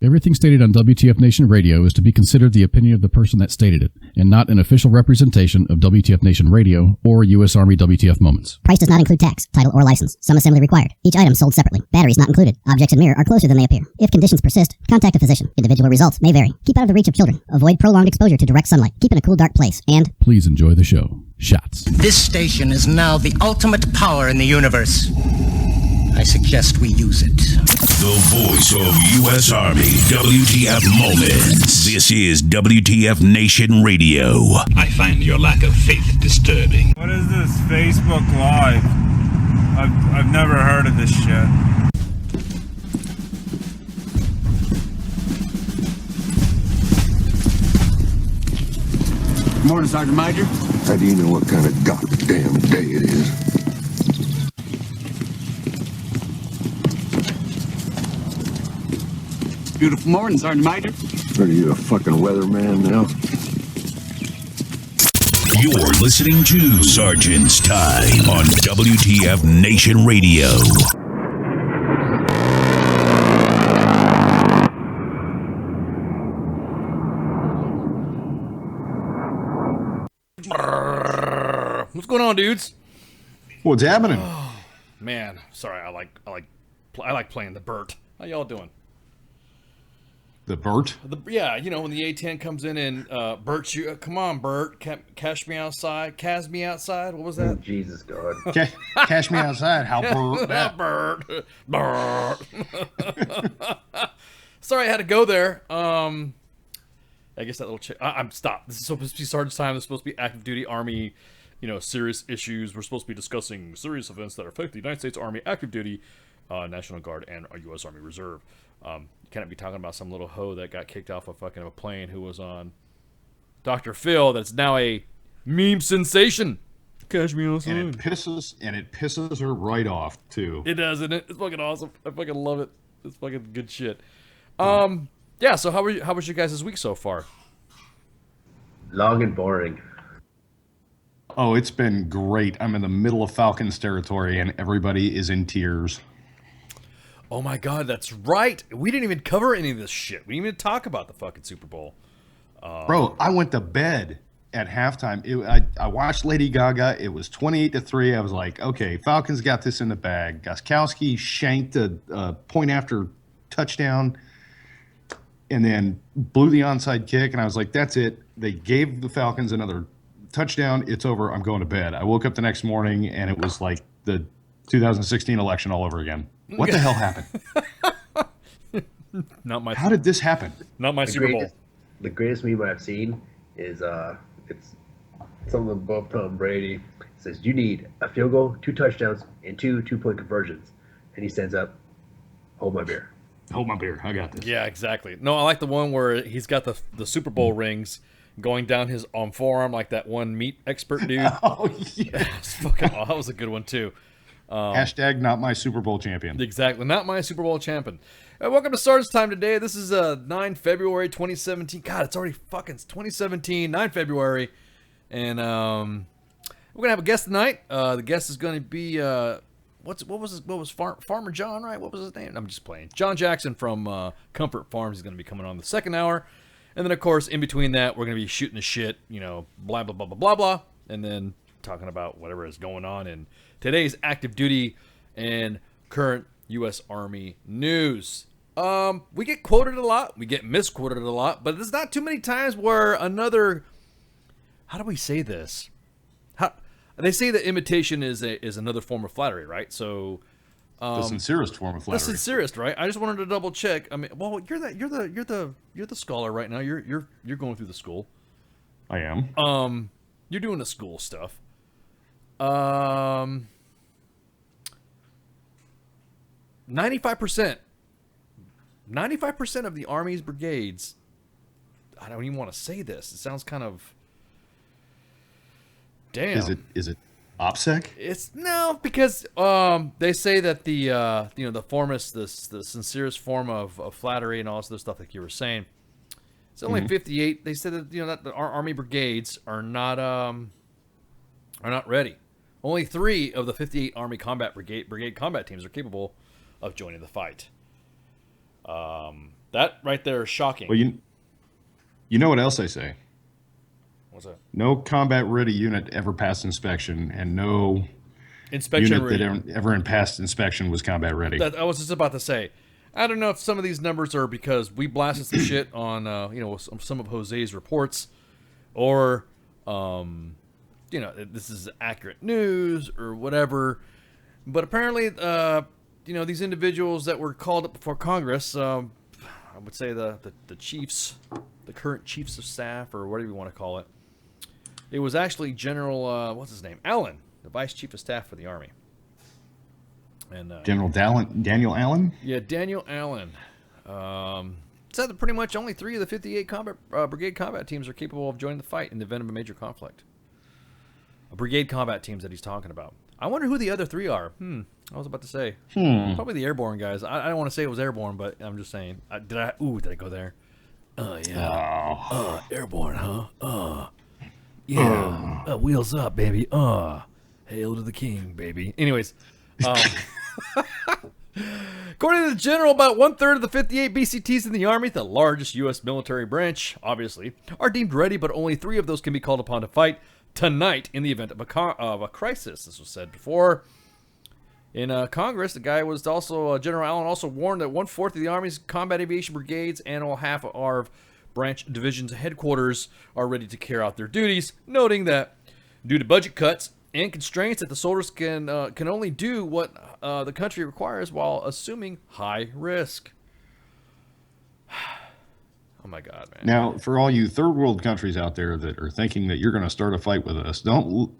Everything stated on WTF Nation Radio is to be considered the opinion of the person that stated it, and not an official representation of WTF Nation Radio or U.S. Army WTF Moments. Price does not include tax, title, or license. Some assembly required. Each item sold separately. Batteries not included. Objects in mirror are closer than they appear. If conditions persist, contact a physician. Individual results may vary. Keep out of the reach of children. Avoid prolonged exposure to direct sunlight. Keep in a cool, dark place. And please enjoy the show. Shots. This station is now the ultimate power in the universe. I suggest we use it. The voice of U.S. Army, WTF Moments. This is WTF Nation Radio. I find your lack of faith disturbing. What is this Facebook Live? I've never heard of this shit. Good morning, Sergeant Major. How do you know what kind of goddamn day it is? Beautiful morning, Sergeant Major. Are you a fucking weatherman now? You're listening to Sergeant's Time on WTF Nation Radio. What's going on, dudes? What's happening? Oh, man, sorry. I like playing the Burt. How y'all doing? The Burt? Yeah, you know, when the A-10 comes in and Burt, come on, Burt, cash me outside, Cas me outside. What was that? Oh, Jesus God. Cash me outside. How Burt that? Burt. Sorry, I had to go there. I guess that little I'm stopped. This is supposed to be Sergeant's Time. This is supposed to be active duty Army, you know, serious issues. We're supposed to be discussing serious events that affect the United States Army active duty, National Guard, and U.S. Army Reserve. Can't be talking about some little hoe that got kicked off of a plane who was on Dr. Phil. That's now a meme sensation. Cash me outside. And it pisses her right off too. It does, and it's fucking awesome. I fucking love it. It's fucking good shit. Yeah. So how was your guys' week so far? Long and boring. Oh, it's been great. I'm in the middle of Falcons territory, and everybody is in tears. Oh my God, that's right. We didn't even cover any of this shit. We didn't even talk about the fucking Super Bowl. Bro, I went to bed at halftime. I watched Lady Gaga. It was 28-3. I was like, okay, Falcons got this in the bag. Gostkowski shanked a point after touchdown and then blew the onside kick. And I was like, that's it. They gave the Falcons another touchdown. It's over. I'm going to bed. I woke up the next morning and it was like the 2016 election all over again. What the hell happened? How did this happen? Not my Super Bowl. The greatest meme I've seen is it's something above Tom Brady. It says you need a field goal, 2 touchdowns, and 2 2-point conversions. And he stands up, hold my beer. Hold my beer. I got this. Yeah, exactly. No, I like the one where he's got the Super Bowl rings going down his forearm like that one meat expert dude. Oh yeah, that was a good one too. Hashtag not my Super Bowl champion. Exactly. Not my Super Bowl champion. Welcome to Sergeant's Time today. This is 9 February 2017. God, it's already fucking 2017, 9 February. And we're going to have a guest tonight. The guest is going to be, what was Farmer John, right? What was his name? I'm just playing. John Jackson from Comfort Farms is going to be coming on the second hour. And then, of course, in between that, we're going to be shooting the shit, you know, blah, blah, blah, blah, blah, blah. And then talking about whatever is going on in today's active duty and current U.S. Army news. We get quoted a lot. We get misquoted a lot. But there's not too many times where another... How do we say this? They say that imitation is another form of flattery, right? So... the sincerest form of flattery. The sincerest, right? I just wanted to double check. I mean, well, you're the scholar right now. You're going through the school. I am. You're doing the school stuff. 95% of the Army's brigades, I don't even want to say this. It sounds kind of damn. Is it OPSEC? It's no, because they say that the the formest, the sincerest form of flattery and all this other stuff like you were saying. It's only 58. They said that that our Army brigades are not ready. Only 3 of the 58 Army brigade combat teams are capable of joining the fight. That right there is shocking. Well, you know what else they say? What's that? No combat-ready unit ever passed inspection, and no Inspection unit ready. that ever in past inspection was combat-ready. That, I was just about to say. I don't know if some of these numbers are because we blasted some shit on, some of Jose's reports, or, this is accurate news or whatever. But apparently, these individuals that were called up before Congress, I would say the chiefs, the current chiefs of staff, or whatever you want to call it. It was actually General, what's his name? Allen, the Vice Chief of Staff for the Army. And General Daniel Allen? Yeah, Daniel Allen. Said that pretty much only 3 of the 58 brigade combat teams are capable of joining the fight in the event of a major conflict. Brigade combat teams that he's talking about. I wonder who the other 3 are. I was about to say. Probably the airborne guys. I don't want to say it was airborne, but I'm just saying. Did I go there? Yeah. Airborne, huh? Yeah. Wheels up, baby. Hail to the king, baby. Anyways. According to the general, about 1/3 of the 58 BCTs in the Army, the largest U.S. military branch, obviously, are deemed ready, but only 3 of those can be called upon to fight tonight in the event of a crisis. This was said before. In Congress, the guy was also, General Allen also warned that 1/4 of the Army's combat aviation brigades and half of our branch division's headquarters are ready to carry out their duties, noting that due to budget cuts and constraints that the soldiers can only do what the country requires while assuming high risk. Oh my God, man. Now, for all you third world countries out there that are thinking that you're going to start a fight with us, don't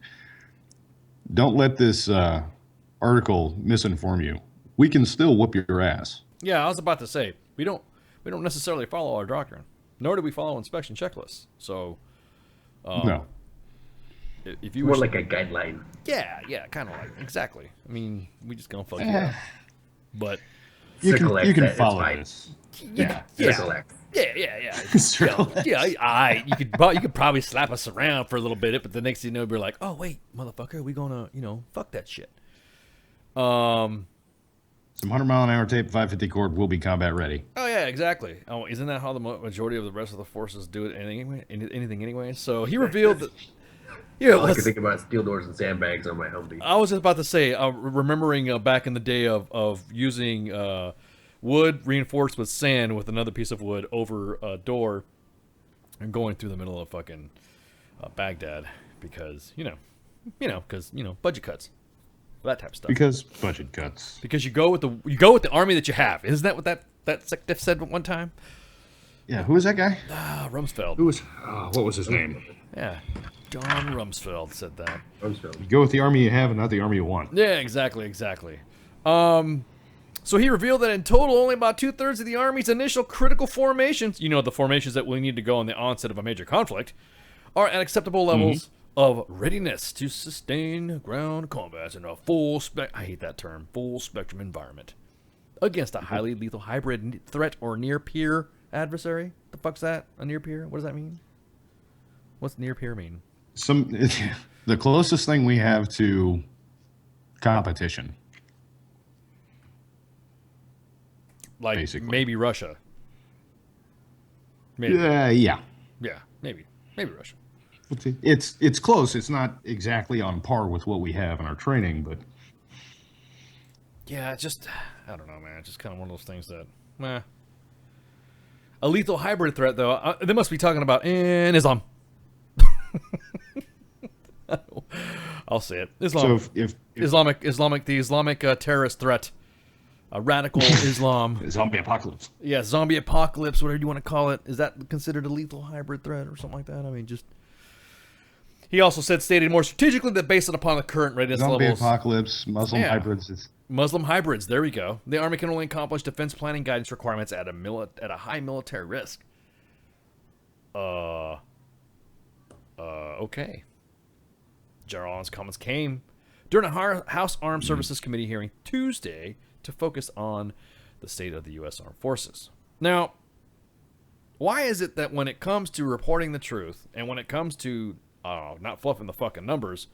let this article misinform you. We can still whoop your ass. Yeah, I was about to say, we don't necessarily follow our doctrine, nor do we follow inspection checklists. So, no. If you more wish, like a guideline. Yeah, kind of like, exactly. I mean, we just gonna fuck you up. But you can follow this. Yeah. Circle X. Yeah. Circle X. You could probably slap us around for a little bit, but the next thing you know, we're like, oh wait, motherfucker, we gonna fuck that shit. Some 100-mile-an-hour tape 550 cord will be combat ready. Oh yeah, exactly. Oh, isn't that how the majority of the rest of the forces do it? Anything anyway. So he revealed that. Yeah, all I can think about is steel doors and sandbags on my Humvee. I was just about to say, remembering back in the day of using wood reinforced with sand with another piece of wood over a door and going through the middle of fucking Baghdad because budget cuts, that type of stuff. Because budget cuts. Because you go with the army that you have. Isn't that what that SecDef said one time? Yeah, who was that guy? Rumsfeld. What was his name? Yeah. Don Rumsfeld said that. You go with the army you have and not the army you want. Yeah, exactly. So he revealed that in total, only about 2/3 of the Army's initial critical formations, the formations that we need to go on the onset of a major conflict, are at acceptable levels of readiness to sustain ground combat in a full spectrum environment against a highly lethal hybrid threat or near-peer adversary. The fuck's that? A near-peer? What does that mean? What's near-peer mean? The closest thing we have to competition. Like basically. Maybe Russia. Maybe. Yeah, maybe Russia. It's close. It's not exactly on par with what we have in our training, but yeah, I don't know, man. It's just kind of one of those things that, A lethal hybrid threat, though, they must be talking about in Islam. I'll say it. Islam. So if the Islamic terrorist threat, radical Islam, zombie apocalypse. Yeah, zombie apocalypse, whatever you want to call it. Is that considered a lethal hybrid threat or something like that? I mean, just. He also stated more strategically that based upon the current readiness zombie levels, apocalypse, Muslim hybrids. Muslim hybrids. There we go. The Army can only accomplish defense planning guidance requirements at a high military risk. Okay. General Allen's comments came during a House Armed Services Committee hearing Tuesday to focus on the state of the U.S. Armed Forces. Now, why is it that when it comes to reporting the truth and when it comes to not fluffing the fucking numbers,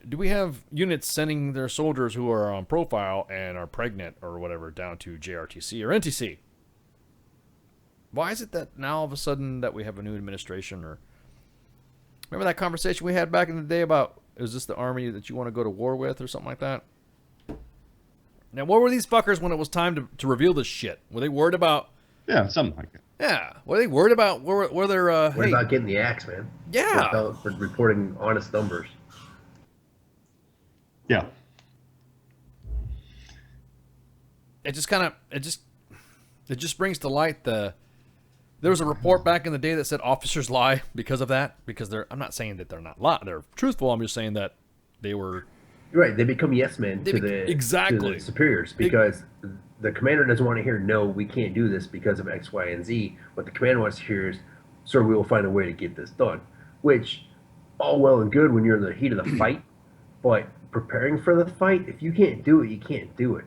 do we have units sending their soldiers who are on profile and are pregnant or whatever down to JRTC or NTC? Why is it that now all of a sudden that we have a new administration? Or remember that conversation we had back in the day about, is this the army that you want to go to war with or something like that? Now, what were these fuckers when it was time to reveal this shit? Were they worried about? Yeah, something like that. Yeah, were they worried about? Were they? Worried about getting the axe, man. Yeah, for reporting honest numbers. Yeah. It just brings to light there was a report back in the day that said officers lie because of that. Because I'm not saying that they're not they're truthful. I'm just saying that they were. Right, they become yes men to the superiors because the commander doesn't want to hear, no, we can't do this because of X, Y, and Z. What the commander wants to hear is, sir, we will find a way to get this done. Which, all well and good when you're in the heat of the fight, but preparing for the fight, if you can't do it, you can't do it.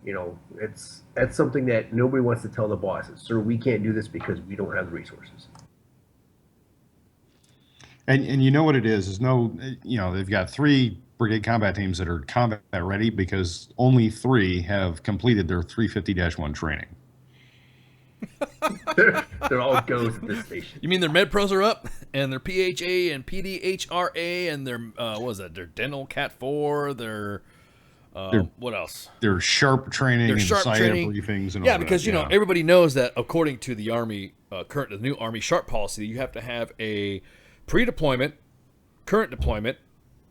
You know, that's something that nobody wants to tell the bosses. Sir, we can't do this because we don't have the resources. And you know what it is they've got 3 brigade combat teams that are combat ready because only 3 have completed their 350-1 training. They're all goes at this station. You mean their med pros are up and their PHA and PDHRA and their what was that? Their dental Cat 4, their what else? Their sharp training, and SIAD briefings, and all because that. Everybody knows that according to the Army the new Army Sharp policy, you have to have a pre-deployment, current deployment,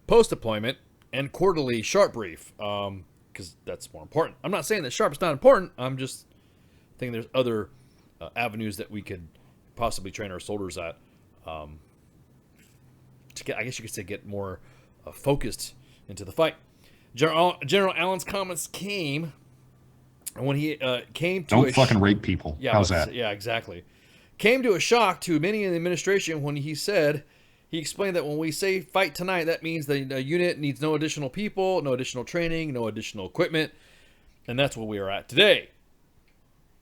post-deployment, and quarterly sharp brief, because that's more important. I'm not saying that sharp is not important. I'm just thinking there's other avenues that we could possibly train our soldiers at, to get, I guess you could say, get more focused into the fight. General Allen's comments came when he came to don't fucking rape people. Yeah, how's that? Yeah, exactly. Came to a shock to many in the administration when he explained that when we say fight tonight, that means the unit needs no additional people, no additional training, no additional equipment, and that's where we are at today.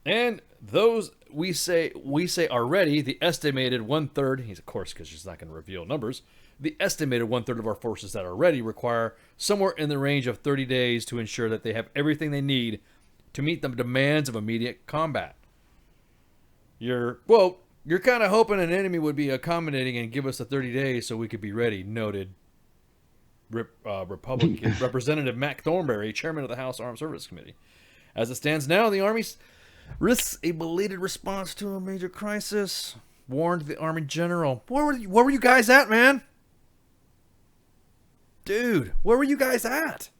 And those we say already, the estimated 1/3, he's of course because he's not going to reveal numbers, the estimated 1/3 of our forces that are ready require somewhere in the range of 30 days to ensure that they have everything they need to meet the demands of immediate combat. You're kind of hoping an enemy would be accommodating and give us the 30 days so we could be ready, noted Republican Representative Mac Thornberry, chairman of the House Armed Services Committee. As it stands now, the Army risks a belated response to a major crisis, warned the Army General. Where were you guys at, man? Dude, where were you guys at?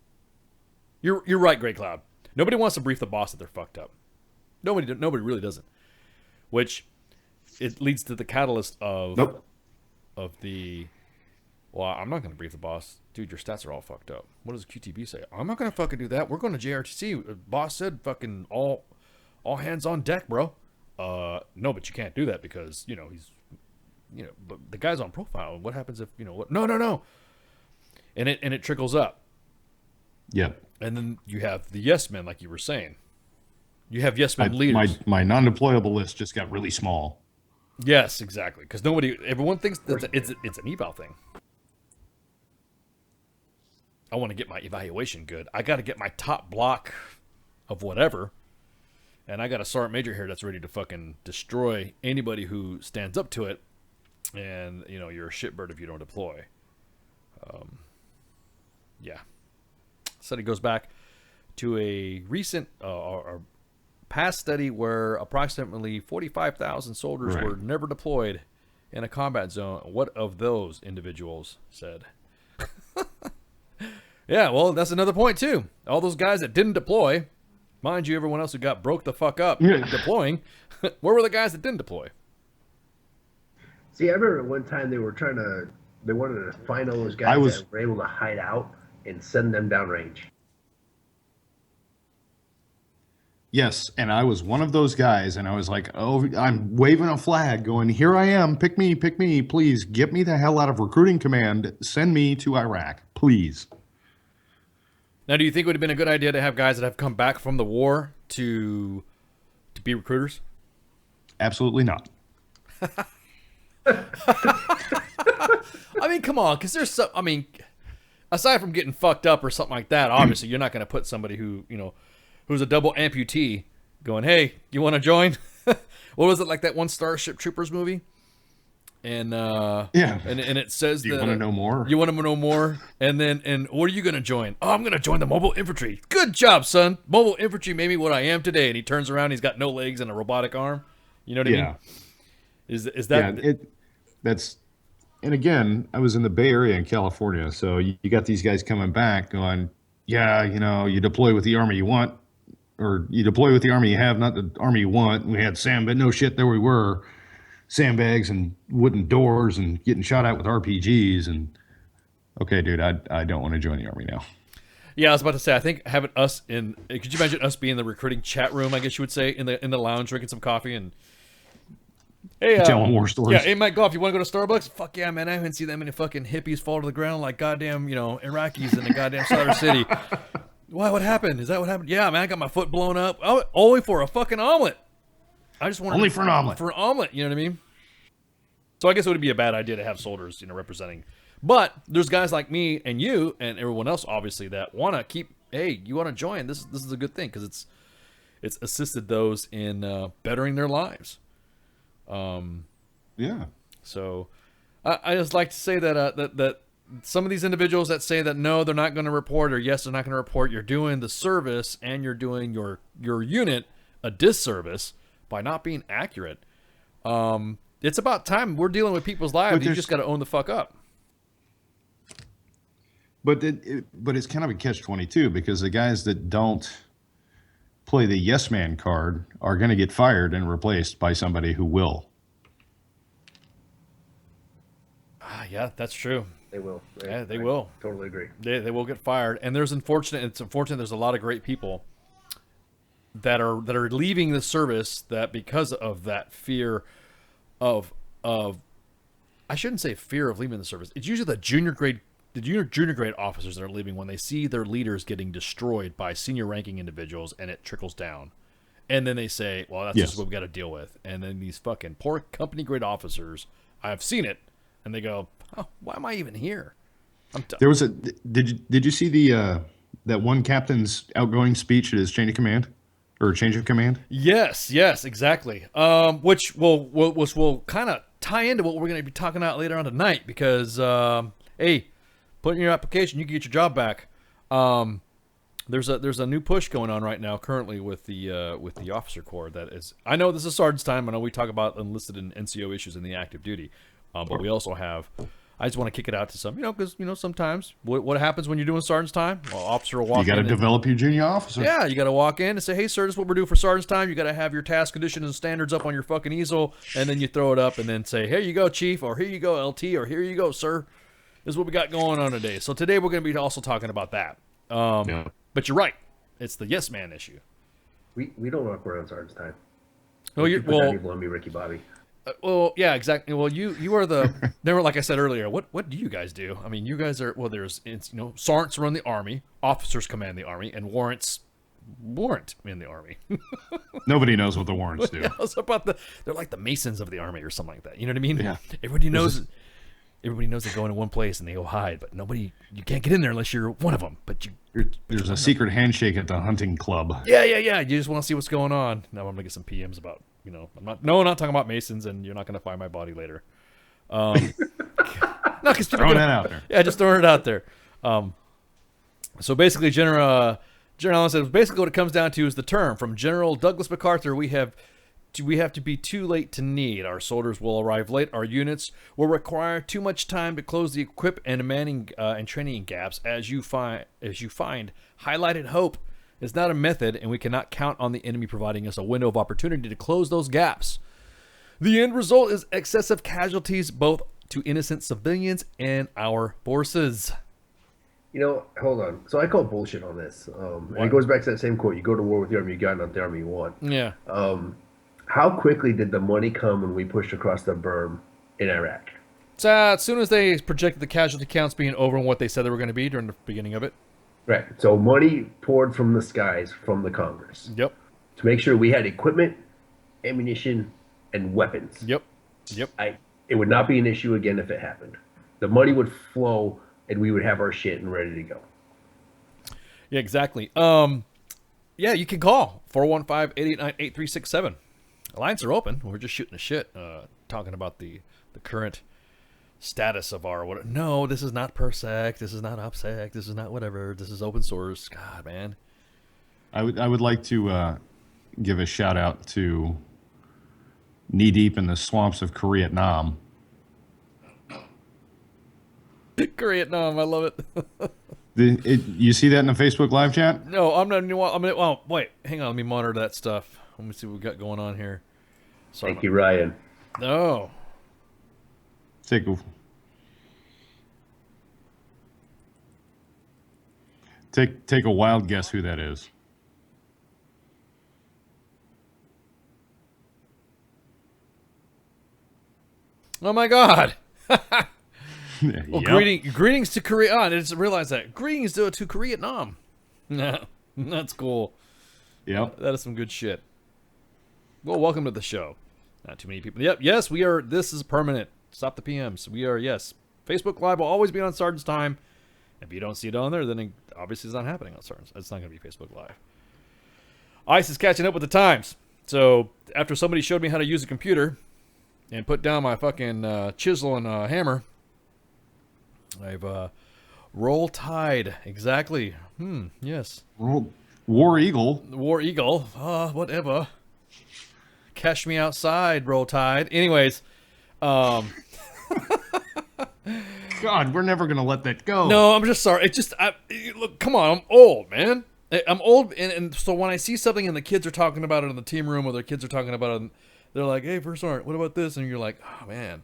You're right, Grey Cloud. Nobody wants to brief the boss that they're fucked up. Nobody really doesn't. Which it leads to the catalyst of the, well, I'm not going to brief the boss. Dude, your stats are all fucked up. What does QTB say? I'm not going to fucking do that. We're going to JRTC. Boss said fucking all hands on deck, bro. No, but you can't do that because, he's, but the guy's on profile. What happens if, what? No. And it trickles up. Yeah. And then you have the yes men, like you were saying. You have yes men leaders. My non-deployable list just got really small. Yes, exactly. Because everyone thinks that it's an eval thing. I want to get my evaluation good. I got to get my top block of whatever. And I got a sergeant major here that's ready to fucking destroy anybody who stands up to it. And, you're a shitbird if you don't deploy. Yeah. Study goes back to a recent past study where approximately 45,000 soldiers were never deployed in a combat zone. What of those individuals said? Yeah, well, that's another point too. All those guys that didn't deploy, mind you, everyone else who got broke the fuck up deploying, where were the guys that didn't deploy? See, I remember one time they wanted to find all those guys that were able to hide out and send them downrange. Yes, and I was one of those guys, and I was like, oh, I'm waving a flag going, here I am, pick me, please, get me the hell out of recruiting command, send me to Iraq, please. Now, do you think it would have been a good idea to have guys that have come back from the war to be recruiters? Absolutely not. I mean, come on, because there's some, aside from getting fucked up or something like that, obviously you're not going to put somebody who, who's a double amputee going, hey, you want to join? what was it, like that one Starship Troopers movie? And and it says, do you want to know more? You want to know more? And what are you going to join? Oh, I'm going to join the mobile infantry. Good job, son. Mobile infantry made me what I am today. And he turns around, he's got no legs and a robotic arm. You know what I mean? Is that that's, and again, I was in the Bay Area in California, so you got these guys coming back going, yeah, you deploy with the army you want, or you deploy with the army you have, not the army you want. We had but no shit, there we were, sandbags and wooden doors and getting shot at with RPGs. And okay, dude, I don't want to join the army now. Yeah, I was about to say, I think having us in, could you imagine us being in the recruiting chat room, I guess you would say, in the lounge, drinking some coffee and, hey, telling war stories. Yeah, hey, Mike Goff, you want to go to Starbucks? Fuck yeah, man. I haven't seen that many fucking hippies fall to the ground like goddamn, Iraqis in the goddamn Slaughter City. Why? What happened? Is that what happened? Yeah, man, I got my foot blown up. Oh, only for a fucking omelet. I just wanted only for an omelet. For an omelet, you know what I mean? So I guess it would be a bad idea to have soldiers, representing. But there's guys like me and you and everyone else, obviously, that want to keep. Hey, you want to join? This is a good thing because it's assisted those in bettering their lives. Yeah. So I just like to say that that some of these individuals that say that no, they're not going to report, or yes, they're not going to report, you're doing the service and you're doing your unit a disservice by not being accurate. It's about time. We're dealing with people's lives. You just got to own the fuck up. But it's kind of a catch-22 because the guys that don't play the yes man card are going to get fired and replaced by somebody who will. Yeah, that's true. They will. Yeah, they will. Totally agree. They will get fired. And it's unfortunate there's a lot of great people that are leaving the service that because of that fear of I shouldn't say fear of leaving the service. It's usually the junior grade officers that are leaving when they see their leaders getting destroyed by senior ranking individuals, and it trickles down. And then they say, well, that's just what we got to deal with. And then these fucking poor company grade officers, I've seen it, and they go, oh, why am I even here? I'm done. There was did you see the that one captain's outgoing speech at his change of command? Or change of command? Yes, exactly. Which will kind of tie into what we're going to be talking about later on tonight because, hey, put in your application, you can get your job back. There's a new push going on right now currently with the officer corps that is. I know this is sergeant's time. I know we talk about enlisted and NCO issues in the active duty, but we also have. I just want to kick it out to some, because sometimes what happens when you're doing sergeant's time? Well, officer will walk in. You got to develop your junior officer. Yeah, you got to walk in and say, hey, sir, this is what we're doing for sergeant's time. You got to have your task conditions and standards up on your fucking easel, and then you throw it up and then say, here you go, chief, or here you go, LT, or here you go, sir. This is what we got going on today. So today we're going to be also talking about that. But you're right. It's the yes man issue. We don't walk around sergeant's time. Oh, you're on me, Ricky Bobby. Well, yeah, exactly. Well, you are the. They were like I said earlier. What do you guys do? I mean, you guys are. Well, there's sergeants run the army, officers command the army, and warrant in the army. Nobody knows what the warrants do. They're like the Masons of the army or something like that. You know what I mean? Yeah. Everybody knows they go into one place and they go hide, but you can't get in there unless you're one of them. But there's a secret handshake at the hunting club. Yeah. You just want to see what's going on. Now I'm gonna get some PMs about. I'm not talking about Masons, and you're not gonna find my body later. No, because throwing that out there. Yeah, just throwing it out there. So basically, General Allen said basically what it comes down to is the term from General Douglas MacArthur. We have to be too late to need. Our soldiers will arrive late. Our units will require too much time to close the equip and manning and training gaps. As you find, highlighted hope is not a method, and we cannot count on the enemy providing us a window of opportunity to close those gaps. The end result is excessive casualties, both to innocent civilians and our forces. Hold on. So I call bullshit on this. And it goes back to that same quote: "You go to war with the army you got, not the army you want." Yeah. How quickly did the money come when we pushed across the berm in Iraq? So as soon as they projected the casualty counts being over and what they said they were going to be during the beginning of it. Right. So money poured from the skies from the Congress. Yep. To make sure we had equipment, ammunition, and weapons. Yep. It would not be an issue again if it happened. The money would flow, and we would have our shit and ready to go. Yeah, exactly. Yeah, you can call 415-889-8367. Lines are open. We're just shooting the shit, talking about the current status of our what. No, this is not PerSec. This is not OPSEC. This is not whatever. This is open source. God, man. I would like to give a shout out to Knee Deep in the Swamps of Koreatnam. Koreatnam, I love it. You see that in the Facebook live chat? No, I'm not. Well, wait, hang on. Let me monitor that stuff. Let me see what we got going on here. Sorry. Thank you, Ryan. No. Take a wild guess who that is. Oh my God. Well, Yep. greetings to Korea. I didn't realize that. Greetings to Koreatnam. No, that's cool. Yep. That is some good shit. Well, welcome to the show. Not too many people. Yep, yes, we are. This is permanent. Stop the PMs. We are, yes. Facebook Live will always be on Sergeant's time. If you don't see it on there, then it obviously it's not happening on Sergeant's. It's not going to be Facebook Live. ICE is catching up with the times. So, after somebody showed me how to use a computer and put down my fucking chisel and hammer, I've Roll Tide. Exactly. Yes. War Eagle. War Eagle. Whatever. Cash me outside, Roll Tide. Anyways, God, we're never gonna let that go. No, I'm just sorry. Look, come on, I'm old, man. I'm old, and so when I see something and the kids are talking about it in the team room, or their kids are talking about it, and they're like, "Hey, First Sergeant, what about this?" And you're like, "Oh man,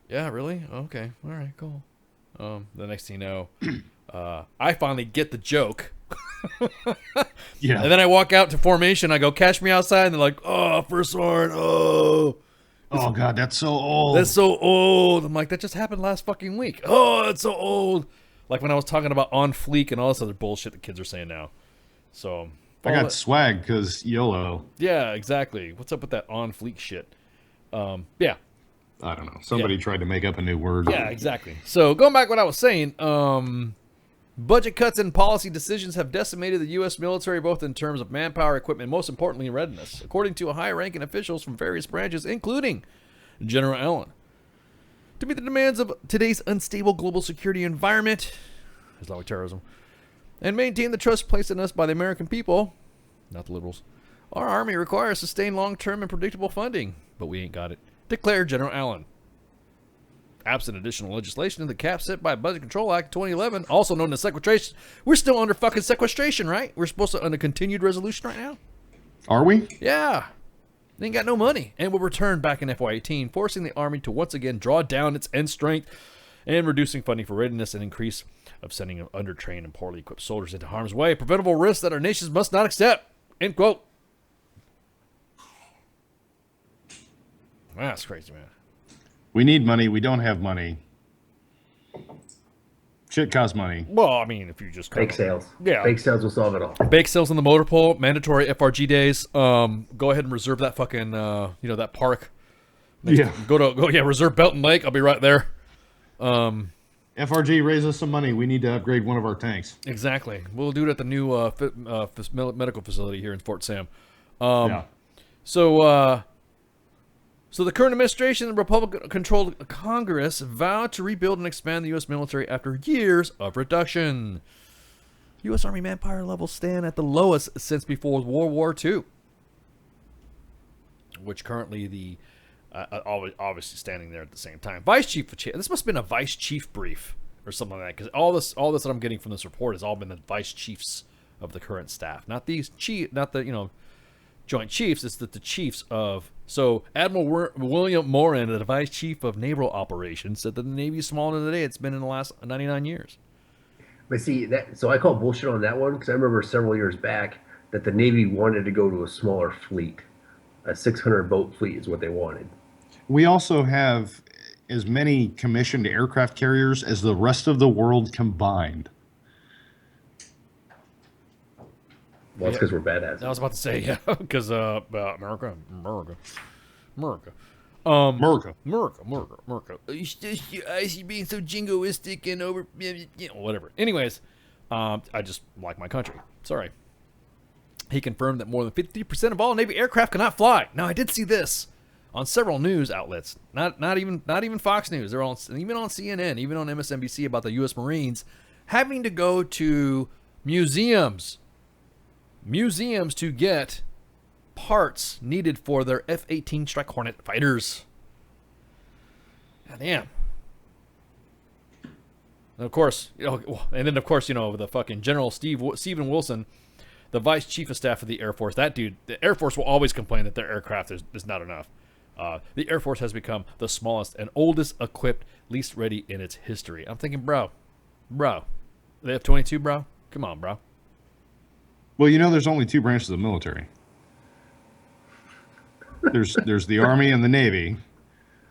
yeah, really? Okay, all right, cool." The next thing you know, I finally get the joke. Yeah. And then I walk out to formation. I go, "Cash me outside," and they're like, "Oh, First Sergeant, oh." Oh God, that's so old. That's so old. I'm like, that just happened last fucking week. Oh, that's so old. Like when I was talking about On Fleek and all this other bullshit the kids are saying now. So I got swag because YOLO. Yeah, exactly. What's up with that On Fleek shit? Yeah. I don't know. Somebody tried to make up a new word. Yeah, exactly. So going back to what I was saying, budget cuts and policy decisions have decimated the U.S. military, both in terms of manpower, equipment, and most importantly, readiness, according to high-ranking officials from various branches, including General Allen. To meet the demands of today's unstable global security environment, Islamic terrorism, and maintain the trust placed in us by the American people, not the liberals, our Army requires sustained long-term and predictable funding, but we ain't got it, declared General Allen. Absent additional legislation in the cap set by Budget Control Act 2011, also known as sequestration. We're still under fucking sequestration, right? We're supposed to under continued resolution right now? Are we? Yeah. They ain't got no money. And will return back in FY18, forcing the Army to once again draw down its end strength and reducing funding for readiness and increase of sending undertrained and poorly equipped soldiers into harm's way. Preventable risks that our nations must not accept. End quote. That's crazy, man. We need money. We don't have money. Shit costs money. Well, I mean, if you just Fake sales. Yeah. Fake sales will solve it all. Bake sales in the motor pool, mandatory FRG days. Go ahead and reserve that fucking, that park. Yeah. Reserve Belton Lake. I'll be right there. FRG, raise us some money. We need to upgrade one of our tanks. Exactly. We'll do it at the new medical facility here in Fort Sam. Yeah. So the current administration and Republican-controlled Congress vowed to rebuild and expand the U.S. military after years of reduction. U.S. Army manpower levels stand at the lowest since before World War II, which currently obviously standing there at the same time. Vice Chief, this must have been a Vice Chief brief or something like that, because all this that I'm getting from this report has all been the Vice Chiefs of the current staff, not the Joint Chiefs. It's the chiefs of. So Admiral William Moran, the Vice Chief of Naval Operations, said that the Navy is smaller today. It's been in the last 99 years. But see, so I call bullshit on that one because I remember several years back that the Navy wanted to go to a smaller fleet. A 600 boat fleet is what they wanted. We also have as many commissioned aircraft carriers as the rest of the world combined. Well, it's because we're badasses. I was about to say, yeah, because America. I being so jingoistic and over, whatever. Anyways, I just like my country. Sorry. He confirmed that more than 50% of all Navy aircraft cannot fly. Now, I did see this on several news outlets, not even Fox News. They're on even on CNN, even on MSNBC about the U.S. Marines having to go to museums to get parts needed for their F-18 Strike Hornet fighters. God damn. And of course, the fucking General Stephen Wilson, the Vice Chief of Staff of the Air Force. That dude, the Air Force will always complain that their aircraft is not enough. The Air Force has become the smallest and oldest equipped, least ready in its history. I'm thinking, bro, they have 22, bro. Come on, bro. Well, there's only two branches of the military. There's the Army and the Navy.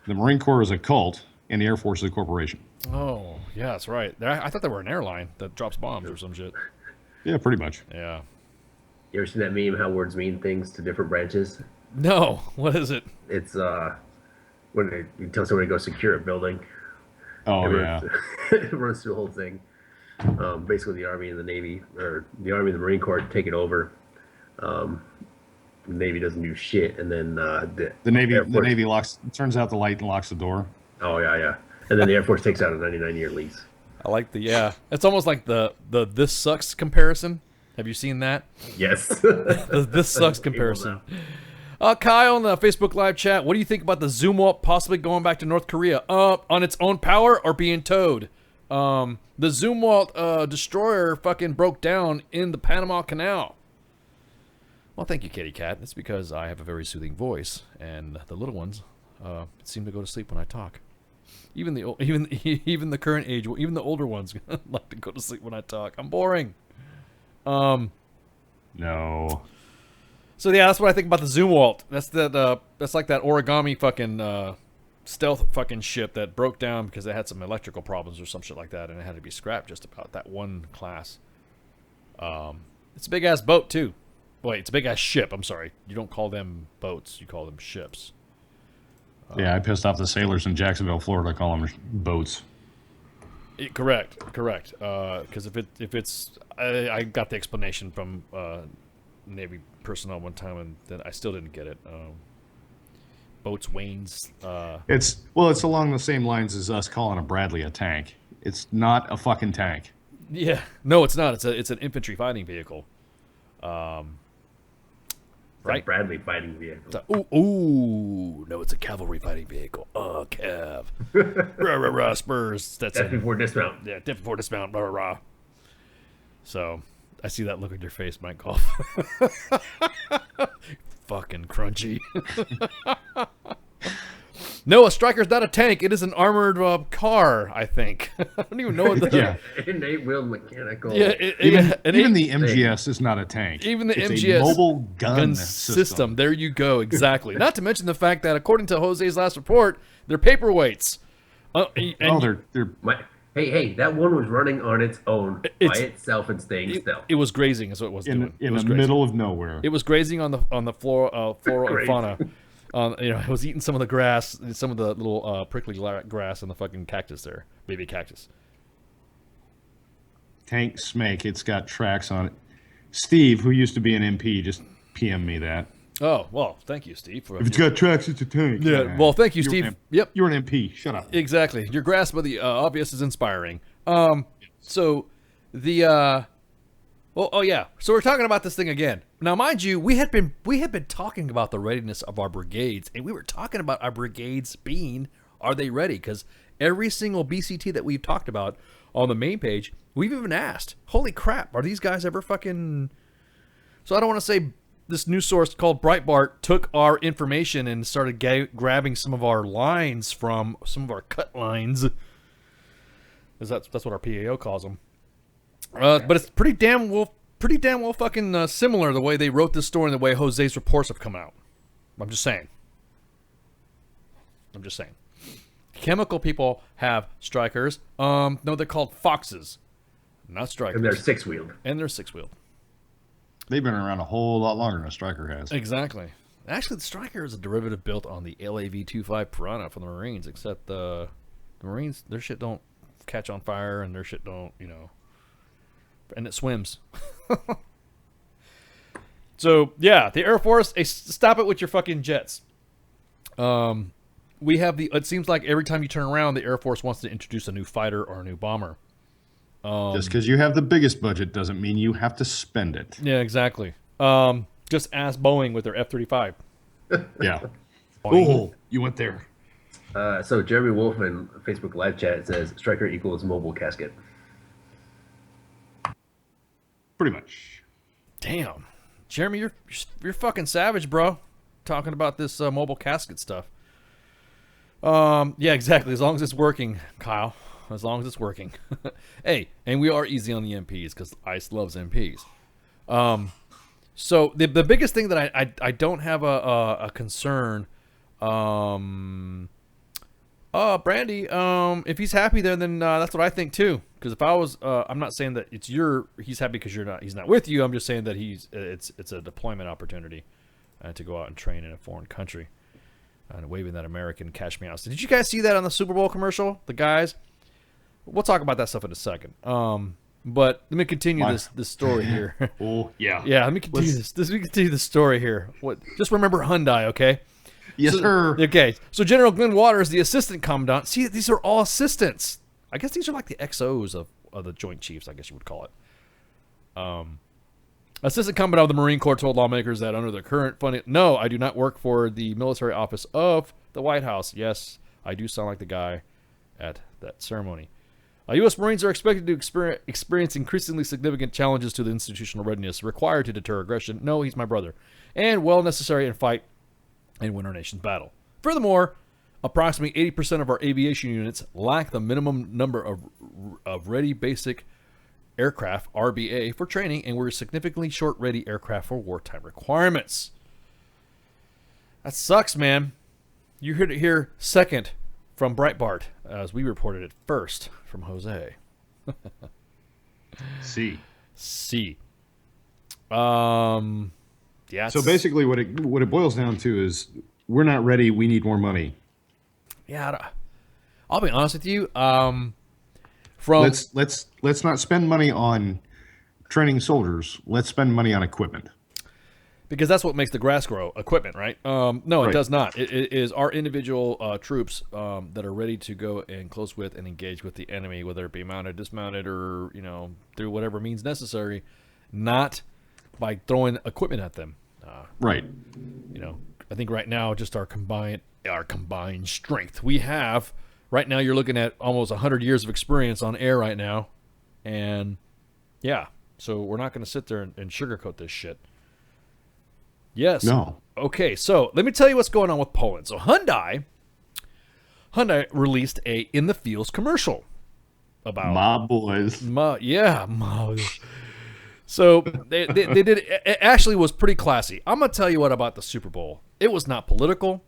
The Marine Corps is a cult, and the Air Force is a corporation. Oh, yeah, that's right. I thought they were an airline that drops bombs or some shit. Yeah, pretty much. Yeah. You ever seen that meme, how words mean things to different branches? No. What is it? It's when you tell somebody to go secure a building. Oh, yeah. It runs through the whole thing. Basically, the Army and the Navy, or the Army and the Marine Corps take it over. The Navy doesn't do shit, and then the Navy turns out the light and locks the door. Oh, yeah. And then the Air Force takes out a 99-year lease. I like it's almost like the this sucks comparison. Have you seen that? Yes. the this sucks comparison. Kyle in the Facebook Live chat, what do you think about the Zumwalt possibly going back to North Korea on its own power or being towed? The Zumwalt destroyer fucking broke down in the Panama Canal. Well, thank you, Kitty Cat. That's because I have a very soothing voice, and the little ones seem to go to sleep when I talk. Even the current age, even the older ones like to go to sleep when I talk. I'm boring. No. So yeah, that's what I think about the Zumwalt. That's like that origami fucking stealth fucking ship that broke down because it had some electrical problems or some shit like that, and it had to be scrapped just about that one class. It's a big ass boat too. Wait, it's a big ass ship. I'm sorry. You don't call them boats. You call them ships. Yeah, I pissed off the sailors in Jacksonville, Florida. I call them boats. Correct. Because if it's, I got the explanation from Navy personnel one time, and then I still didn't get it. Boats, wains. It's along the same lines as us calling a Bradley a tank. It's not a fucking tank. Yeah, no, it's not. It's an infantry fighting vehicle. Right? Bradley fighting vehicle. No, it's a cavalry fighting vehicle. Cav. Rah, spurs. That's death before dismount. Yeah, death before dismount. Rah. So, I see that look on your face, Mike Golf. Fucking crunchy. No, a Striker's not a tank. It is an armored car, I think. I don't even know what the... Yeah. An 8-wheeled mechanical... Yeah, even the MGS is not a tank. Even the it's MGS... a mobile gun system. There you go, exactly. Not to mention the fact that, according to Jose's last report, they're paperweights. They're... Hey, that one was running on its own, by itself and staying still. It was grazing is what it was doing. In the middle of nowhere. It was grazing on the flora and fauna. It was eating some of the grass, some of the little prickly grass and the fucking cactus there, baby cactus. Tank Smake. It's got tracks on it. Steve, who used to be an MP, just PM me that. Oh, well, thank you, Steve. If it's got tracks, it's a tank. Yeah, well, thank you, Steve. Yep. You're an MP. Shut up. Exactly. Your grasp of the obvious is inspiring. So the So we're talking about this thing again. Now, mind you, we had been talking about the readiness of our brigades, and we were talking about our brigades are they ready? Because every single BCT that we've talked about on the main page, we've even asked, holy crap, are these guys ever fucking... So I don't want to say this news source called Breitbart took our information and started grabbing some of our lines from some of our cut lines. That's what our PAO calls them. But it's pretty damn well fucking similar the way they wrote this story and the way Jose's reports have come out. I'm just saying. Chemical people have Strikers. No, they're called Foxes, not Strikers. And they're six-wheeled. They've been around a whole lot longer than a Striker has. Exactly. Actually, the Striker is a derivative built on the LAV-25 Piranha from the Marines, except the Marines, their shit don't catch on fire, and their shit don't, and it swims. So yeah, the Air Force, stop it with your fucking jets. We have it seems like every time you turn around, the Air Force wants to introduce a new fighter or a new bomber. Just because you have the biggest budget doesn't mean you have to spend it. Yeah, exactly. Just ask Boeing with their F-35. Yeah. Oh, you went there. So Jeremy Wolfman, Facebook live chat says Striker equals mobile casket. Pretty much. Damn, Jeremy, you're fucking savage, bro. Talking about this mobile casket stuff. Yeah, exactly. As long as it's working, Kyle. As long as it's working. Hey, and we are easy on the MPs because ICE loves MPs. So the biggest thing that I don't have a concern. Brandy, if he's happy there, then that's what I think too. Because if I was, I'm not saying that he's happy because he's not with you. I'm just saying that it's a deployment opportunity to go out and train in a foreign country and waving that American cash me out. So did you guys see that on the Super Bowl commercial? The guys, we'll talk about that stuff in a second. But let me continue this story here. Oh yeah, yeah. Let me continue Let me continue the story here. Just remember Hyundai, okay? Yes, sir. Okay, so General Glenn Waters, the assistant commandant. See, these are all assistants. I guess these are like the XOs of the Joint Chiefs, I guess you would call it. Assistant commandant of the Marine Corps told lawmakers that under the current funding... No, I do not work for the military office of the White House. Yes, I do sound like the guy at that ceremony. U.S. Marines are expected to experience increasingly significant challenges to the institutional readiness required to deter aggression. No, he's my brother. And well necessary in fight and win our nation's battle. Furthermore, approximately 80% of our aviation units lack the minimum number of ready basic aircraft, RBA, for training, and we're significantly short ready aircraft for wartime requirements. That sucks, man. You heard it here second from Breitbart, as we reported it first from Jose. C. Yeah. So basically, what it boils down to is we're not ready. We need more money. Yeah, I'll be honest with you. Let's not spend money on training soldiers. Let's spend money on equipment. Because that's what makes the grass grow. Equipment, right? No, Right. It does not. It is our individual troops that are ready to go in close with and engage with the enemy, whether it be mounted, dismounted, or through whatever means necessary, not by throwing equipment at them. Right. I think right now, just our combined strength we have right now. You're looking at almost 100 years of experience on air right now, and yeah, so we're not going to sit there and sugarcoat this shit. Yes. No. Okay, so let me tell you what's going on with Poland. So Hyundai released a In the Fields commercial about my boys. So they did. It actually was pretty classy. I'm gonna tell you what about the Super Bowl. It was not political.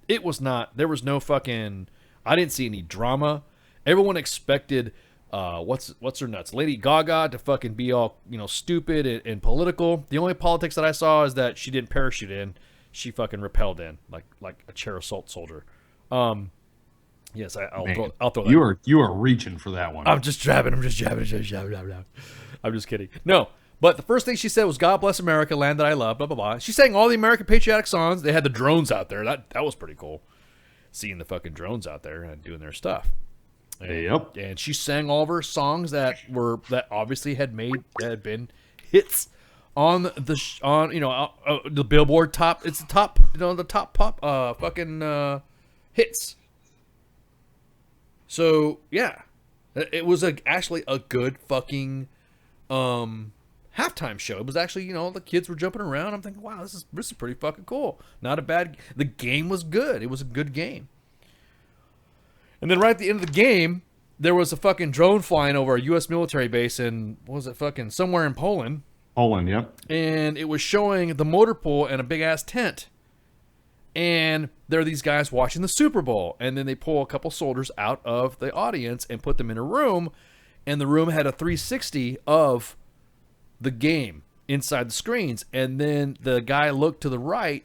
It was not. There was no fucking. I didn't see any drama. Everyone expected. What's her nuts? Lady Gaga to fucking be all stupid and political. The only politics that I saw is that she didn't parachute in. She fucking rappelled in like a chair assault soldier. Yes, I'll throw that. You are reaching for that one. I'm just jabbing. I'm just kidding. No. But the first thing she said was, "God bless America, land that I love," blah, blah, blah. She sang all the American patriotic songs. They had the drones out there. That was pretty cool. Seeing the fucking drones out there and doing their stuff. Yep. And she sang all of her songs that obviously had been hits on the Billboard top. It's the top, the top pop fucking hits. So yeah, it was actually a good fucking halftime show. It was actually, the kids were jumping around. I'm thinking, wow, this is pretty fucking cool. Not a bad. The game was good. It was a good game. And then right at the end of the game, there was a fucking drone flying over a U.S. military base in, what was it, fucking somewhere in Poland. Poland, yep. And it was showing the motor pool and a big ass tent. And there are these guys watching the Super Bowl. And then they pull a couple soldiers out of the audience and put them in a room. And the room had a 360 of the game inside the screens. And then the guy looked to the right,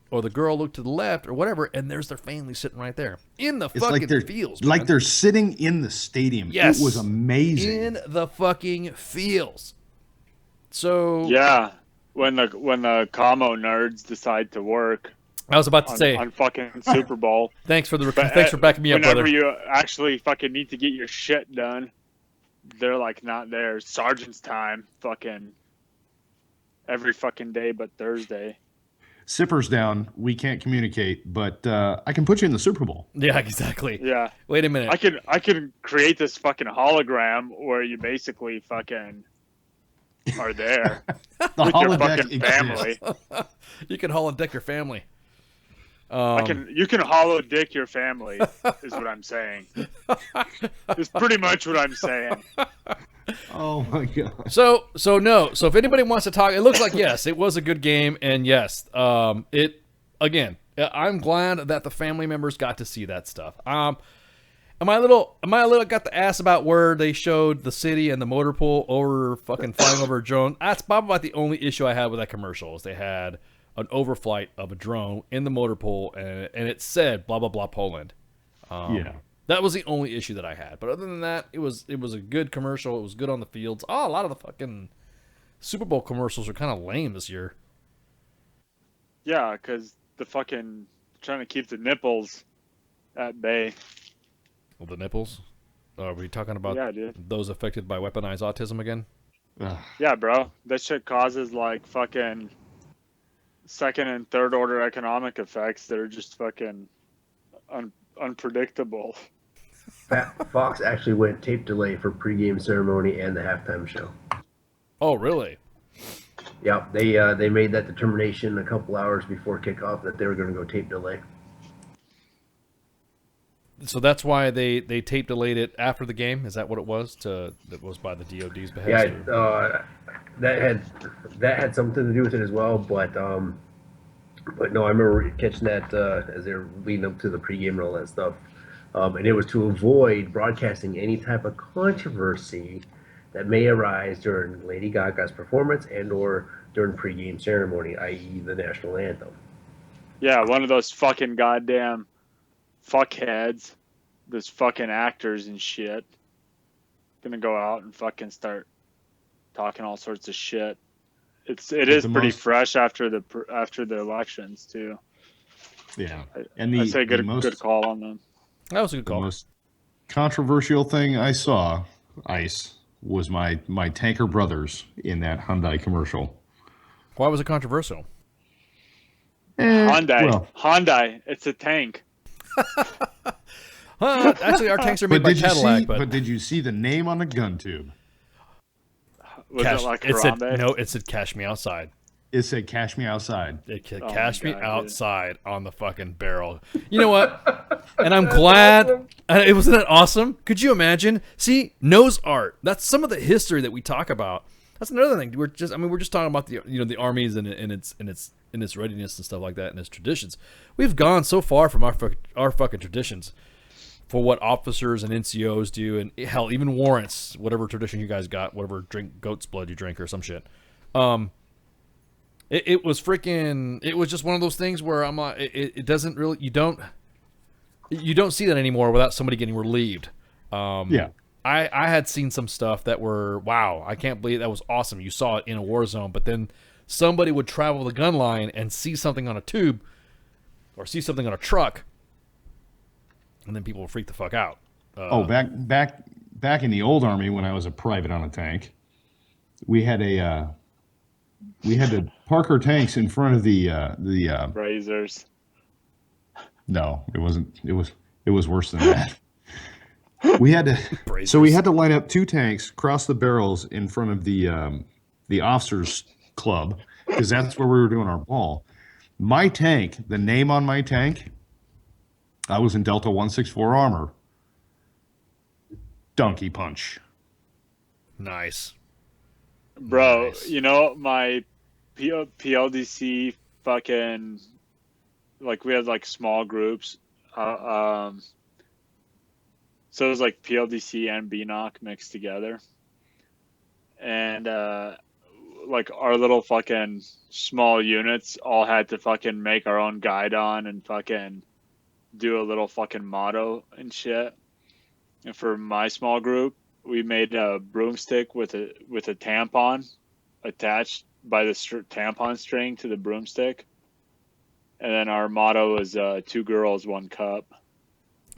or the girl looked to the left, or whatever, and there's their family sitting right there in the fucking fields. Like they're sitting in the stadium. Yes. It was amazing. In the fucking fields. So yeah, when the commo nerds decide to work. I was about to say on fucking Super Bowl. Thanks for backing me up, brother. Whenever you actually fucking need to get your shit done, they're like not there. Sergeant's time, fucking every fucking day but Thursday. Sipper's down. We can't communicate, but I can put you in the Super Bowl. Yeah, exactly. Yeah. Wait a minute. I could create this fucking hologram where you basically fucking are there with your fucking family. You can holodeck your family. You can holodeck your family is what I'm saying. It's pretty much what I'm saying. Oh my god. So if anybody wants to talk, it looks like yes, it was a good game, and yes, it again. I'm glad that the family members got to see that stuff. Am I a little got the ass about where they showed the city and the motor pool over fucking flying over a drone? That's probably about the only issue I had with that commercial is they had an overflight of a drone in the motor pool and it said blah blah blah Poland. Yeah. That was the only issue that I had. But other than that, it was a good commercial. It was good on the fields. Oh, a lot of the fucking Super Bowl commercials are kind of lame this year. Yeah, because the fucking trying to keep the nipples at bay. Well, the nipples? Are we talking about those affected by weaponized autism again? Yeah, bro. That shit causes like fucking second and third order economic effects that are just fucking unpredictable. Fox actually went tape delay for pregame ceremony and the halftime show. Oh, really? Yeah, they made that determination a couple hours before kickoff that they were going to go tape delay. So that's why they tape delayed it after the game. Is that what it was? That was by the DoD's behest? Yeah, that had something to do with it as well. But no, I remember catching that as they were leading up to the pregame and all that stuff. And it was to avoid broadcasting any type of controversy that may arise during Lady Gaga's performance and or during pregame ceremony, i.e. the national anthem. Yeah, one of those fucking goddamn fuckheads, those fucking actors and shit, gonna go out and fucking start talking all sorts of shit. It is pretty fresh after the elections too. Yeah, I say good call on them. That was a good call. The most controversial thing I saw, Ice, was my Tanker brothers in that Hyundai commercial. Why was it controversial? Hyundai, it's a tank. Actually, our tanks are made by Cadillac. But did you see the name on the gun tube? Was it like Harambe? It said "Cash Me Outside." It said "Cash Me Outside." It said "Cash Me Outside" on the fucking barrel. You know what? And I'm glad. It wasn't that awesome. Could you imagine? See, nose art. That's some of the history that we talk about. That's another thing. We're just talking about the armies and its readiness and stuff like that and its traditions. We've gone so far from our fucking traditions for what officers and NCOs do, and hell, even warrants, whatever tradition you guys got, whatever drink goat's blood you drink or some shit. It was freaking. It was just one of those things where I'm like, it doesn't really. You don't see that anymore without somebody getting relieved. Yeah. I had seen some stuff that were, wow, I can't believe that was awesome. You saw it in a war zone, but then somebody would travel the gun line and see something on a tube or see something on a truck, and then people would freak the fuck out. Back in the old Army when I was a private on a tank, we had to park our tanks in front of the Razors. No, it wasn't. It was worse than that. We had to line up two tanks, cross the barrels in front of the officers' club, because that's where we were doing our ball. My tank, the name on my tank, I was in Delta 164 Armor. Donkey Punch. Nice. Bro, nice. You know, my PLDC fucking, like, we had, like, small groups. So it was, like, PLDC and BNOC mixed together. And, like, our little fucking small units all had to fucking make our own guidon and fucking do a little fucking motto and shit. And for my small group, we made a broomstick with a tampon attached by the tampon string to the broomstick. And then our motto was 2 girls, 1 cup.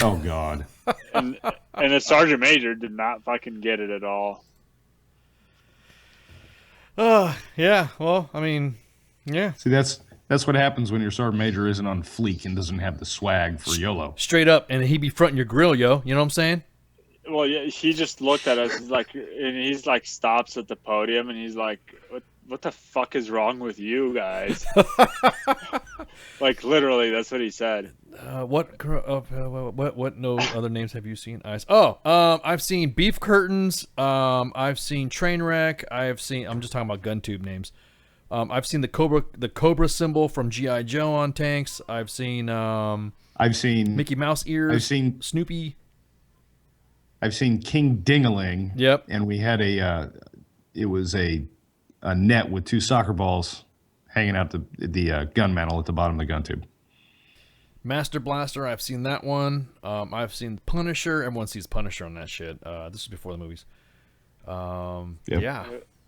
Oh, God. And the sergeant major did not fucking get it at all. Yeah. Well, I mean, yeah. See, that's what happens when your sergeant major isn't on fleek and doesn't have the swag for YOLO. Straight up, and he be fronting your grill, yo. You know what I'm saying? Well, yeah, he just looked at us like, and he's like stops at the podium, and he's like, "What the fuck is wrong with you guys?" Like literally, that's what he said. What no other names have you seen? I've seen Beef Curtains. I've seen Trainwreck. I'm just talking about gun tube names. I've seen the Cobra symbol from G.I. Joe on tanks. I've seen Mickey Mouse ears. I've seen Snoopy. I've seen King Dingaling. Yep. And we had it was a net with 2 soccer balls hanging out the gun mantle at the bottom of the gun tube. Master Blaster, I've seen that one. I've seen Punisher. Everyone sees Punisher on that shit. This is before the movies. Yep. Yeah.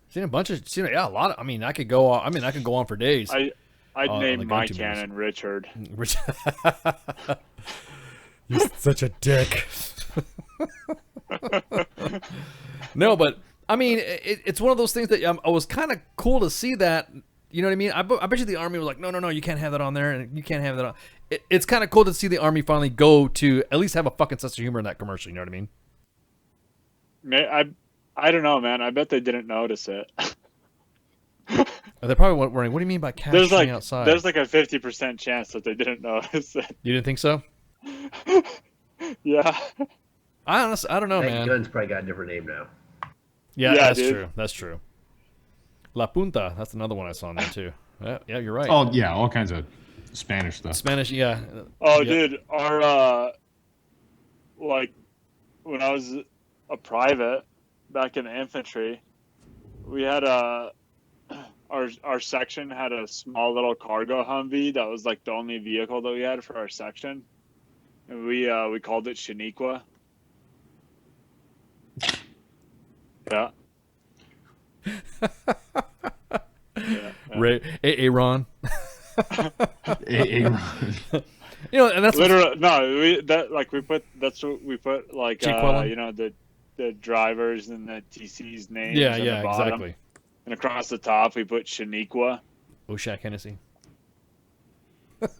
Seen a lot of, I mean, I could go on for days. I'd name my cannon Richard. You're such a dick. No, but I mean, it's one of those things that I was kind of cool to see that. You know what I mean? I bet you the Army was like, no, you can't have that on there, and you can't have that on. It's kind of cool to see the Army finally go to at least have a fucking sense of humor in that commercial. You know what I mean? I don't know, man. I bet they didn't notice it. They probably weren't worrying. What do you mean by cash outside? There's like a 50% chance that they didn't notice it. You didn't think so? Yeah. I don't know, That man. gun's probably got a different name now. Yeah, that's dude. true. That's true. La Punta. That's another one I saw in there too. Yeah, you're right. Oh yeah, all kinds of Spanish stuff. Spanish, yeah. Oh, yeah. dude, our like when I was a private back in the infantry, we had our section had a small little cargo Humvee that was like the only vehicle that we had for our section, and we called it Shaniqua. Yeah. Ray, Aaron. Aaron. You know, and that's literally we put like Chiquella? you know the drivers and the TC's names. Yeah, on yeah, the bottom. exactly. And across the top we put Shaniqua. Oshak Hennessy. It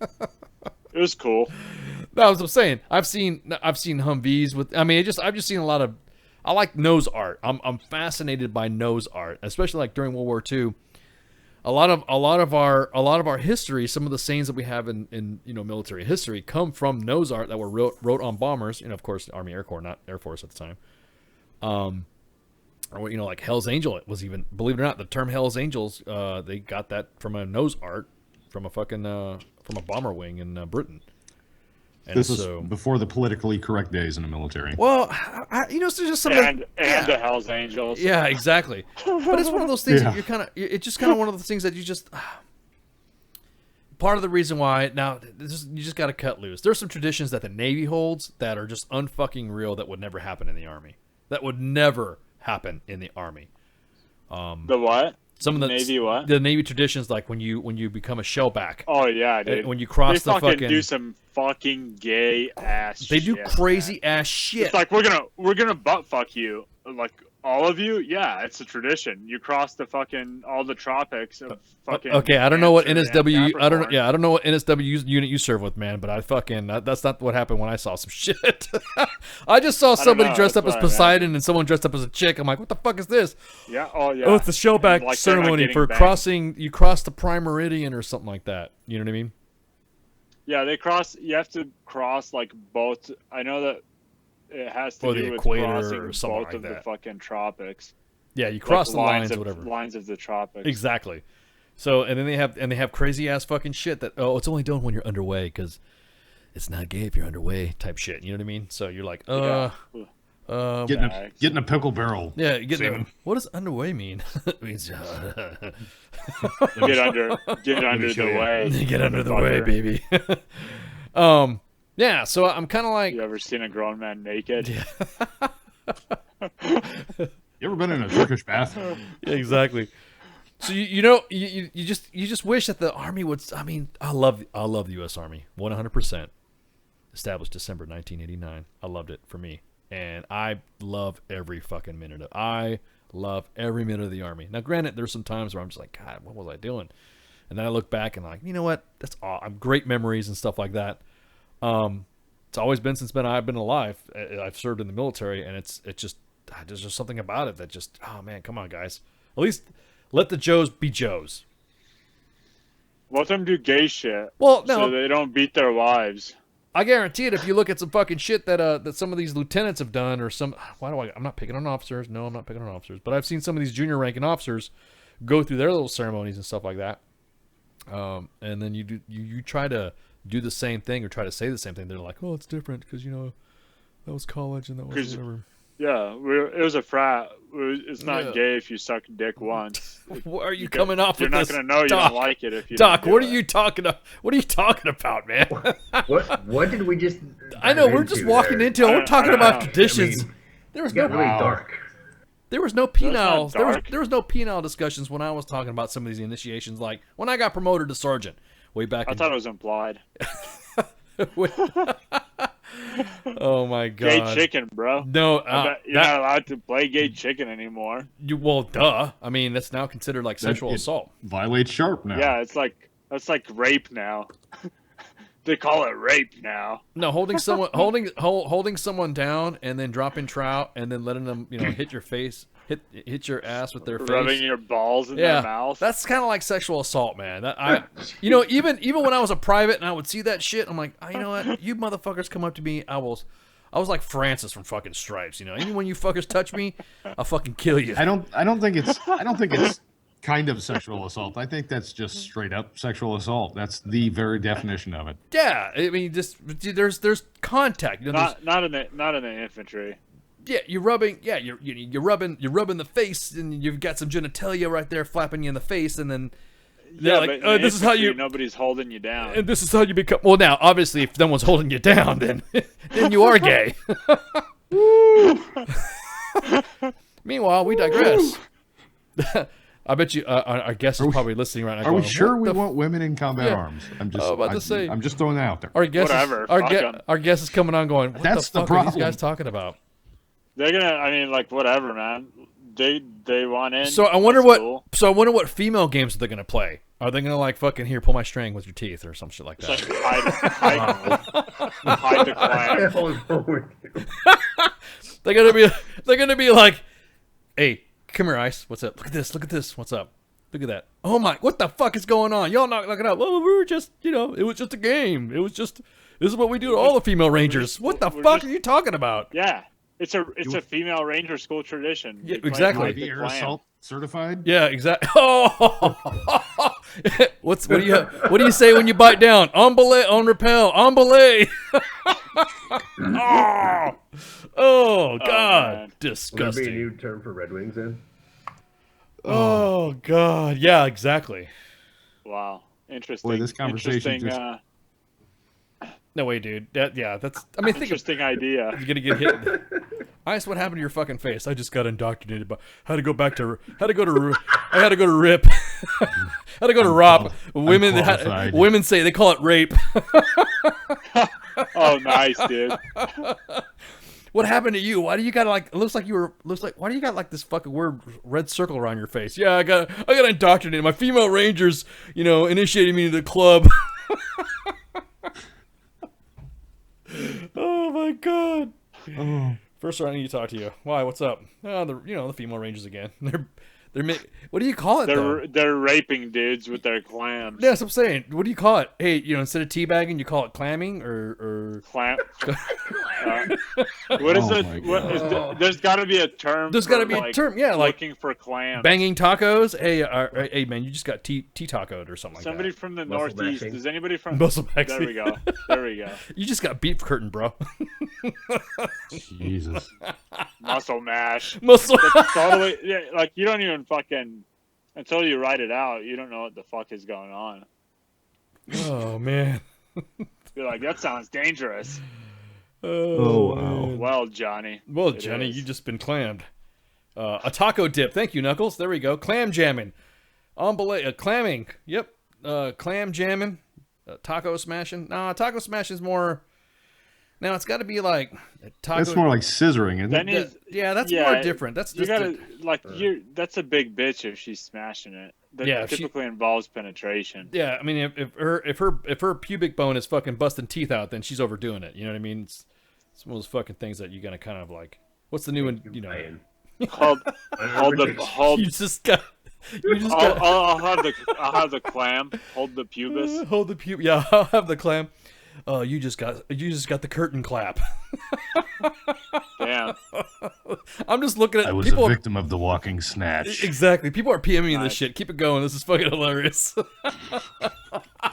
was cool. No, as I'm saying, I've seen Humvees with. I mean, I've just seen a lot of. I like nose art. I'm fascinated by nose art, especially like during World War II. A lot of our history, some of the sayings that we have in military history come from nose art that were wrote on bombers. Of course, Army Air Corps, not Air Force at the time. Or like Hell's Angel. It was even, believe it or not, the term Hell's Angels. They got that from a nose art from a fucking from a bomber wing in Britain. And this is before the politically correct days in the military. Well, it's just some and the Hell's Angels. Yeah, exactly. But it's one of those things that you're kind of. It's just kind of one of the things that you just. Part of the reason why now you just got to cut loose. There's some traditions that the Navy holds that are just unfucking real that would never happen in the Army. That would never happen in the Army. The what? Some of the Navy what? The Navy traditions, like when you become a shellback. Oh yeah, dude. When you cross they the fucking do some fucking gay ass. They do shit, crazy ass shit. It's like we're gonna butt fuck you, like all of you. Yeah, it's a tradition. You cross the fucking all the tropics of fucking. Okay, I don't know what Cancer and NSW. I don't. Capricorn. Yeah, I don't know what NSW unit you serve with, man. But I fucking that's not what happened when I saw some shit. I just saw somebody dressed up as Poseidon and someone dressed up as a chick. I'm like, what the fuck is this? Yeah. Oh yeah. Oh, it's the shellback Like, ceremony for banged. crossing. You cross the prime meridian or something like that. You know what I mean? Yeah, they cross. You have to cross like both. I know that it has to Or do the with equator crossing or something both like of the that. fucking tropics. Yeah, you cross Like the lines or of, whatever. Lines of the tropics. Exactly. So and then they have crazy ass fucking shit that it's only done when you're underway because it's not gay if you're underway type shit. You know what I mean? So you're like, getting a pickle barrel. Yeah, what does underway mean? It means get under the way. Get under the way, baby. Yeah. So I'm kind of like. You ever seen a grown man naked? Yeah. You ever been in a Turkish bath? Yeah, exactly. So you just wish that the Army would. I mean, I love the U.S. Army 100%. Established December 1989. I loved it for me, and I love every fucking minute of. I love every minute of the Army. Now, granted, there's some times where I'm just like, God, what was I doing? And then I look back and like, you know what? That's all. Great memories and stuff like that. It's always been since I've been alive. I've served in the military, and it's just there's just something about it that just, oh man, come on, guys. At least let the Joes be Joes. Let them do gay shit. Well, no, so they don't beat their wives. I guarantee it. If you look at some fucking shit that some of these lieutenants have done, or some, I'm not picking on officers. No, I'm not picking on officers. But I've seen some of these junior ranking officers go through their little ceremonies and stuff like that. And then you try to do the same thing or try to say the same thing. They're like, oh, it's different because that was college and that was whatever. Yeah, it was a frat. It's not gay if you suck dick once. What are you coming off with this? You're not going to know you don't like it if you Doc, don't do what it. are you talking about? What are you talking about, man? What did we just? I know we're just walking into. We're talking about traditions. There was no really dark. There was no penile. There was no penile discussions when I was talking about some of these initiations. Like when I got promoted to sergeant way back. I thought it was implied. Oh my god! Gay chicken, bro. No, you're not allowed to play gay chicken anymore. Well, duh. I mean, that's now considered like sexual assault. Violates Sharp now. Yeah, that's like rape now. They call it rape now. No, holding someone down and then dropping trout and then letting them hit your face, hit your ass with their face, rubbing your balls in their mouth. That's kind of like sexual assault, man. Even when I was a private and I would see that shit, I'm like, you know what, you motherfuckers come up to me, I was like Francis from fucking Stripes, Even when you fuckers touch me, I'll fucking kill you. I don't think it's kind of sexual assault. I think that's just straight up sexual assault. That's the very definition of it. Yeah, I mean, just there's contact. Not in the infantry. Yeah, you're rubbing the face, and you've got some genitalia right there flapping you in the face, and then they're like, but this is how you. Nobody's holding you down. And this is how you become. Well, now obviously, if someone's holding you down, then you are gay. Meanwhile, we digress. I bet you our guest is probably listening right now. Are we sure we want women in combat arms? I'm just throwing that out there. Our guest is coming on going, what the fuck are these guys talking about? They're gonna, whatever, man. They want in. So I wonder what female games they're gonna play. Are they gonna fucking here, pull my string with your teeth or some shit like that? It's hide the clan. They're gonna be like, hey, come here, Ice. What's up? Look at this. What's up? Look at that. Oh my, what the fuck is going on? Y'all not looking up. Oh, we were just, it was just a game. This is what we do to all the female rangers. What the fuck are you talking about? Yeah. It's a female ranger school tradition. Yeah, exactly. Air assault certified. Yeah, exactly. Oh, what do you say when you bite down? On belay, on repel, on belay. Oh God, disgusting. Would there be a new term for Red Wings then? Oh God, yeah, exactly. Wow, interesting. Boy, this conversation No way, dude. That's. I mean, interesting idea. You're gonna get hit. Ice, what happened to your fucking face? I just got indoctrinated, but I had to go to RIP. I had to go to ROP. Women say they call it rape. Oh, nice, dude. What happened to you? Why do you got why do you got this fucking weird red circle around your face? Yeah, I got indoctrinated. My female rangers, initiated me into the club. Oh my God. Oh. First, I need to talk to you. Why? What's up? The female rangers again. What do you call it? They're raping dudes with their clams. Yeah, that's what I'm saying. What do you call it? Hey, instead of teabagging, you call it clamming or clam. What is it? There's got to be a term. There's got to be a term. Yeah, looking for clams. Banging tacos. Hey, man, you just got tacoed or something like that. Somebody from the Northeast. Bashing. Does anybody from muscle bashing? There we go. You just got beef curtain, bro. Jesus. Muscle mash. Muscle. Totally. Yeah, you don't even fucking until you write it out. You don't know what the fuck is going on. Oh man. You're like, that sounds dangerous. Oh wow. Well, Johnny. Well, Johnny, you just been clammed. A taco dip. Thank you, Knuckles. There we go. Clam jamming. Clamming. Yep. Clam jamming. Taco smashing. No, taco smashing is more. Now it's got to be like taco. That's more like scissoring, isn't it? Yeah, that's more different. That's you just gotta that's a big bitch if she's smashing it. That typically involves penetration. Yeah, I mean if her pubic bone is fucking busting teeth out, then she's overdoing it. You know what I mean? It's one of those fucking things that you're gonna kind of like. What's the new one? You know. Hold. You just got. I'll have the clam. Hold the pubis. Hold the pubis. Yeah, I'll have the clam. Oh, you just got the curtain clap. Damn. I'm just looking at. I was people a victim of the walking snatch. Exactly. People are PMing this shit. Keep it going. This is fucking hilarious.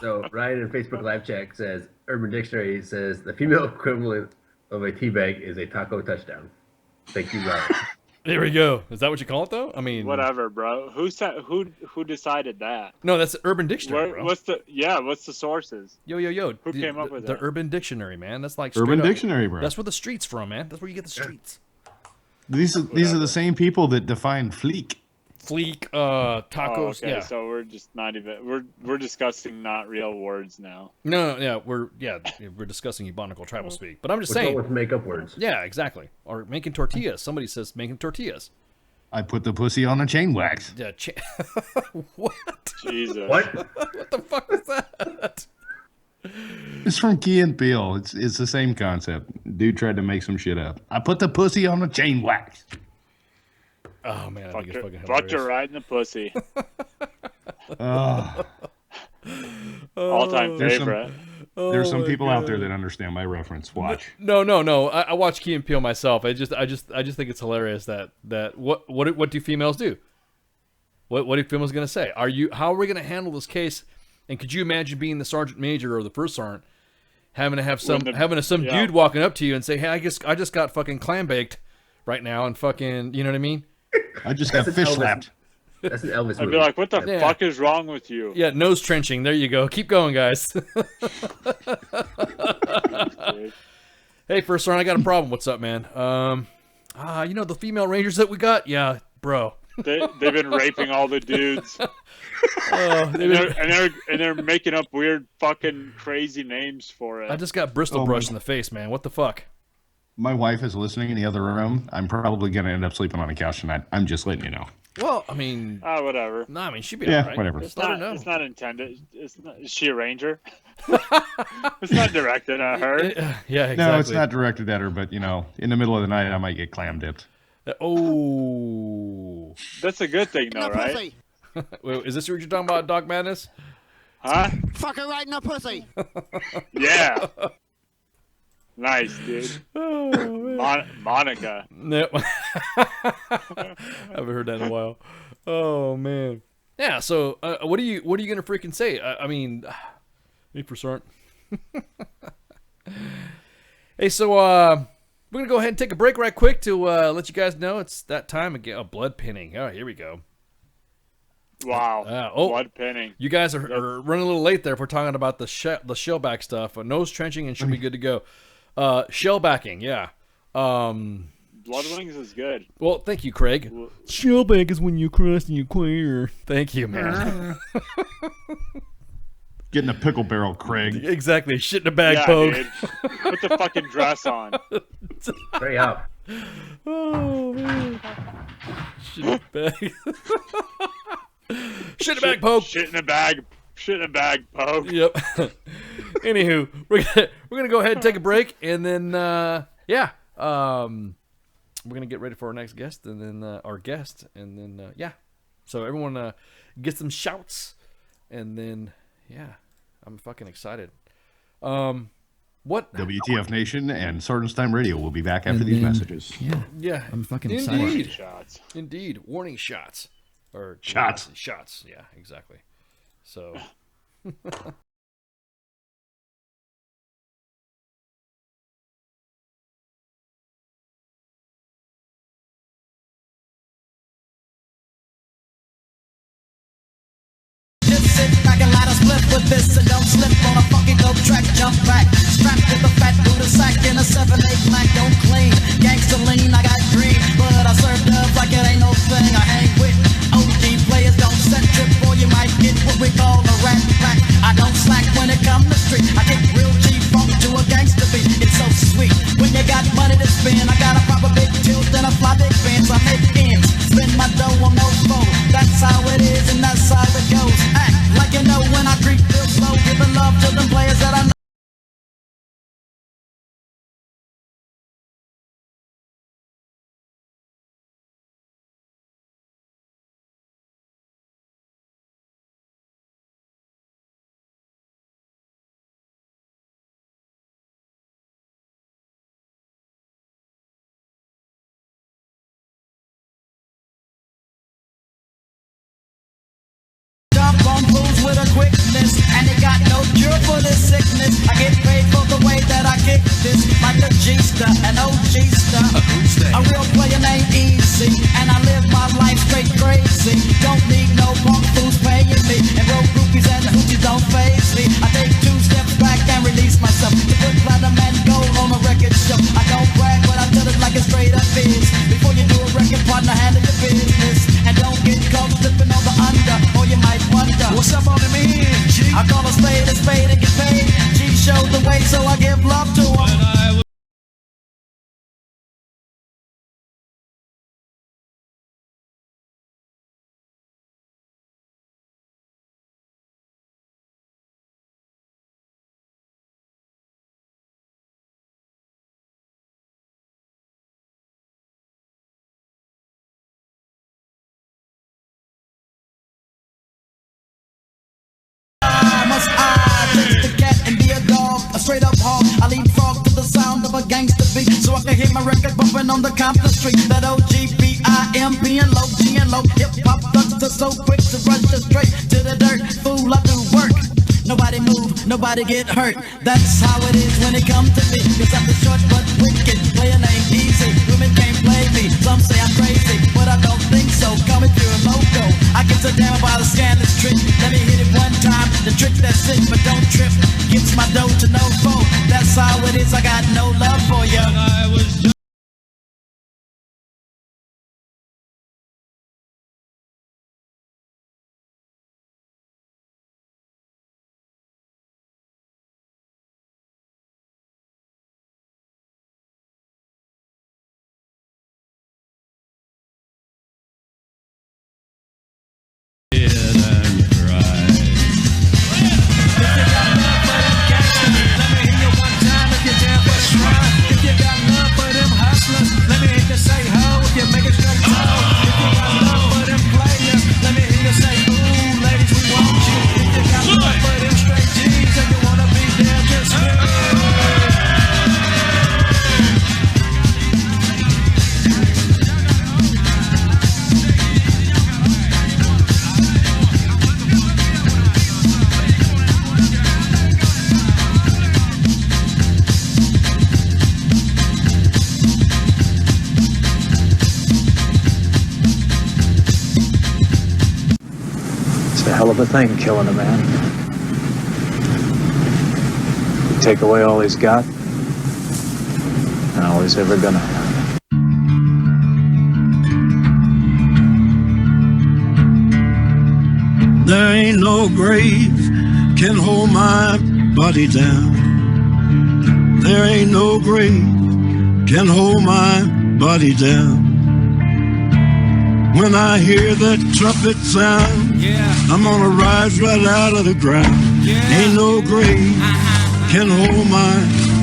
So Ryan in Facebook Live Chat says, Urban Dictionary says the female equivalent of a teabag is a taco touchdown. Thank you, Ryan. There we go. Is that what you call it, though? I mean, whatever, bro. Who decided that? No, that's the Urban Dictionary, bro. What's the sources? Yo. Who came up with the that? Urban Dictionary, man. That's like Urban Dictionary, bro. That's where the streets from, man. That's where you get the streets. These are the same people that define fleek. Tacos. Oh, okay, yeah. So we're just not even we're discussing not real words now. No, yeah, we're discussing Ebonical tribal speak. But I'm just saying. With make-up words. Yeah, exactly. Or making tortillas. Somebody says making tortillas. I put the pussy on a chain wax. Yeah. What? Jesus. What? What the fuck is that? It's from Key and Peele. It's the same concept. Dude tried to make some shit up. I put the pussy on a chain wax. Oh man, I think it's fucking hilarious. Fucked her right in the pussy. All-time favorite. There's some people out there that understand my reference. Watch. No. I watch Key and Peele myself. I just think it's hilarious that what do females do? What are females gonna say? How are we gonna handle this case? And could you imagine being the sergeant major or the first sergeant, having to have some dude walking up to you and say, "Hey, I just got fucking clam baked right now," and fucking, you know what I mean? I just got fish slapped. That's an Elvis movie. I'd be like, what the fuck is wrong with you? Yeah, nose trenching. There you go. Keep going, guys. Hey, first sergeant, I got a problem. What's up, man? The female rangers that we got? Yeah, bro. They've been raping all the dudes. And they're making up weird fucking crazy names for it. I just got Bristol brush in the face, man. What the fuck? My wife is listening in the other room. I'm probably going to end up sleeping on a couch tonight. I'm just letting you know. Well, I mean... whatever. No, I mean, she'd be all right. Whatever. It's not intended. Is she a ranger? It's not directed at her. Yeah, exactly. No, it's not directed at her, but, in the middle of the night, I might get clam dipped. Oh. That's a good thing, though, right? Wait, is this what you're talking about, Dog Madness? Huh? Fuck her right in the pussy. Yeah. Nice, dude. Oh, Monica. Nope. I haven't heard that in a while. Oh man. Yeah. So, what are you gonna freaking say? I mean, me for certain. Hey, so we're gonna go ahead and take a break right quick to let you guys know it's that time again. Oh, blood pinning. Oh, here we go. Wow. Blood pinning. You guys are running a little late there if we're talking about the shellback stuff. Nose trenching and should be good to go. Shellbacking, yeah. Blood wings is good. Well, thank you, Craig. Shellback is when you cross and you queer. Thank you, man. Getting a pickle barrel, Craig. Exactly. Shit in a bag, Pogue. Dude. Put the fucking dress on. Hurry up. Oh, man. Shit in a bag. Shit in a bag, Pogue. Shit in a bag. Shit in a bag, Pogue. Yep. Anywho, we're gonna go ahead and take a break, and then we're gonna get ready for our next guest, and then our guest, and then So everyone get some shouts, and then I'm fucking excited. What? WTF Nation and Sergeant's Time Radio will be back after these messages. Yeah. I'm fucking excited. Indeed. Shots. Indeed. Warning shots. Or shots. Shots. Yeah, exactly. So. Sit back and light a split with this and don't slip on a funky dope track. Jump back, strapped with a fat Buddha sack in a 7-8 Mac. Don't clean, gangsta lean. I got green, but I serve dubs like it ain't no thing. I hang with OG players, don't set trip for you. with a quickness, and they got no cure for this sickness. I get paid for the way that I kick this, like a G-star, an OG star. A real player named Easy, and I live my life straight crazy. Don't need no punk fools paying me, and road groupies and hoochies don't faze me. I take 2 steps back and release myself to put platinum and gold on a record show. I don't brag, but I tell it like it straight up is. Before you do a record, partner, handle your business, and don't get caught slipping on the under, or you might wonder what's up on them here, G? I call a spade and get paid. G showed the way, so I give love to him. Straight up hog, I leapfrog to the sound of a gangster beat, so I can hear my record bumping on the Compton street. That OGBIMP and low G and low hip hop thugs are so quick to rush us straight to the dirt. Fool, I do work. Nobody move, nobody get hurt. That's how it is when it comes to me. Cause I'm the short but wicked player named Easy. Women can't play me. Some say I'm crazy, but I don't think so. Coming through a logo, I get so down by the scandalous trick. Let me hit it one time, the trick that's it, but don't trip. Gets my dough to no foe. That's how it is. I got no love for you. Of a thing, killing a man. You take away all he's got and all he's ever gonna have. There ain't no grave can hold my body down. There ain't no grave can hold my body down. When I hear that trumpet sound, I'm gonna rise right out of the ground. Ain't no grave can hold my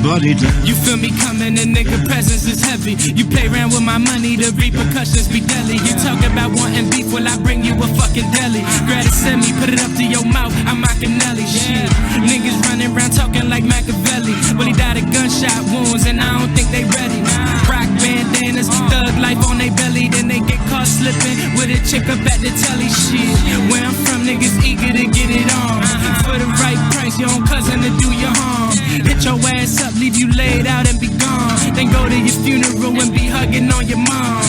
body down. You feel me coming, a nigga presence is heavy. You play around with my money, the repercussions be deadly. You talk about wanting beef, well I bring you a fucking deli. Grab it, send me, put it up to your mouth, I'm Machiavelli. Shit, niggas running around talking like Machiavelli. Well he died of gunshot wounds and I don't think they ready. Rock bandanas, thug life on they belly, then they get caught slipping with a chick up at the telly. Shit, where I'm from, niggas eager to get it on. For the right price, your own cousin to do your harm. Hit your ass up, leave you laid out and be gone. Then go to your funeral and be hugging on your mom.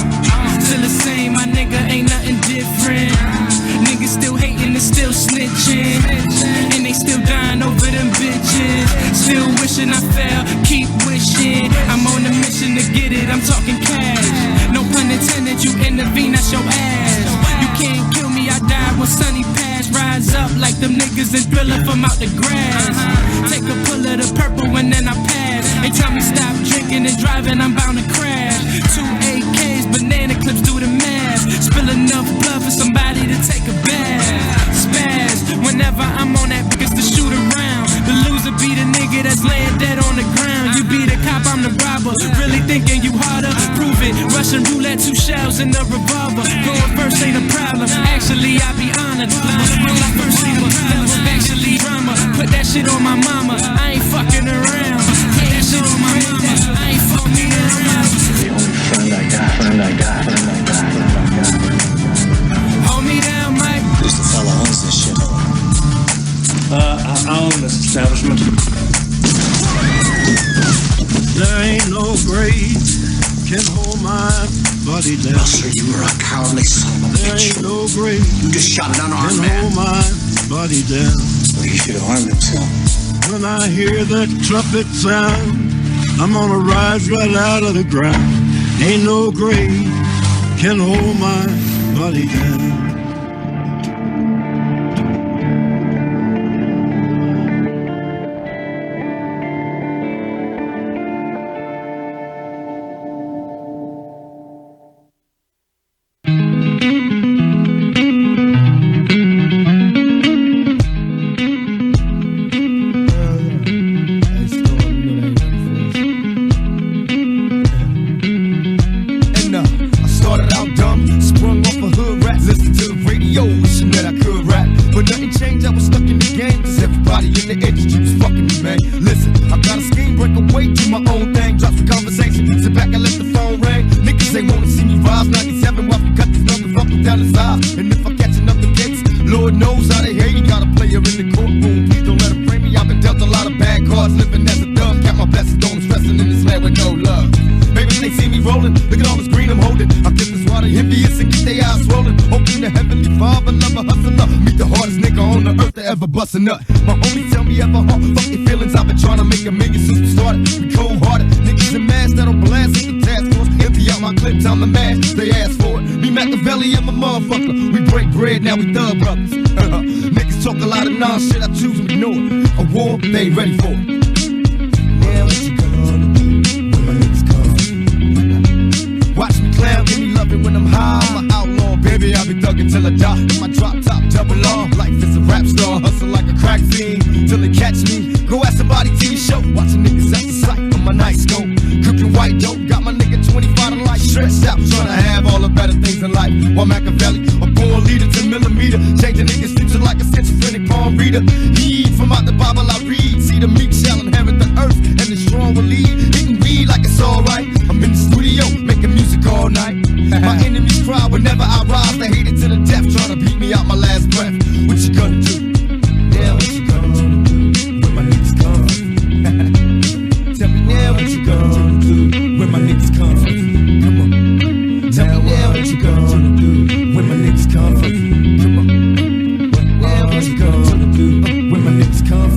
Still the same, my nigga, ain't nothing different. Niggas still hating and still snitching, and they still dying over them bitches. Still wishing I fell, keep wishing. I'm on a mission to get it, I'm talking cash. No pun intended, you intervene, that's your ass. You can't kill me, I died when Sunny passed. Rise up like them niggas and Thriller from out the grass. Take a pull of the purple and then I pass. They tell me stop drinking and driving, I'm bound to crash. 2 AKs, banana clips do the math. Spill enough blood for somebody to take a bath. Spaz, whenever I'm on that because to shoot around. The loser be the nigga that's laying dead on the ground. You be the cop, I'm the robber. Really thinking you harder? Prove it. Russian roulette, 2 shells in the revolver. Going first ain't a problem. Actually, I be honored. First ain't a problem. Actually, drama. Put that shit on my mama. I ain't fucking around. Put that shit on my mama. I ain't fucking around. The only friend I got. Hold me down, Mike. Who's the fella owns this shit? I own this establishment. There ain't no grave can hold my body down. Buster, you were a cowardly son of a There bitch. ain't no grave You just shot an unarmed can man. hold my body down. Well, he should have harmed himself. When I hear that trumpet sound, I'm gonna rise right out of the ground. Ain't no grave can hold my body down. Nut. My homies tell me ever hard. Fuck your feelings, I've been trying to make a million since we started. We cold hearted, niggas and mass that'll blast at the task force. Empty out my clips, I'm the man, they ask for it. Me Machiavelli and my motherfucker. We break bread, now we thug brothers. Niggas talk a lot of non-shit, I choose to ignore it. A war, they ain't ready for it. Now what you gonna do when my niggas come? Watch me clown, give me loving when I'm high. I'm an outlaw, baby, I'll be thugging till I die. In my drop top, double R. Life is a rap star, hustle like a crack fiend till they catch me. Go at somebody TV show, watching niggas at the sight on my night scope. Cooking white dope, got my nigga 25 to life. Stressed out, trying to have all the better things in life. While Machiavelli, a born leader to millimeter, changing niggas' future like a schizophrenic palm reader. Heed from out the Bible I read, see the meek shall inherit the earth, and the strong will lead. Hitting weed like it's alright. I'm in the studio, making music all night. My enemies cry whenever I rise, they hate it to the death, trying to beat me out my last breath. What you gonna do? Now what you gonna do when my niggas come? Tell me now what you gonna do when my niggas come? Come on. Tell me now what you gonna do when my niggas come? Come on. Now what you gonna do when my niggas come?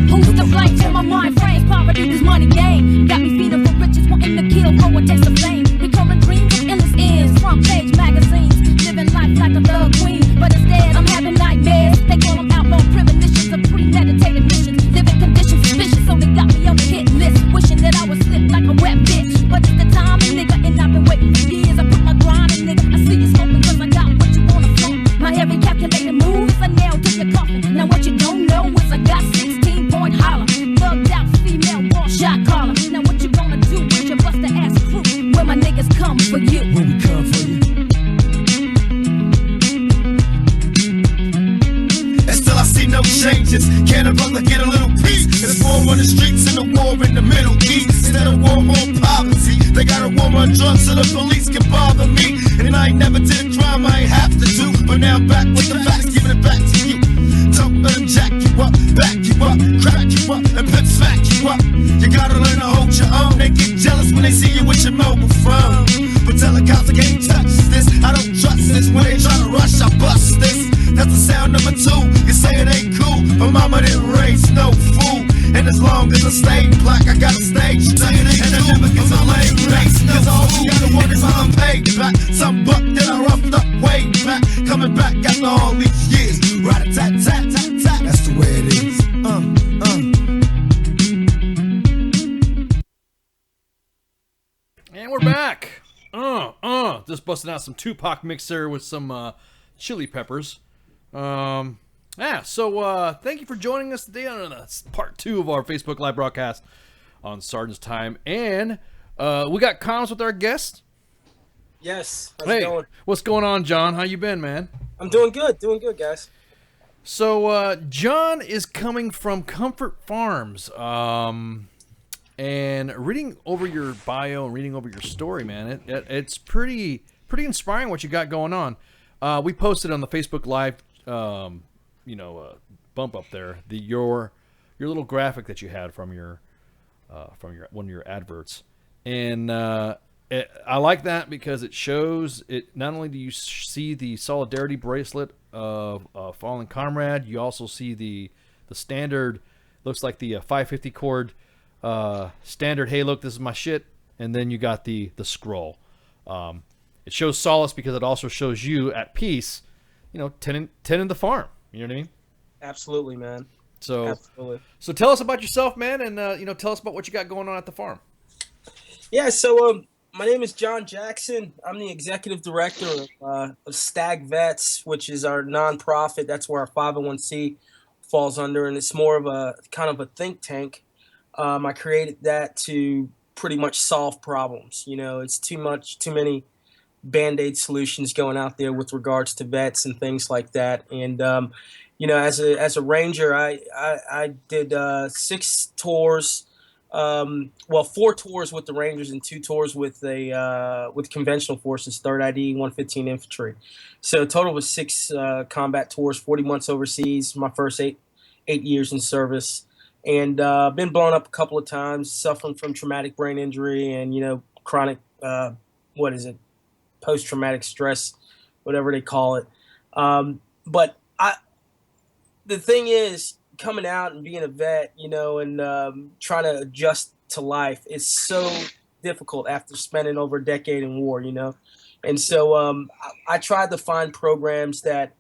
Who's to blame till my mind frames? Poverty, this money game got me feeding for riches, wanting to kill for a taste of fame. We calling dreams of endless ends, front page magazines, living life like a thug queen, but instead I'm having nightmares. They call them outlaw premonitions of premeditated missions, living conditions suspicious, so they got me on the hit list, wishing that I would slip like a wet bitch. But it's the timing, nigga, and I've been waiting for years. I put my grind in, nigga. I see you smoking 'cause I got what you wanna flaunt. My every calculated move is a nail to your coffin. Now what you don't know is I got 16-point holler, thugged out female wall shot caller. Now what you gonna do with your buster ass crew when my niggas come for you? When we come for you. And still I see no changes. Can a brother get a little peace? There's war on the streets and a war in the Middle East. Instead of war on poverty, they got a war on drugs so the police can bother me. And I ain't never did a crime I ain't have to do, but now I'm back with the facts, giving it back to you. Talk about them, jack you up, back you up, crack you up, and pimp smack you up. You gotta learn to hold your own. They get jealous when they see you with your mobile phone. But tell the cops I can't touch this, I don't trust this. When they try to rush, I bust this. That's the sound number 2. You say it ain't cool, but mama didn't raise no fool. And as long as I stay black, I got a stage. And I never get a lame race. Cause all we gotta work is I'm paid back. Some buck that I roughed up way back. Coming back after all these years. Rat-a-tat-tat-tat-tat. That's the way it is. And we're back. Just busting out some Tupac mixer with some chili peppers. So thank you for joining us today on part 2 of our Facebook Live broadcast on Sergeant's Time. And we got comments with our guest. Yes. How's Hey, it going? what's going on, John? How you been, man? I'm doing good, guys. So John is coming from Comfort Farms. And reading over your bio and reading over your story, man, it's pretty inspiring what you got going on. We posted on the Facebook Live, bump up there, your little graphic that you had from your one of your adverts, and I like that because it shows it. Not only do you see the solidarity bracelet of a fallen comrade, you also see the standard. Looks like the 550 chord standard. Hey, look, this is my shit. And then you got the scroll. It shows solace because it also shows you at peace. Tending the farm. You know what I mean? Absolutely, man. So Absolutely. So tell us about yourself, man, and tell us about what you got going on at the farm. Yeah. So my name is John Jackson. I'm the executive director of Stag Vets, which is our nonprofit. That's where our 501c falls under, and it's more of a kind of a think tank. I created that to pretty much solve problems. It's too many Band-Aid solutions going out there with regards to vets and things like that. And as a ranger, I did 6 tours. 4 tours with the Rangers and 2 tours with conventional forces, 3rd ID, 115 Infantry. So a total was 6 combat tours, 40 months overseas, my first 8 years in service. And been blown up a couple of times, suffering from traumatic brain injury and, chronic, post-traumatic stress, whatever they call it. But the thing is, coming out and being a vet, and trying to adjust to life, it's so difficult after spending over a decade in war, And so I tried to find programs that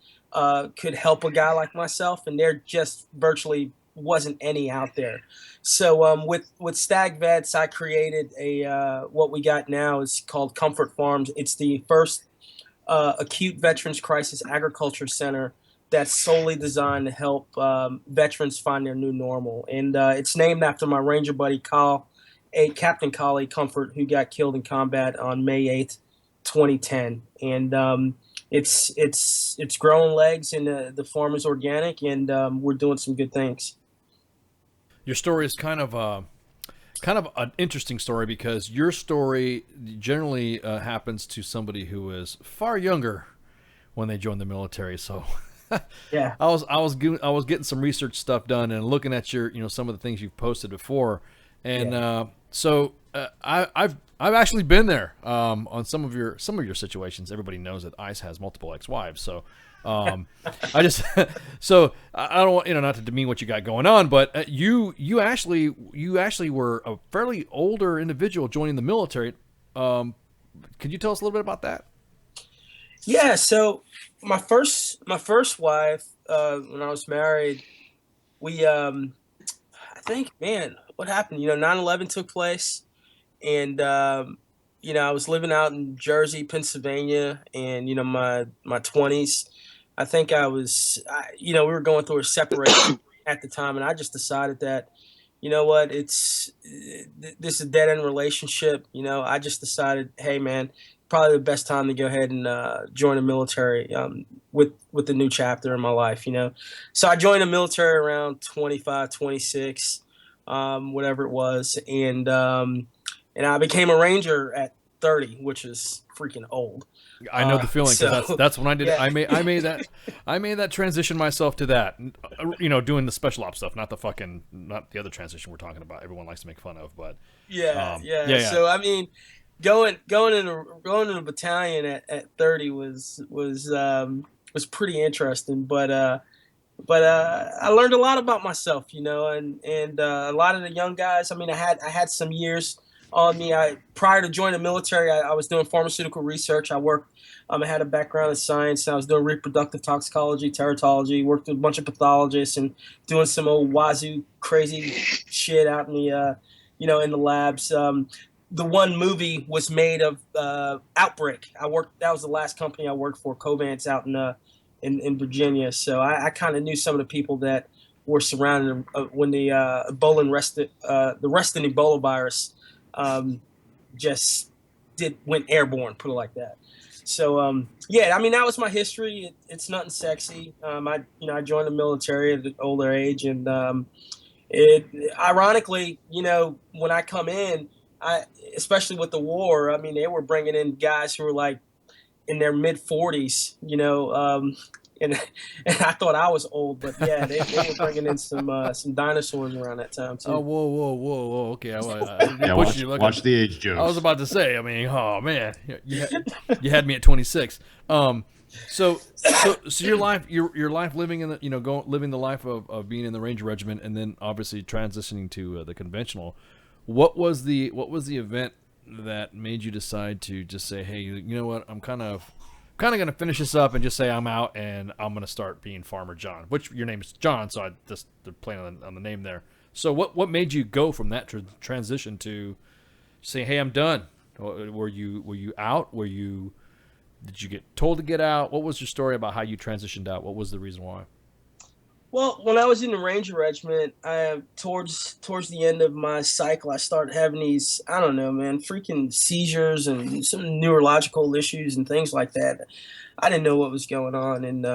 could help a guy like myself, and there just virtually wasn't any out there. So with Stag Vets, I created what we got now is called Comfort Farms. It's the first acute veterans crisis agriculture center that's solely designed to help veterans find their new normal. And it's named after my Ranger buddy, Captain Collie Comfort, who got killed in combat on May 8th, 2010. And it's growing legs, and the farm is organic, and we're doing some good things. Your story is kind of an interesting story because your story generally happens to somebody who is far younger when they join the military. So yeah, I was getting some research stuff done and looking at your some of the things you've posted before, and I've actually been there on some of your situations. Everybody knows that ICE has multiple ex-wives, so I don't want not to demean what you got going on, but you actually were a fairly older individual joining the military. Could you tell us a little bit about that? Yeah, so my first wife, when I was married, we I think, man, what happened? 9/11 took place, and I was living out in Jersey, Pennsylvania, and my 20s. I think we were going through a separation at the time, and I just decided that, this is a dead end relationship. I just decided, hey man, probably the best time to go ahead and join the military with the new chapter in my life. So I joined the military around 25, 26, whatever it was, and I became a Ranger at 30, which is freaking old. I know the feeling because that's when I did. Yeah. I made that transition myself to that. Doing the special ops stuff, not the other transition we're talking about. Everyone likes to make fun of, but yeah. So I mean, going in a battalion at 30 was pretty interesting. But I learned a lot about myself, and a lot of the young guys. I mean, I had some years on me. Prior to joining the military, I was doing pharmaceutical research. I had a background in science, and I was doing reproductive toxicology, teratology, worked with a bunch of pathologists and doing some old wazoo crazy shit out in the in the labs. The one movie was made of Outbreak. That was the last company I worked for, Covance, out in Virginia. So I kind of knew some of the people that were surrounding when the resting Ebola virus went airborne, put it like that. So I mean, that was my history. It's nothing sexy. I joined the military at an older age, and ironically, when I come in, especially with the war, I mean, they were bringing in guys who were like in their mid 40s, and I thought I was old, but yeah, they were bringing in some dinosaurs around that time too. Oh, whoa. Okay, Watch the age jokes. I was about to say. I mean, oh man, you had me at 26. So your life living in the living the life of being in the Ranger Regiment, and then obviously transitioning to the conventional. What was the event that made you decide to just say, hey, you know what, I'm kind of going to finish this up and just say I'm out and I'm going to start being Farmer John, which your name is John, so I just playing on the name there. So what made you go from that transition to say, hey, I'm done? Were you out? Did you get told to get out? What was your story about how you transitioned out? What was the reason why? Well, when I was in the Ranger Regiment, towards the end of my cycle, I started having these, I don't know, man, freaking seizures and some neurological issues and things like that. I didn't know what was going on. And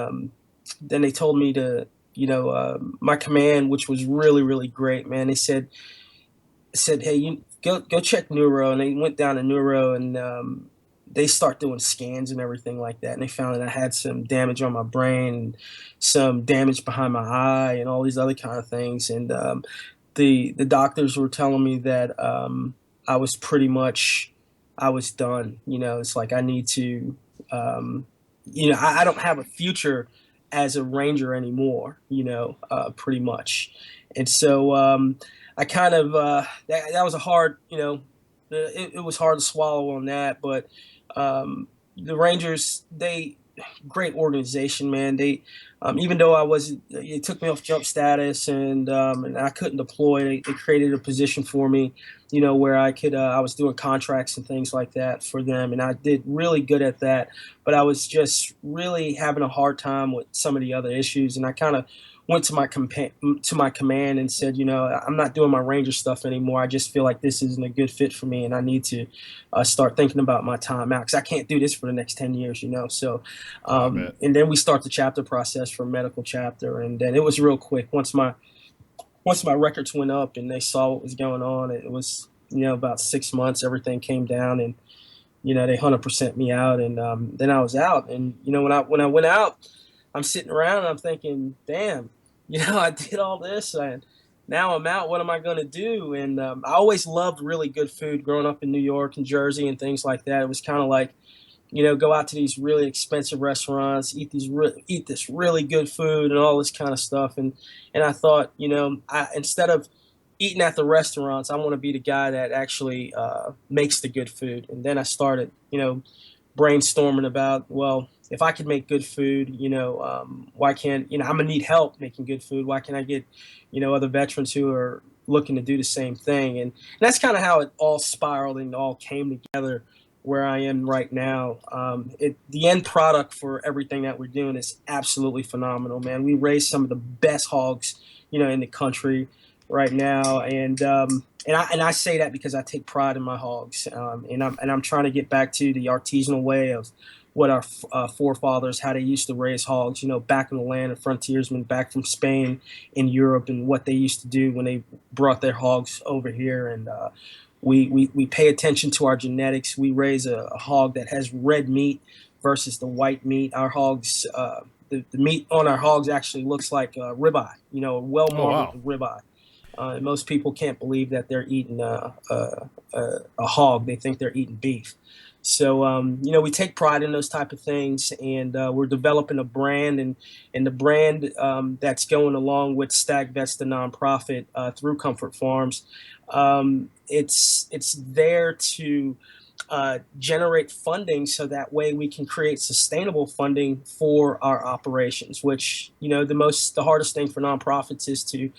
then they told me to, my command, which was really, really great, man. They said, hey, you go check neuro. And they went down to neuro, and they start doing scans and everything like that. And they found that I had some damage on my brain and some damage behind my eye and all these other kind of things. And the doctors were telling me that I was done. It's like I need to, I don't have a future as a Ranger anymore, pretty much. And so I kind of, that was a hard, it was hard to swallow on that, but the Rangers, great organization, man. They, even though it took me off jump status and I couldn't deploy, they created a position for me, where I could, I was doing contracts and things like that for them. And I did really good at that, but I was just really having a hard time with some of the other issues. And I kind of went to my command and said, I'm not doing my Ranger stuff anymore. I just feel like this isn't a good fit for me, and I need to start thinking about my time out, because I can't do this for the next 10 years, So, and then we start the chapter process for medical chapter, and then it was real quick. Once my records went up and they saw what was going on, it was about 6 months. Everything came down, and they 100% me out, and then I was out. And when I went out, I'm sitting around and I'm thinking, damn, I did all this and now I'm out. What am I going to do? And I always loved really good food growing up in New York and Jersey and things like that. It was kind of like, go out to these really expensive restaurants, eat this really good food and all this kind of stuff. And I thought, instead of eating at the restaurants, I want to be the guy that actually makes the good food. And then I started, brainstorming about, well, if I could make good food, why can't, I'm gonna need help making good food. Why can't I get, other veterans who are looking to do the same thing? And that's kind of how it all spiraled and all came together where I am right now. The end product for everything that we're doing is absolutely phenomenal, man. We raise some of the best hogs, in the country right now. And I say that because I take pride in my hogs. And I'm trying to get back to the artisanal way of what our forefathers, how they used to raise hogs, back in the land of frontiersmen, back from Spain and Europe, and what they used to do when they brought their hogs over here. And we pay attention to our genetics. We raise a hog that has red meat versus the white meat. Our hogs, the meat on our hogs actually looks like ribeye, a well-marbled ribeye. Most people can't believe that they're eating a hog. They think they're eating beef. So, we take pride in those type of things, and we're developing a brand, and the brand that's going along with Stag Vets, the nonprofit, through Comfort Farms. It's there to generate funding so that way we can create sustainable funding for our operations, which, the hardest thing for nonprofits is to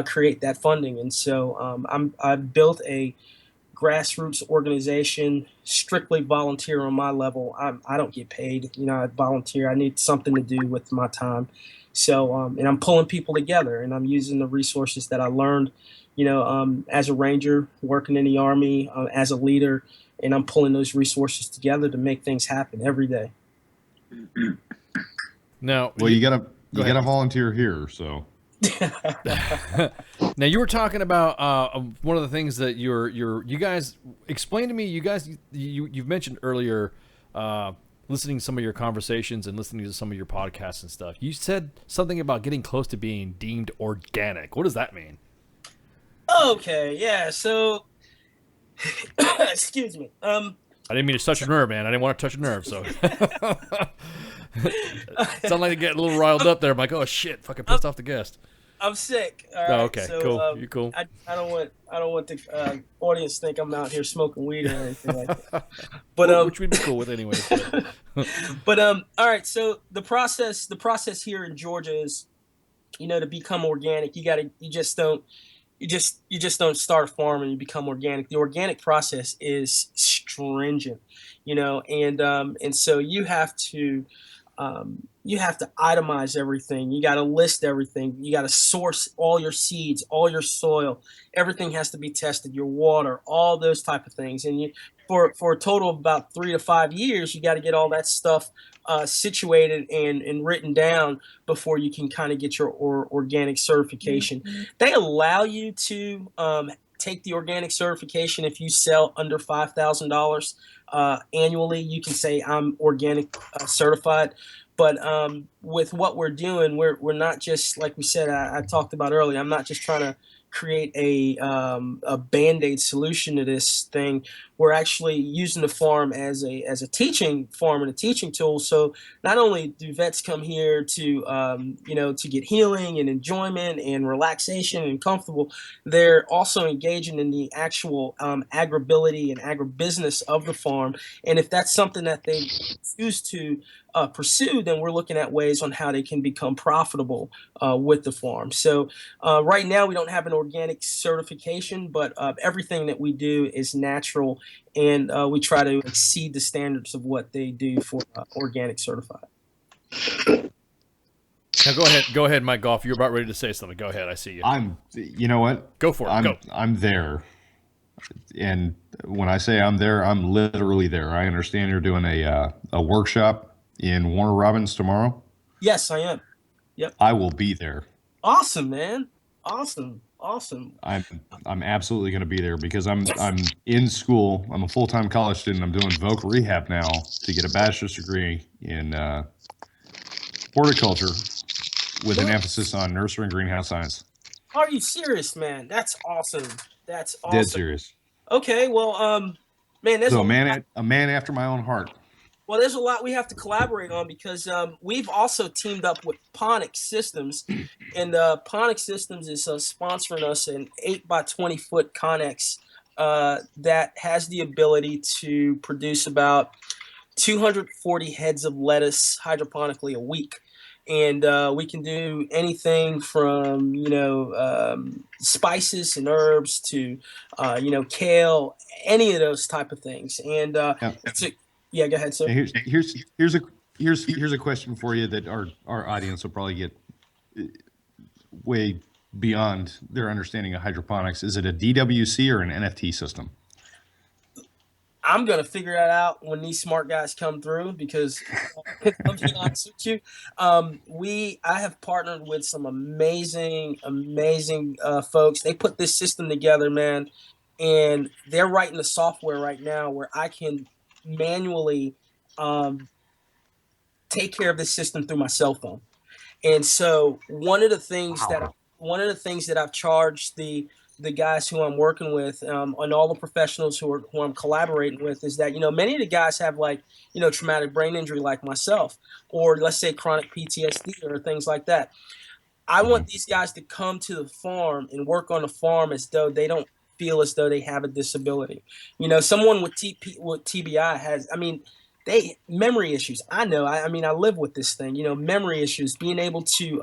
create that funding. And so I've built a grassroots organization, strictly volunteer on my level. I don't get paid, I volunteer. I need something to do with my time. So, and I'm pulling people together, and I'm using the resources that I learned, as a Ranger, working in the Army, as a leader, and I'm pulling those resources together to make things happen every day. Now, well, you gotta volunteer here, so. Now you were talking about one of the things that you guys explained to me. You've mentioned earlier listening to some of your conversations and listening to some of your podcasts and stuff. You said something about getting close to being deemed organic. What does that mean? Okay, yeah. So, excuse me. I didn't mean to touch a nerve, man. I didn't want to touch a nerve, so. Sound like I get a little riled up there. I'm like, oh shit, fucking pissed off the guest. I'm sick. All right. Oh, okay, so, cool. You cool? I don't want the audience to think I'm out here smoking weed or anything like that. But which we'd be cool with anyway. But all right. So the process here in Georgia is, to become organic, you just don't start a farm and you become organic. The organic process is stringent, and so you have to itemize everything. You got to list everything. You got to source all your seeds, all your soil. Everything has to be tested. Your water, all those type of things. And for a total of about 3 to 5 years, you got to get all that stuff situated and written down before you can kind of get your organic certification. Mm-hmm. They allow you to take the organic certification if you sell under $5,000 annually. You can say I'm organic certified. But with what we're doing, we're not just, like we said, I talked about earlier, I'm not just trying to create a Band-Aid solution to this thing. We're actually using the farm as a teaching farm and a teaching tool. So not only do vets come here to to get healing and enjoyment and relaxation and comfortable, they're also engaging in the actual agribility and agribusiness of the farm. And if that's something that they choose to pursue, then we're looking at ways on how they can become profitable with the farm. So right now we don't have an organic certification, but everything that we do is natural, and we try to exceed the standards of what they do for organic certified. Now go ahead, Mike Goff. You're about ready to say something. Go ahead. I see you. You know what? Go for it. I'm there. And when I say I'm there, I'm literally there. I understand you're doing a workshop in Warner Robins tomorrow. Yes, I am. Yep. I will be there. Awesome, man. Awesome. I'm absolutely going to be there because I'm in school. I'm a full-time college student. I'm doing voc rehab now to get a bachelor's degree in horticulture with an emphasis on nursery and greenhouse science. Are you serious, man? That's awesome. That's awesome. Dead serious. Okay, well, man, there's a man after my own heart. Well, there's a lot we have to collaborate on because we've also teamed up with Ponix Systems, and Ponix Systems is sponsoring us an 8x20 foot Connex that has the ability to produce about 240 heads of lettuce hydroponically a week. And we can do anything from, spices and herbs to, kale, any of those type of things. And yeah, go ahead, sir. Here's a question for you that our audience will probably get way beyond their understanding of hydroponics. Is it a DWC or an NFT system? I'm going to figure that out when these smart guys come through because I'm being honest with you. I have partnered with some amazing folks. They put this system together, man, and they're writing the software right now where I can manually take care of this system through my cell phone. And so one of the things that I've charged the guys who I'm working with and all the professionals who I'm collaborating with is that, many of the guys have traumatic brain injury like myself, or let's say chronic PTSD or things like that. I want these guys to come to the farm and work on the farm as though they don't feel as though they have a disability. Someone with TBI has, they memory issues. I know. I live with this thing. Memory issues. Being able to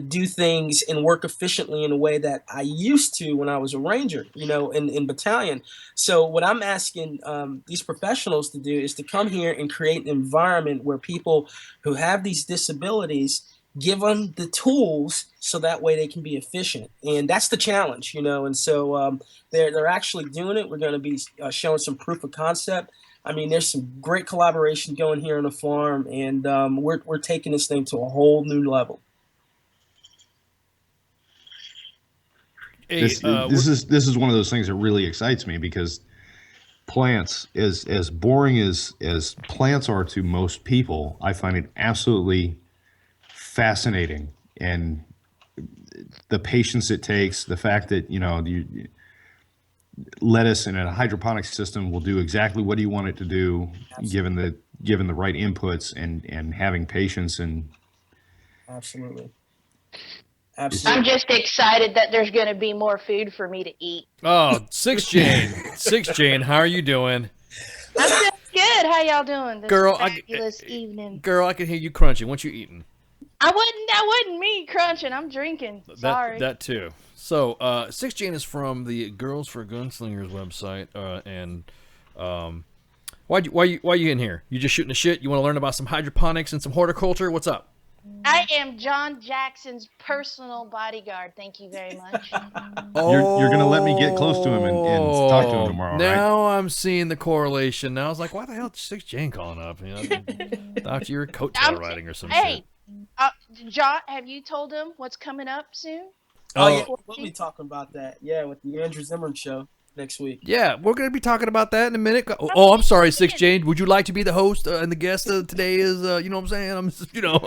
do things and work efficiently in a way that I used to when I was a ranger. In battalion. So what I'm asking these professionals to do is to come here and create an environment where people who have these disabilities, give them the tools so that way they can be efficient. And that's the challenge, And so they're actually doing it. We're going to be showing some proof of concept. There's some great collaboration going here on the farm, and we're taking this thing to a whole new level. This is one of those things that really excites me because plants, as boring as plants are to most people, I find it absolutely fascinating, and the patience it takes, the fact that lettuce in a hydroponic system will do exactly what you want it to do, given the right inputs and having patience. And Absolutely. I'm just excited that there's going to be more food for me to eat. Oh, 6 Jane, how are you doing? I'm doing good. How y'all doing this Girl, fabulous evening? Girl, I can hear you crunching. What you eating? That wasn't me crunching. I'm drinking. Sorry. That too. So, 6 Jane is from the Girls for Gunslingers website, and why you in here? You just shooting the shit? You want to learn about some hydroponics and some horticulture? What's up? I am John Jackson's personal bodyguard. Thank you very much. You're gonna let me get close to him and talk to him tomorrow, now right? I'm seeing the correlation. Now I was like, why the hell is 6 Jane calling up? Thought you were coattail riding or some shit. John, have you told him what's coming up soon? Oh, yeah, we'll be talking about that. Yeah, with the Andrew Zimmern show next week. Yeah, we're going to be talking about that in a minute. Oh, I'm sorry, 6 Jane. Would you like to be the host and the guest today is, you know what I'm saying? I'm just, You don't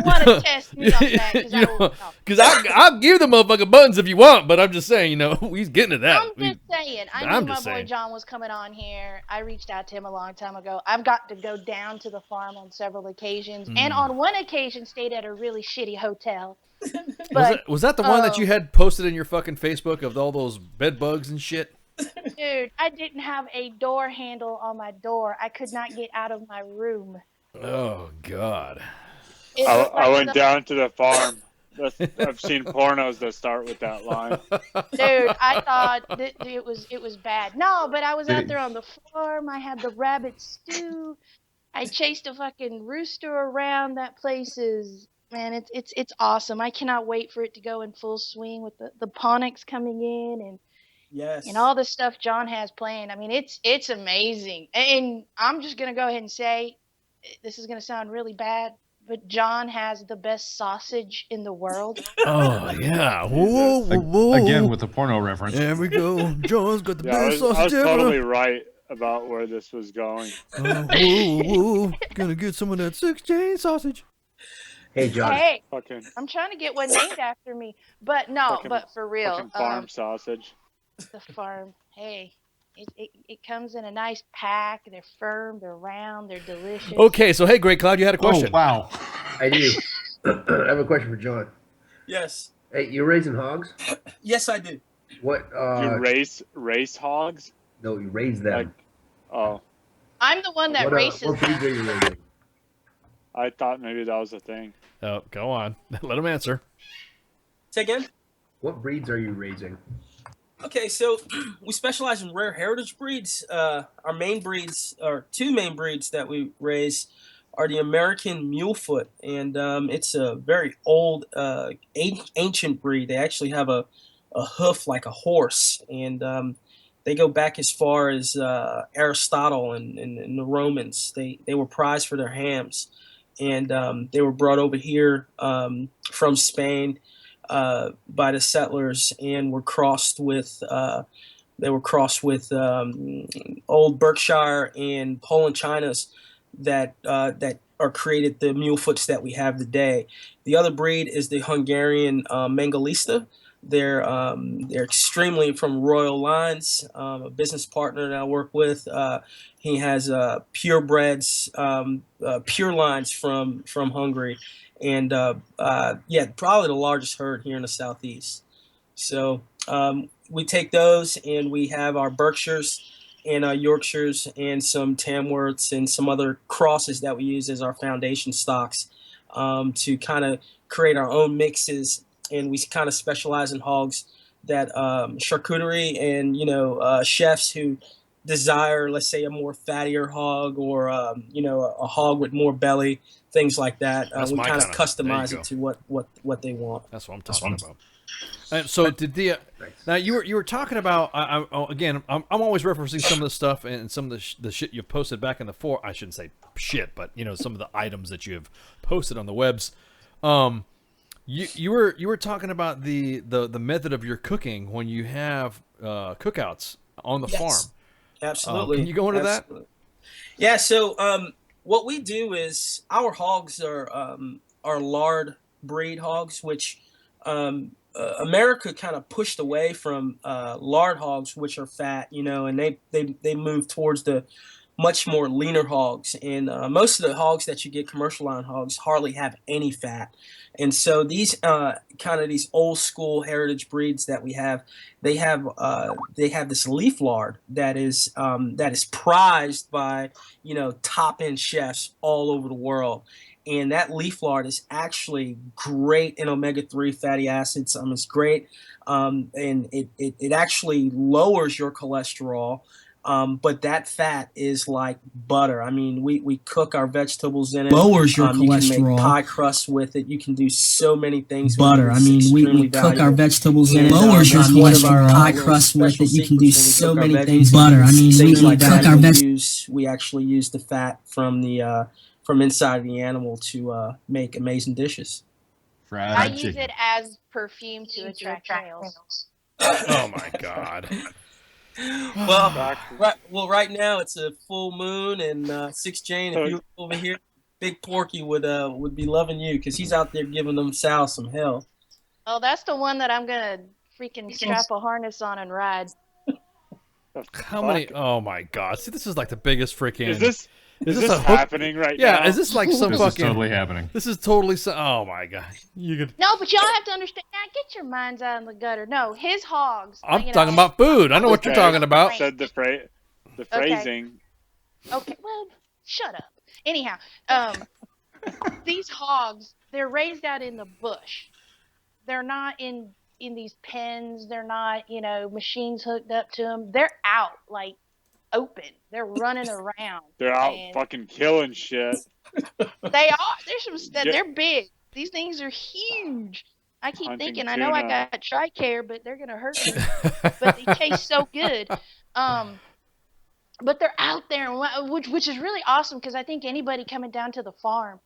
want to test me on that. Because I'll give the motherfucking buttons if you want, but I'm just saying, he's getting to that. I'm just saying. I knew my boy John was coming on here. I reached out to him a long time ago. I've got to go down to the farm on several occasions, and on one occasion stayed at a really shitty hotel. But, was that the one that you had posted in your fucking Facebook of all those bed bugs and shit? Dude, I didn't have a door handle on my door. I could not get out of my room. Oh, God. I went down to the farm. I've seen pornos that start with that line. Dude, I thought it was bad. No, but I was out there on the farm. I had the rabbit stew. I chased a fucking rooster around. That place is... Man, it's awesome. I cannot wait for it to go in full swing with the ponics coming in and all the stuff John has planned. I mean, it's amazing. And I'm just gonna go ahead and say, this is gonna sound really bad, but John has the best sausage in the world. Oh yeah. Whoa. Again with the porno reference. There we go. John's got the best sausage. I was totally right about where this was going. Whoa. Gonna get some of that 6 Jane sausage. Hey, John. Hey, I'm trying to get one named after me, but no, but for real. Farm sausage. The farm. Hey, it comes in a nice pack. They're firm. They're round. They're delicious. Okay, so hey, Great Cloud, you had a question. Oh, wow. I do. I have a question for John. Yes. Hey, you're raising hogs? Yes, I do. What? You race hogs? No, you raise them. I'm the one that races what breeds them. are you raising? I thought maybe that was a thing. Oh, go on. Let him answer. Say again? What breeds are you raising? Okay, so we specialize in rare heritage breeds. Our main breeds, or two main breeds that we raise, are the American Mulefoot, and it's a very old, ancient breed. They actually have a hoof like a horse, and they go back as far as Aristotle and the Romans. They were prized for their hams, and they were brought over here from Spain by the settlers, and were crossed with old Berkshire and Poland Chinas that are created the Mulefoots that we have today. The other breed is the Hungarian Mangalitsa. They're extremely from royal lines. A business partner that I work with, he has purebreds, pure lines from Hungary, and probably the largest herd here in the southeast. So we take those, and we have our Berkshires and Yorkshires and some Tamworths and some other crosses that we use as our foundation stocks to kind of create our own mixes. And we kind of specialize in hogs that charcuterie and, chefs who desire, let's say, a more fattier hog or, a hog with more belly, things like that. We kind of customize it to what they want. That's what I'm talking about. And so did the now you were talking about I'm always referencing some of the stuff and some of the shit you posted back in the forum. I shouldn't say shit, but some of the items that you have posted on the webs. You were talking about the method of your cooking when you have cookouts on the farm. Absolutely. Can you go into that? Yeah. So what we do is our hogs are lard breed hogs, which America kind of pushed away from lard hogs, which are fat, and they moved towards the much more leaner hogs. And most of the hogs that you get, commercial line hogs, hardly have any fat. And so these these old school heritage breeds that we have, they have this leaf lard that is prized by top end chefs all over the world. And that leaf lard is actually great in omega-3 fatty acids. It's great, and it actually lowers your cholesterol. But that fat is like butter. I mean, we cook our vegetables in it. Lowers your You can make cholesterol. pie crust with it. You can do so many things Butter. with it. I It's mean, we extremely cook our valuable. vegetables in it. And, Lowers your that's one of our, cholesterol. Pie little crust with special it. You can do secrets so when we many cook our things. veggies. Butter. I mean, Things we like cook that. our vegetables. We actually use the fat from the from inside of the animal to make amazing dishes. I use it as perfume to attract males. Oh my God. Right now it's a full moon, and 6 Jane, if you were over here, Big Porky would be loving you because he's out there giving them Sal some hell. Oh, that's the one that I'm gonna freaking strap a harness on and ride. How many? Oh my God! See, this is like the biggest freaking. Is this a hook- happening right now? Yeah, is this like some This fucking? is totally happening. This is totally. Oh my God! You could. No, but y'all have to understand. Now, get your minds out of the gutter. No, his hogs. I'm talking about food. I know what you're talking about. Said the phrasing. Okay, well, shut up. Anyhow, these hogs, they're raised out in the bush. They're not in these pens. They're not, machines hooked up to them. They're out, like, open. They're running around. They're out fucking killing shit. They are. They're big. These things are huge. I keep Hunting thinking, I know I tuna. got TRICARE, but they're gonna hurt me. But they taste so good. But they're out there, which is really awesome because I think anybody coming down to the farm,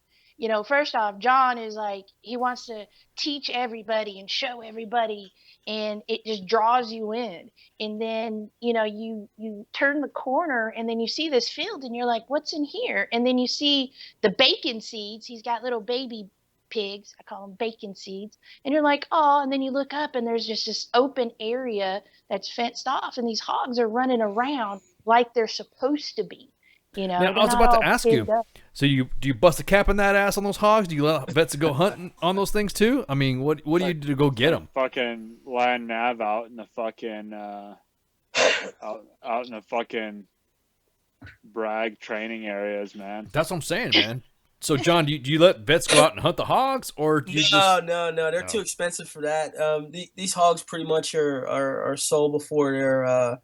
first off, John is like, he wants to teach everybody and show everybody, and it just draws you in. And then, you turn the corner and then you see this field and you're like, what's in here? And then you see the bacon seeds. He's got little baby pigs. I call them bacon seeds. And you're like, oh, and then you look up and there's just this open area that's fenced off and these hogs are running around like they're supposed to be. Now, I was about to ask you. So do you bust a cap in that ass on those hogs? Do you let vets go hunting on those things too? I mean, what do you do to go get them? Fucking land nav out in the fucking out in the fucking brag training areas, man. That's what I'm saying, man. So, John, do you let vets go out and hunt the hogs, or do you No, they're too expensive for that. These hogs pretty much are sold before they're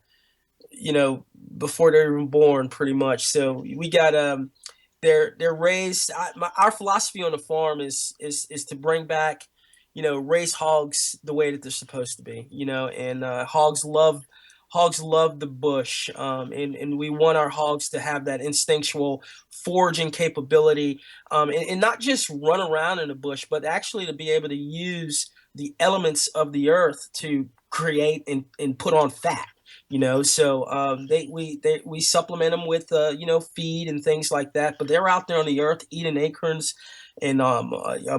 before they're even born, pretty much. So we got they're raised. Our philosophy on the farm is to bring back, raise hogs the way that they're supposed to be, and hogs love the bush, and we want our hogs to have that instinctual foraging capability, and not just run around in the bush, but actually to be able to use the elements of the earth to create and put on fat. So we supplement them with feed and things like that, but they're out there on the earth eating acorns and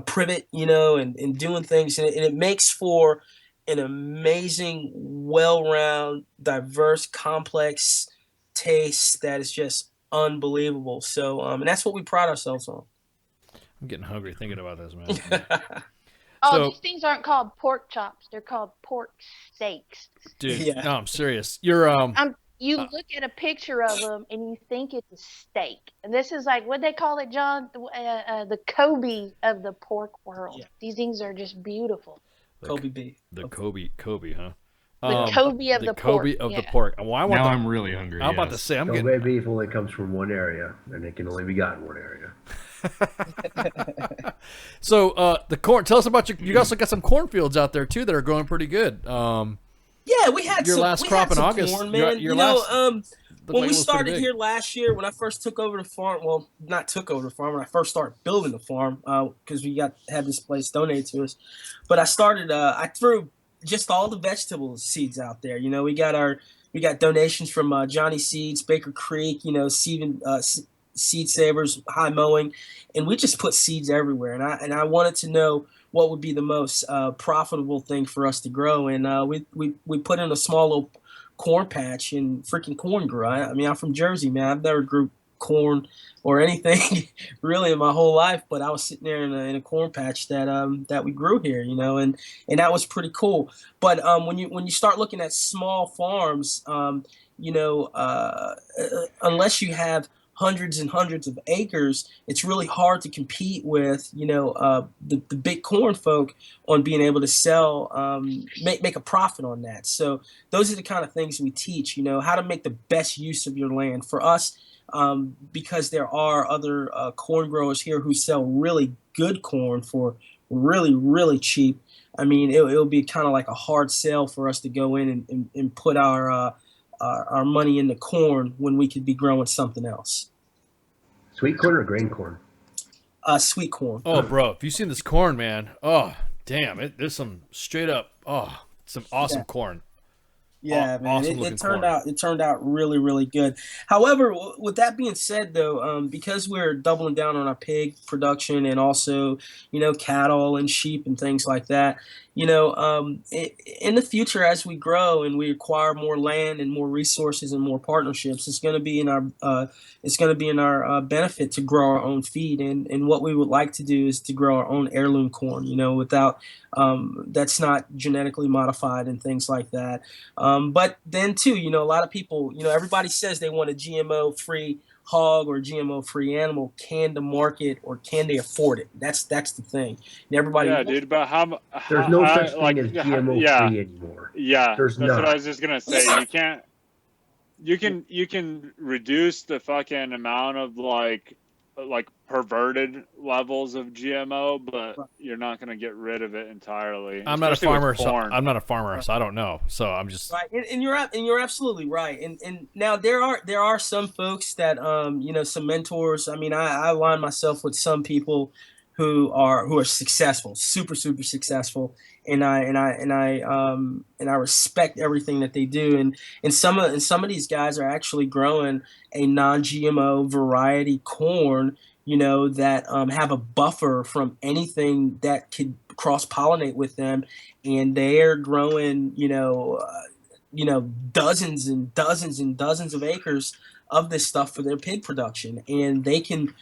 privet, and doing things, and it makes for an amazing, well-rounded, diverse, complex taste that is just unbelievable. So and that's what we pride ourselves on. I'm getting hungry thinking about this, man. These things aren't called pork chops. They're called pork steaks. Dude, no, I'm serious. You're You look at a picture of them and you think it's a steak. And this is like, what they call it, John? The Kobe of the pork world. Yeah. These things are just beautiful. Kobe beef. The Kobe, huh? The Kobe of the pork. Kobe of the pork. Well, I'm really hungry. I'm about to say, I'm Kobe getting... beef only comes from one area, and it can only be got in one area. So the corn. Tell us about you also got some cornfields out there too that are growing pretty good. Yeah, we had your some, last crop in August. Corn, man. When we started here last year, when I first took over the farm, well, not took over the farm, when I first started building the farm, because we had this place donated to us. But I started, I threw just all the vegetable seeds out there. We got our We got donations from Johnny Seeds, Baker Creek, Seed Savers, High Mowing, and we just put seeds everywhere. And I wanted to know what would be the most profitable thing for us to grow. And we put in a small little corn patch, and freaking corn grew. I mean, I'm from Jersey, man. I've never grew corn or anything really in my whole life, but I was sitting there in a corn patch that we grew here, and that was pretty cool. But when you start looking at small farms, unless you have hundreds and hundreds of acres, it's really hard to compete with, the big corn folk on being able to sell, make a profit on that. So those are the kind of things we teach, how to make the best use of your land. For us, because there are other corn growers here who sell really good corn for really, really cheap. I mean, it'll be kind of like a hard sell for us to go in and put our money into corn when we could be growing something else. Sweet corn or grain corn? Sweet corn. Oh, bro, if you've seen this corn, man, oh, damn, there's some straight up, some awesome corn. Yeah, man, awesome it turned out really, really good. However, with that being said, though, because we're doubling down on our pig production and also, cattle and sheep and things like that, in the future as we grow and we acquire more land and more resources and more partnerships, it's going to be in our benefit to grow our own feed. And what we would like to do is to grow our own heirloom corn, without that's not genetically modified and things like that. But then too, a lot of people, everybody says they want a GMO-free hog or GMO-free animal. Can the market or can they afford it? That's the thing. And everybody, yeah, dude. But there's no such thing as GMO-free anymore. Yeah, that's what I was just gonna say. You can't. You can reduce the fucking amount of like perverted levels of GMO, but you're not going to get rid of it entirely. I'm not a farmer, so I don't know. So I'm just right. And you're absolutely right. And now there are some folks that some mentors. I mean, I align myself with some people who are successful, super successful, and I respect everything that they do. And some of these guys are actually growing a non-GMO variety corn, that have a buffer from anything that could cross-pollinate with them, and they're growing, dozens and dozens and dozens of acres of this stuff for their pig production, and they can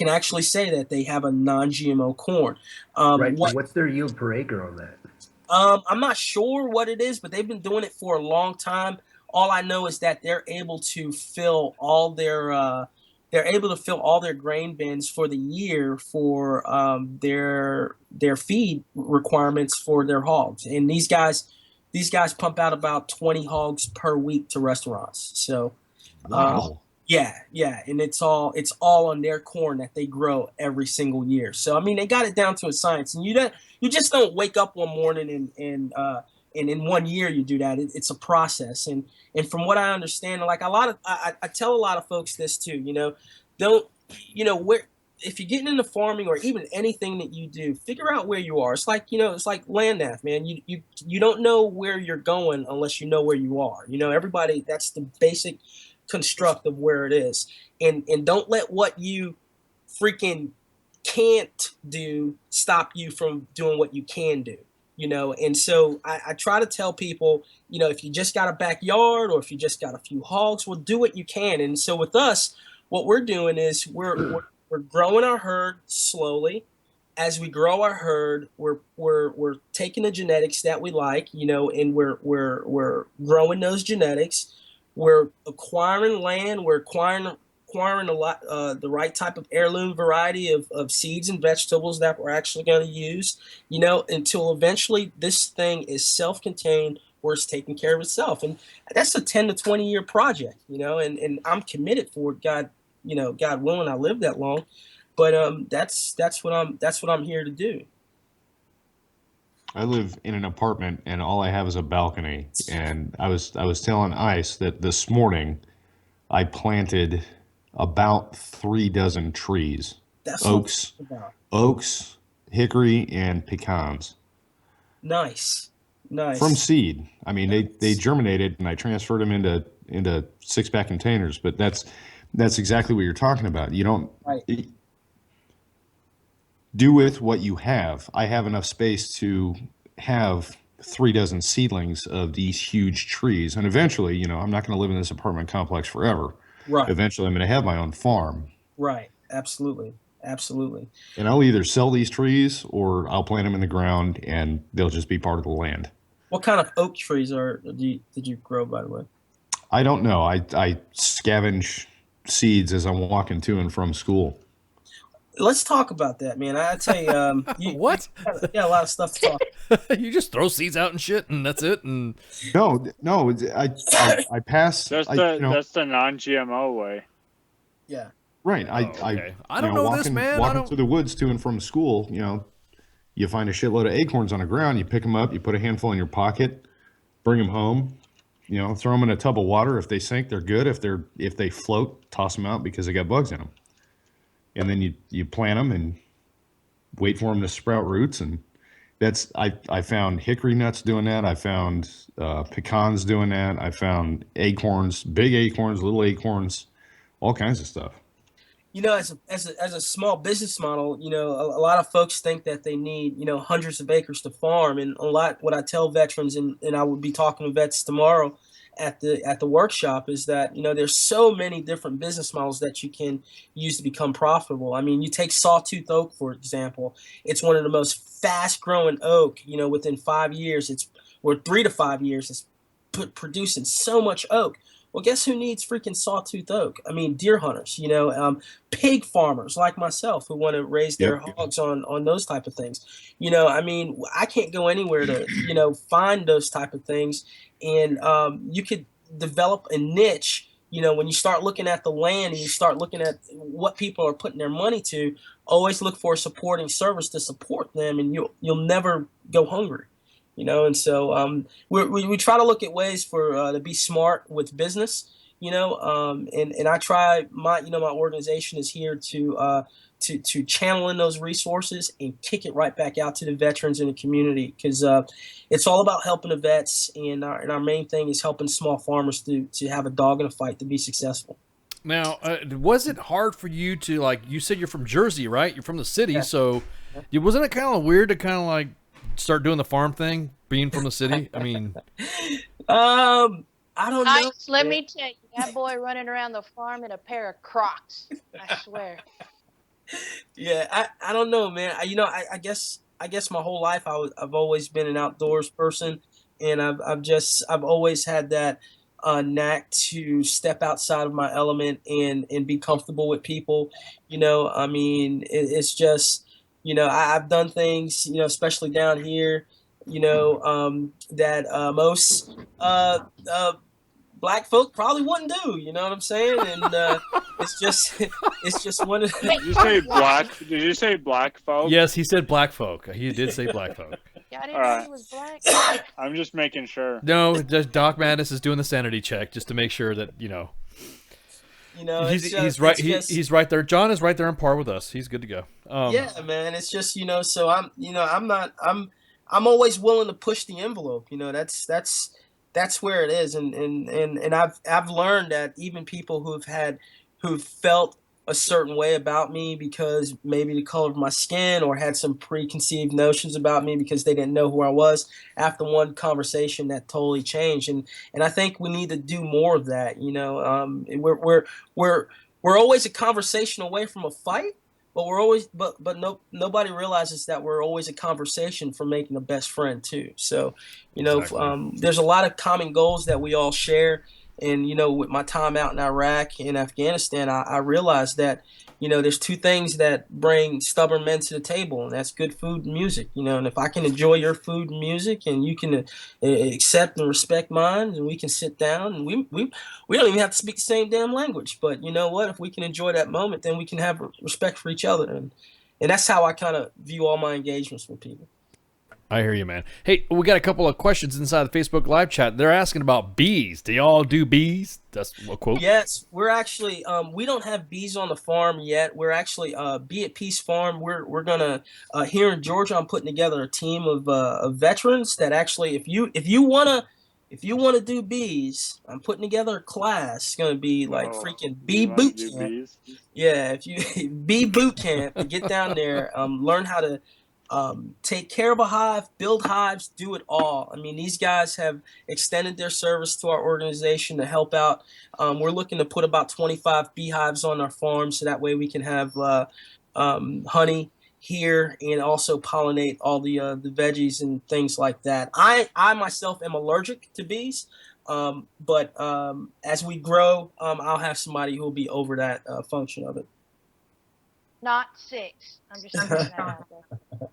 actually say that they have a non-GMO corn. Right. What's their yield per acre on that? I'm not sure what it is, but they've been doing it for a long time. All I know is that they're able to fill all their grain bins for the year for their feed requirements for their hogs. And these guys pump out about 20 hogs per week to restaurants. So, wow. Yeah, and it's all on their corn that they grow every single year. So I mean, they got it down to a science, and you just don't wake up one morning and in 1 year you do that. It's a process, and from what I understand, like I tell a lot of folks this too. If you're getting into farming or even anything that you do, figure out where you are. It's like land nav, man. You don't know where you're going unless you know where you are. Everybody, that's the basic construct of where it is, and don't let what you freaking can't do stop you from doing what you can do. And so I try to tell people, if you just got a backyard or if you just got a few hogs, well, do what you can. And so with us, what we're doing is we're growing our herd slowly. As we grow our herd, we're taking the genetics that we like, and we're growing those genetics. We're acquiring land. We're acquiring a lot, the right type of heirloom variety of seeds and vegetables that we're actually going to use, until eventually this thing is self-contained, where it's taking care of itself. And that's a 10 to 20 year project, and I'm committed for it. God willing, I live that long, but that's what I'm here to do. I live in an apartment and all I have is a balcony. And I was telling Ice that this morning I planted about 3 dozen trees. That's oaks, hickory, and pecans. Nice. Nice. From seed. I mean, they germinated, and I transferred them into 6-pack containers. But that's exactly what you're talking about. You don't do with what you have. I have enough space to have 3 dozen seedlings of these huge trees, and eventually, you know, I'm not going to live in this apartment complex forever. Right. Eventually, I'm going to have my own farm. Right. Absolutely. Absolutely. And I'll either sell these trees or I'll plant them in the ground, and they'll just be part of the land. What kind of oak trees did you grow, by the way? I don't know. I scavenge seeds as I'm walking to and from school. Let's talk about that, man. I tell you, what? You got a lot of stuff to talk. You just throw seeds out and shit, and that's it. And no, I pass. That's the non-GMO way. Yeah. Right. Okay. I don't know this, man. Walking through the woods to and from school, you know, you find a shitload of acorns on the ground. You pick them up. You put a handful in your pocket. Bring them home. You know, throw them in a tub of water. If they sink, they're good. If they float, toss them out because they got bugs in them. And then you plant them and wait for them to sprout roots. And that's I found hickory nuts doing that. I found pecans doing that. I found acorns, big acorns, little acorns, all kinds of stuff. You know, as a small business model, you know, a lot of folks think that they need, you know, hundreds of acres to farm. And what I tell veterans, and I will be talking to vets tomorrow at the workshop, is that, you know, there's so many different business models that you can use to become profitable. I mean, you take sawtooth oak, for example. It's one of the most fast growing oak, you know, within 5 years, 3 to 5 years, it's producing so much oak. Well, guess who needs freaking sawtooth oak? I mean, deer hunters, you know, pig farmers like myself who want to raise their hogs on those type of things. You know, I mean, I can't go anywhere to, you know, find those type of things. And you could develop a niche, you know, when you start looking at the land and you start looking at what people are putting their money to, always look for a supporting service to support them, and you'll never go hungry. You know, and so we try to look at ways for to be smart with business. You know, and I try my organization is here to channel in those resources and kick it right back out to the veterans in the community, because it's all about helping the vets, and our main thing is helping small farmers to have a dog in a fight to be successful. Now, was it hard for you to, like, you said you're from Jersey, right? You're from the city, so wasn't it kind of weird to kind of like start doing the farm thing, being from the city? I mean, I don't know. Let me tell you, that boy running around the farm in a pair of Crocs. I swear. Yeah, I don't know, man. I guess my whole life I've always been an outdoors person, and I've always had that knack to step outside of my element and be comfortable with people. You know, I mean, it's just, you know, I've done things, you know, especially down here, you know, that most black folk probably wouldn't do. You know what I'm saying? And it's just one of. Did you say black? Did you say black folk? Yes, he said black folk. He did say black folk. Yeah, I didn't know he was black. I'm just making sure. No, just Doc Madness is doing the sanity check just to make sure that, you know. You know, he's right. He's right there. John is right there on par with us. He's good to go. Yeah, man. It's just, you know. So I'm I'm always willing to push the envelope. You know, that's where it is. And I've learned that even people who've felt a certain way about me because maybe the color of my skin, or had some preconceived notions about me because they didn't know who I was, after one conversation that totally changed. And I think we need to do more of that. You know, we're always a conversation away from a fight, but we're always nobody realizes that we're always a conversation from making a best friend too. So, you know, exactly. There's a lot of common goals that we all share. And, you know, with my time out in Iraq and Afghanistan, I realized that, you know, there's two things that bring stubborn men to the table, and that's good food and music. You know, and if I can enjoy your food and music, and you can accept and respect mine, and we can sit down, and we don't even have to speak the same damn language. But you know what? If we can enjoy that moment, then we can have respect for each other. And that's how I kind of view all my engagements with people. I hear you, man. Hey, we got a couple of questions inside the Facebook live chat. They're asking about bees. Do y'all do bees? That's a quote. Yes, we're actually we don't have bees on the farm yet. We're actually Bee at Peace Farm. We're gonna here in Georgia. I'm putting together a team of veterans that actually, if you wanna do bees, I'm putting together a class. It's gonna be like freaking bee boot camp. Yeah, if you bee boot camp, to get down there, learn how to take care of a hive, build hives, do it all. I mean, these guys have extended their service to our organization to help out. We're looking to put about 25 beehives on our farm, so that way we can have honey here and also pollinate all the veggies and things like that. I myself am allergic to bees, but as we grow, I'll have somebody who will be over that function of it. Not 6. I'm just throwing that out there.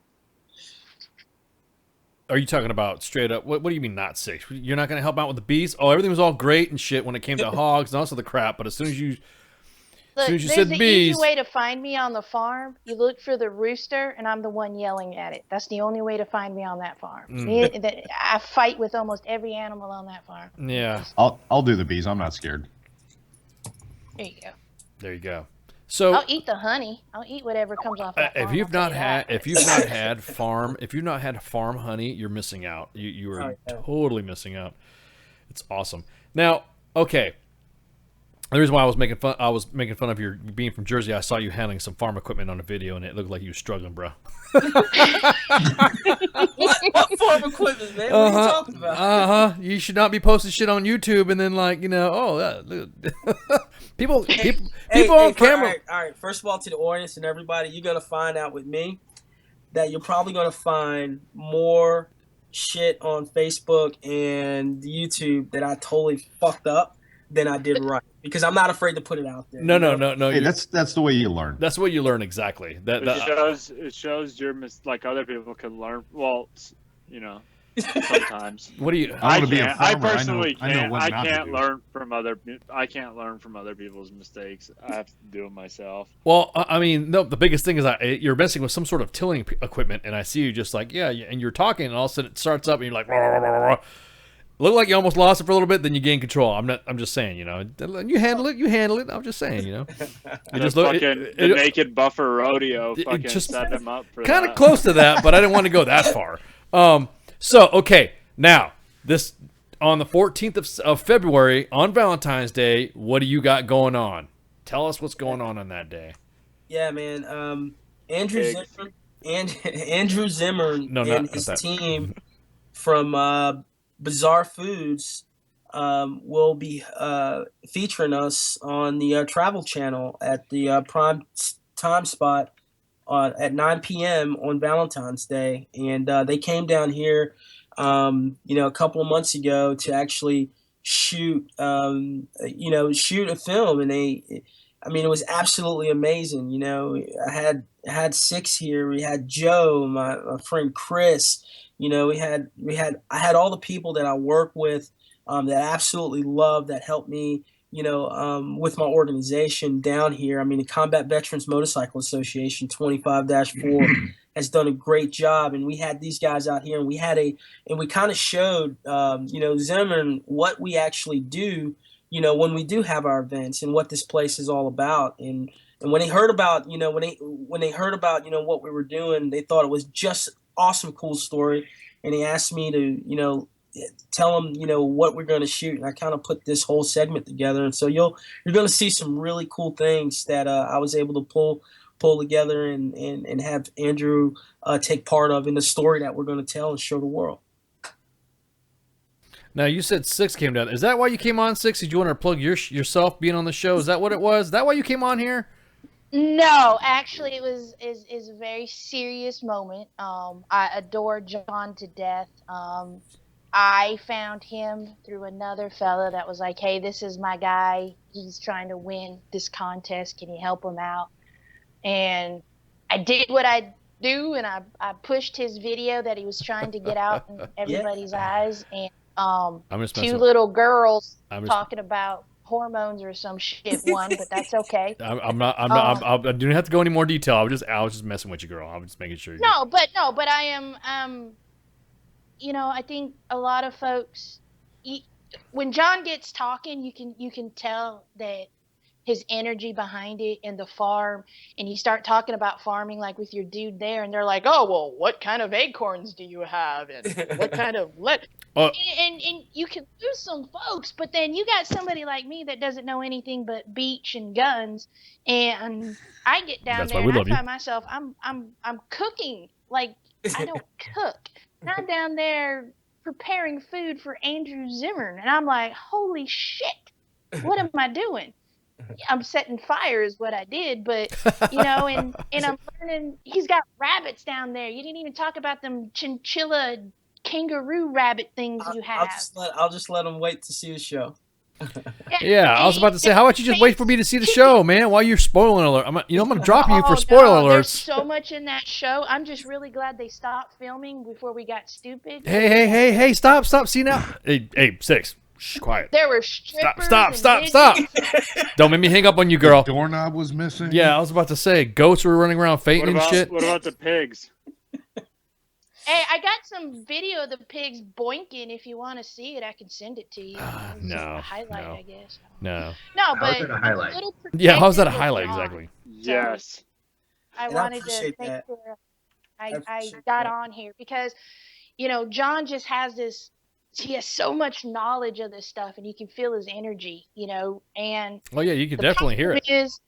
Are you talking about straight up? What do you mean not 6? You're not going to help out with the bees? Oh, everything was all great and shit when it came to hogs and also the crap. But as soon as you Look, said there's an bees, easy way to find me on the farm. You look for the rooster, and I'm the one yelling at it. That's the only way to find me on that farm. I fight with almost every animal on that farm. yeah, I'll do the bees. I'm not scared. There you go. there you go. So I'll eat the honey. I'll eat whatever comes off that farm. if you've not had farm honey, you're missing out. You are totally missing out. It's awesome. Now, okay. The reason why I was making fun of your being from Jersey, I saw you handling some farm equipment on a video, and it looked like you were struggling, bro. What farm equipment, man? What are you talking about? You should not be posting shit on YouTube, and then people on camera. All right. First of all, to the audience and everybody, you're gonna find out with me that you're probably gonna find more shit on Facebook and YouTube that I totally fucked up than I did right, because I'm not afraid to put it out there. No. Hey, that's the way you learn. That's what you learn, exactly. It shows your like other people can learn. Well, sometimes. What do you? I personally can't. I can't learn from other people's mistakes. I have to do them myself. Well, I mean, no. The biggest thing is you're messing with some sort of tilling equipment, and I see you just like and you're talking, and all of a sudden it starts up, and you're like, rah, rah, rah, rah. Look like you almost lost it for a little bit, then you gain control. I'm just saying, you handle it. I'm just saying, I just look the naked buffer rodeo. Fucking just set them up for kind of close to that, but I didn't want to go that far. So okay, now this on the 14th of February on Valentine's Day. What do you got going on? Tell us what's going on that day. Yeah, man. Andrew Zimmern and his team from Bizarre Foods will be featuring us on the Travel Channel at the prime time spot at 9 p.m. on Valentine's Day. And they came down here, a couple of months ago to actually shoot a film. And it was absolutely amazing. I had 6 here. We had Joe, my friend Chris. I had all the people that I work with that I absolutely love, that helped me, with my organization down here. I mean, the Combat Veterans Motorcycle Association 25-4 has done a great job, and we had these guys out here, and we kind of showed, Zimmern what we actually do, when we do have our events, and what this place is all about. And when they heard about, when they heard about, what we were doing, they thought it was just awesome, cool story, and he asked me to tell him what we're going to shoot, and I kind of put this whole segment together. And so you're going to see some really cool things that I was able to pull together and have Andrew take part of in the story that we're going to tell and show the world. Now, you said 6 came down. Is that why you came on 6? Did you want to plug yourself being on the show? Is that what it was? Is that why you came on here? No, actually, it was a very serious moment. I adore John to death. I found him through another fella that was like, hey, this is my guy. He's trying to win this contest. Can you help him out? And I did what I do, and I pushed his video that he was trying to get out in everybody's eyes. And 2 little girls talking about hormones or some shit won, but that's okay. I don't have to go any more detail. I was just messing with you, girl. I was just making sure. No, but I am I think a lot of folks, when John gets talking, you can tell that his energy behind it and the farm, and you start talking about farming like with your dude there, and they're like, oh, well, what kind of acorns do you have, and what kind of and you can lose some folks, but then you got somebody like me that doesn't know anything but beach and guns, and I get down there and I find myself I'm cooking like I don't cook. And I'm down there preparing food for Andrew Zimmern, and I'm like, holy shit, what am I doing? I'm setting fire is what I did, but and I'm learning. He's got rabbits down there. You didn't even talk about them chinchilla kangaroo rabbit things you have. I'll just let him wait to see the show. Yeah, I was about to say, how about you just wait for me to see the show, man? While you're spoiling alert, I'm gonna drop you for spoiler alerts. There's so much in that show. I'm just really glad they stopped filming before we got stupid. Hey! Stop! See now. Hey, Six. Shh, quiet. There were strippers. Stop! Don't make me hang up on you, girl. The doorknob was missing. Yeah, I was about to say, goats were running around fainting and shit. What about the pigs? Hey, I got some video of the pigs boinking. If you want to see it, I can send it to you. No. A highlight, I guess. No, but a highlight? Yeah, how's that a highlight exactly? Yes. I wanted to make sure I got on here because, John just has this. He has so much knowledge of this stuff, and you can feel his energy, and oh yeah, you can definitely hear it. Is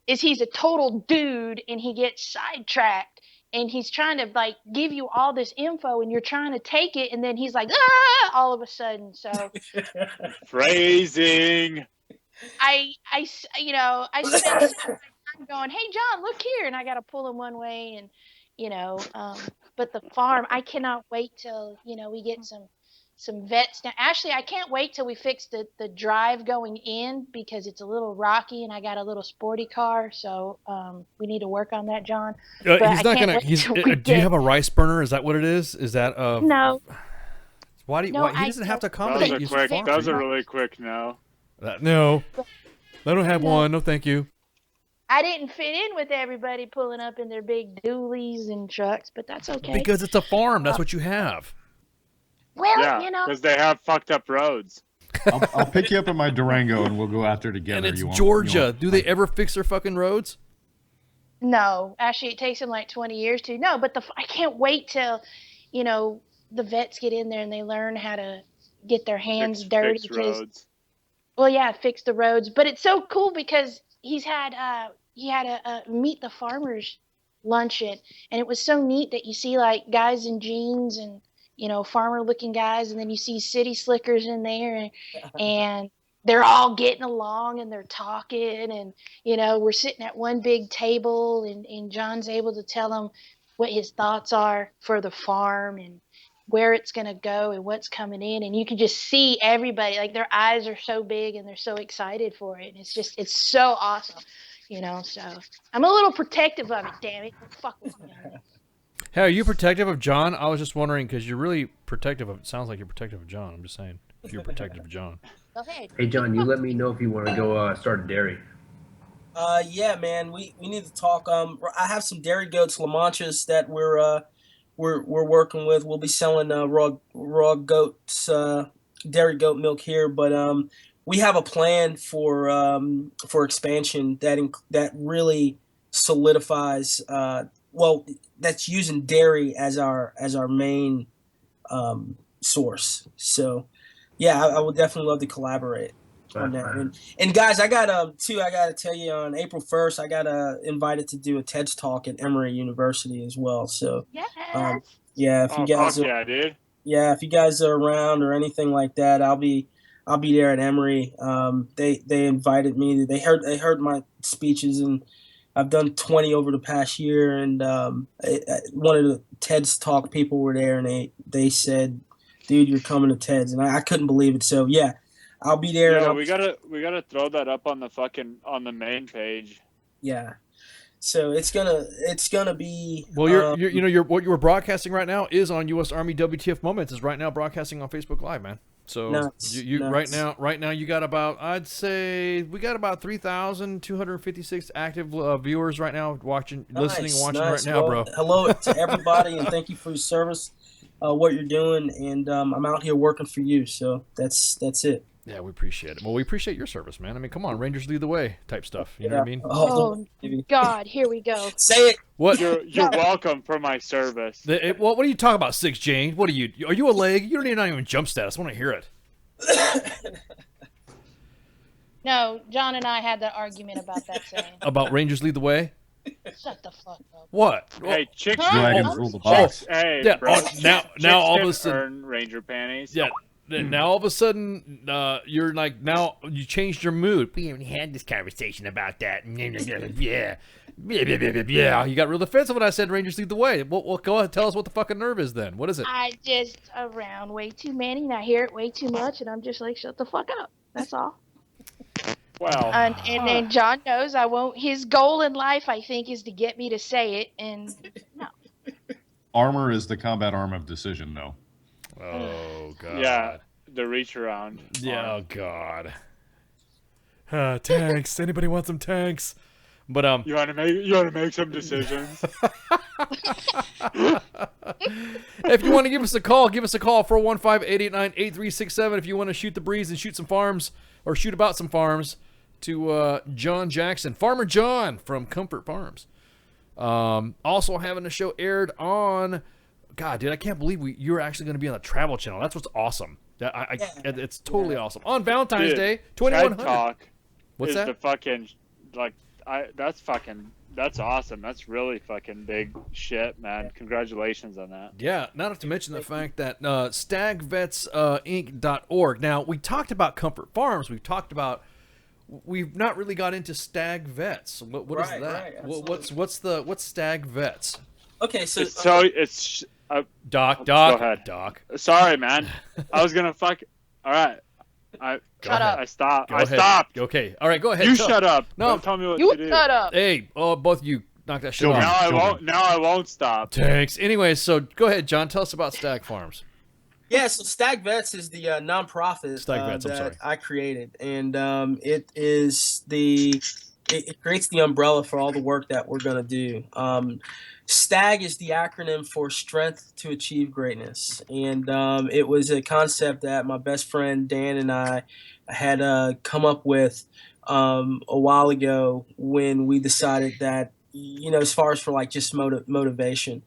he's a total dude, and he gets sidetracked, and he's trying to like give you all this info, and you're trying to take it, and then he's like, all of a sudden. So phrasing. I spent some time going, hey John, look here, and I got to pull him one way, and but the farm, I cannot wait till we get some vets now. Actually, I can't wait till we fix the drive going in because it's a little rocky and I got a little sporty car, so we need to work on that, John. He's not gonna. Do you have a rice burner? Is that what it is? Is that no? Why he doesn't have to accommodate you? That was a really quick no. No, I don't have one. No, thank you. I didn't fit in with everybody pulling up in their big dualies and trucks, but that's okay. Because it's a farm. That's what you have. Well, yeah, because they have fucked up roads. I'll pick you up in my Durango and we'll go out there together. And it's Georgia. Do they ever fix their fucking roads? No, actually, it takes them like 20 years to. No, but I can't wait till, the vets get in there and they learn how to get their hands dirty. Fix roads. Well, yeah, fix the roads. But it's so cool because he had a meet the farmers luncheon, and it was so neat that you see like guys in jeans and farmer looking guys, and then you see city slickers in there, and they're all getting along and they're talking, and we're sitting at one big table, and John's able to tell them what his thoughts are for the farm and where it's going to go and what's coming in, and you can just see everybody, like their eyes are so big and they're so excited for it, and it's so awesome, so I'm a little protective of it. Damn it, don't fuck with me. Hey, are you protective of John? I was just wondering because you're really protective of. It sounds like you're protective of John. I'm just saying if you're protective of John. Okay. Hey John, you let me know if you want to go start a dairy. Yeah, man, we need to talk. I have some dairy goats, La Manchas, that we're working with. We'll be selling raw goats, dairy goat milk here, but we have a plan for expansion that really solidifies. That's using dairy as our main source. So, yeah, I would definitely love to collaborate on that. And guys, I got to tell you, on April 1st, I got invited to do a TEDx talk at Emory University as well. So, yeah, if you guys if you guys are around or anything like that, I'll be there at Emory. They invited me. They heard my speeches, and I've done 20 over the past year, and one of the TEDx talk people were there, and they said, "Dude, you're coming to TEDx," and I couldn't believe it. So yeah, I'll be there. Yeah, we gotta throw that up on the main page. Yeah, so it's gonna be. Well, what you were broadcasting right now is on U.S. Army WTF Moments is right now broadcasting on Facebook Live, man. So nice. Nice. right now you got about, I'd say we got about 3,256 active viewers right now listening, watching right now, bro. Hello to everybody, and thank you for your service. what you're doing, and I'm out here working for you. So that's it. Yeah, we appreciate it. Well, we appreciate your service, man. I mean, come on, Rangers lead the way type stuff. You know what I mean? Oh, God, here we go. Say it. What? You're welcome for my service. What are you talking about, 6 Jane? What are you? Are you a leg? You don't even not even jump status. I want to hear it. No, John and I had that argument about that saying. About Rangers lead the way? Shut the fuck up. What? Hey, chicks. Dragons rule the box. Hey, Yeah, bro. now all of a can sudden- earn Ranger panties. Yeah. Now all of a sudden, you're like, now you changed your mood. We haven't had this conversation about that. Yeah. Yeah. You got real defensive when I said Rangers lead the way. Well, go ahead. Tell us what the fucking nerve is then. What is it? I just around way too many, and I hear it way too much, and I'm just like, shut the fuck up. That's all. Well, And then John knows I won't. His goal in life, I think, is to get me to say it, and no. Armor is the combat arm of decision, though. Oh, God. yeah, the reach around. Yeah, oh, God. Tanks. Anybody want some tanks? But You want to make some decisions. if you want to give us a call 415-889-8367 if you want to shoot the breeze and shoot some farms or shoot about some farms to John Jackson, Farmer John from Comfort Farms. Also having the show aired on, God, dude, I can't believe you're actually going to be on the Travel Channel. That's what's awesome. It's totally awesome. On Valentine's Dude, Day, TED 2100. Talk What's is that? the fucking, like, that's awesome. That's really fucking big shit, man. Congratulations on that. Yeah, not to mention the fact that stagvetsinc.org. Now, we talked about Comfort Farms. We've not really got into Stag Vets. What is Right, that? right, What's Stag Vets? Okay, so It's Doc. Go ahead. Doc. Sorry, man. I was gonna fuck. All right. Shut up. I stopped. Go I ahead. stopped. Okay. All right. Go ahead. You shut up. No. Don't tell me what You to do. shut up. Hey, both of you knock that shit Children. off. Now I won't stop. Thanks. Anyway, so go ahead, John. Tell us about Stag Farms. yeah, so Stag Vets is the nonprofit Stag Vets, I'm that sorry. I created, and it creates the umbrella for all the work that we're gonna do. STAG is the acronym for Strength to Achieve Greatness, and it was a concept that my best friend Dan and I had come up with a while ago when we decided that, as far as for like just motivation.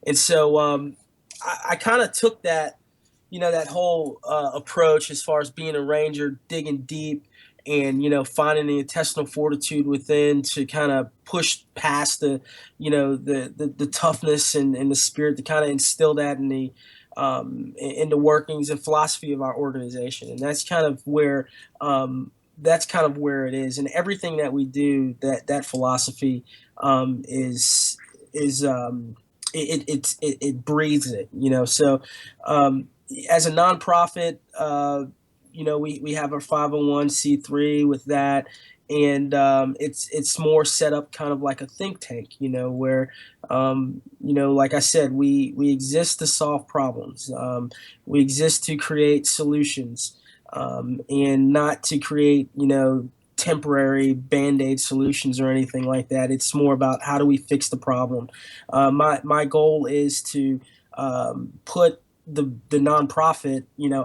And so I kind of took that, that whole approach as far as being a ranger, digging deep, and finding the intestinal fortitude within to kind of push past the toughness and the spirit to kind of instill that in the workings and philosophy of our organization. And that's kind of where it is. And everything that we do, that philosophy it breathes it. So as a nonprofit, we have our 501c3 with that, and it's more set up kind of like a think tank, where like I said, we exist to solve problems. We exist to create solutions, and not to create temporary band-aid solutions or anything like that. It's more about how do we fix the problem. My goal is to put the nonprofit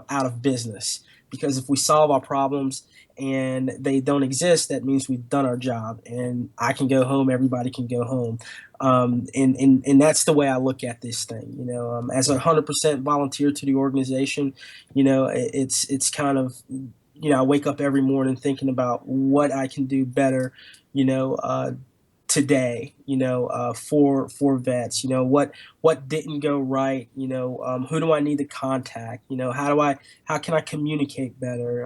out of business. Because if we solve our problems and they don't exist, that means we've done our job, and I can go home. Everybody can go home, and that's the way I look at this thing. As a 100% volunteer to the organization, it's kind of, I wake up every morning thinking about what I can do better, today, for vets, what didn't go right, who do I need to contact, how can I communicate better,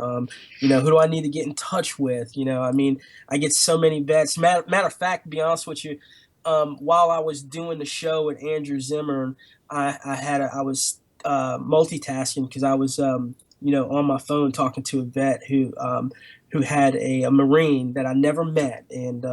who do I need to get in touch with, I get so many vets. Matter of fact, to be honest with you, while I was doing the show with Andrew Zimmern, I was multitasking because I was on my phone talking to a vet who had a Marine that I never met, and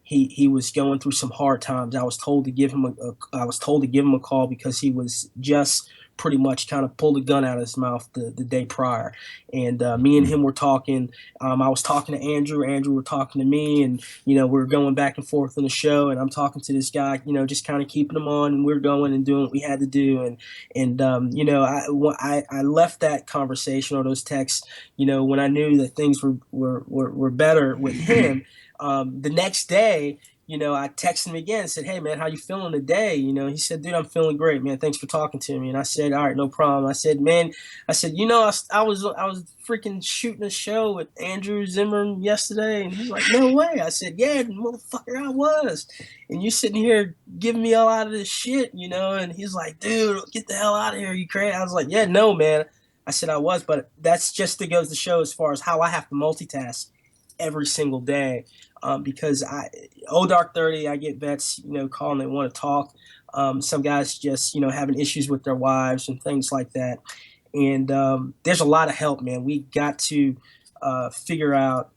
he was going through some hard times. I was told to give him a call because he was just pretty much kind of pulled a gun out of his mouth the day prior. And me and him were talking. I was talking to Andrew. Andrew were talking to me, and we were going back and forth on the show. And I'm talking to this guy, just kind of keeping him on, and we're going and doing what we had to do. And I left that conversation or those texts, when I knew that things were better with him. The next day, I texted him again and said, "Hey man, how you feeling today?" He said, "Dude, I'm feeling great, man. Thanks for talking to me." And I said, "All right, no problem." I said, I was freaking shooting a show with Andrew Zimmern yesterday. And he's like, "No way." I said, "Yeah, motherfucker, I was." And you sitting here giving me all out of this shit, and he's like, "Dude, get the hell out of here. You crazy?" I was like, "Yeah, no, man." I said I was, but that's just to go to show as far as how I have to multitask every single day. Because Dark 30, I get vets, calling, they want to talk. Some guys just, having issues with their wives and things like that. And there's a lot of help, man. We got to figure out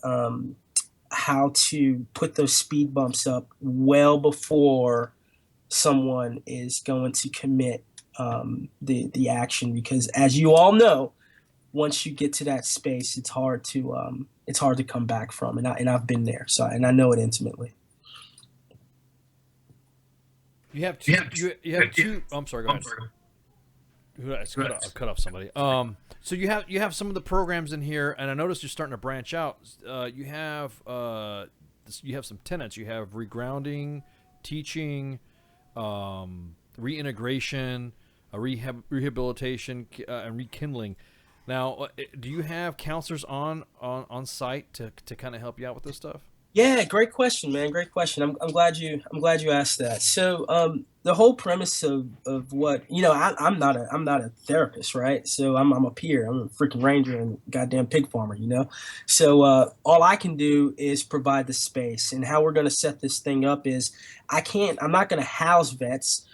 how to put those speed bumps up well before someone is going to commit the action. Because as you all know, once you get to that space, it's hard to come back from, and I've been there, and I know it intimately. You have two. I'm sorry. Go ahead. I cut off somebody. So you have some of the programs in here, and I noticed you're starting to branch out. You have some tenets. You have regrounding, teaching, reintegration, rehabilitation, and rekindling. Now, do you have counselors on site to kind of help you out with this stuff? Yeah, great question, man. Great question. I'm glad you asked that. So the whole premise of what I'm not a therapist, right? So I'm a peer. I'm a freaking ranger and goddamn pig farmer, So all I can do is provide the space. And how we're going to set this thing up is I'm not going to house vets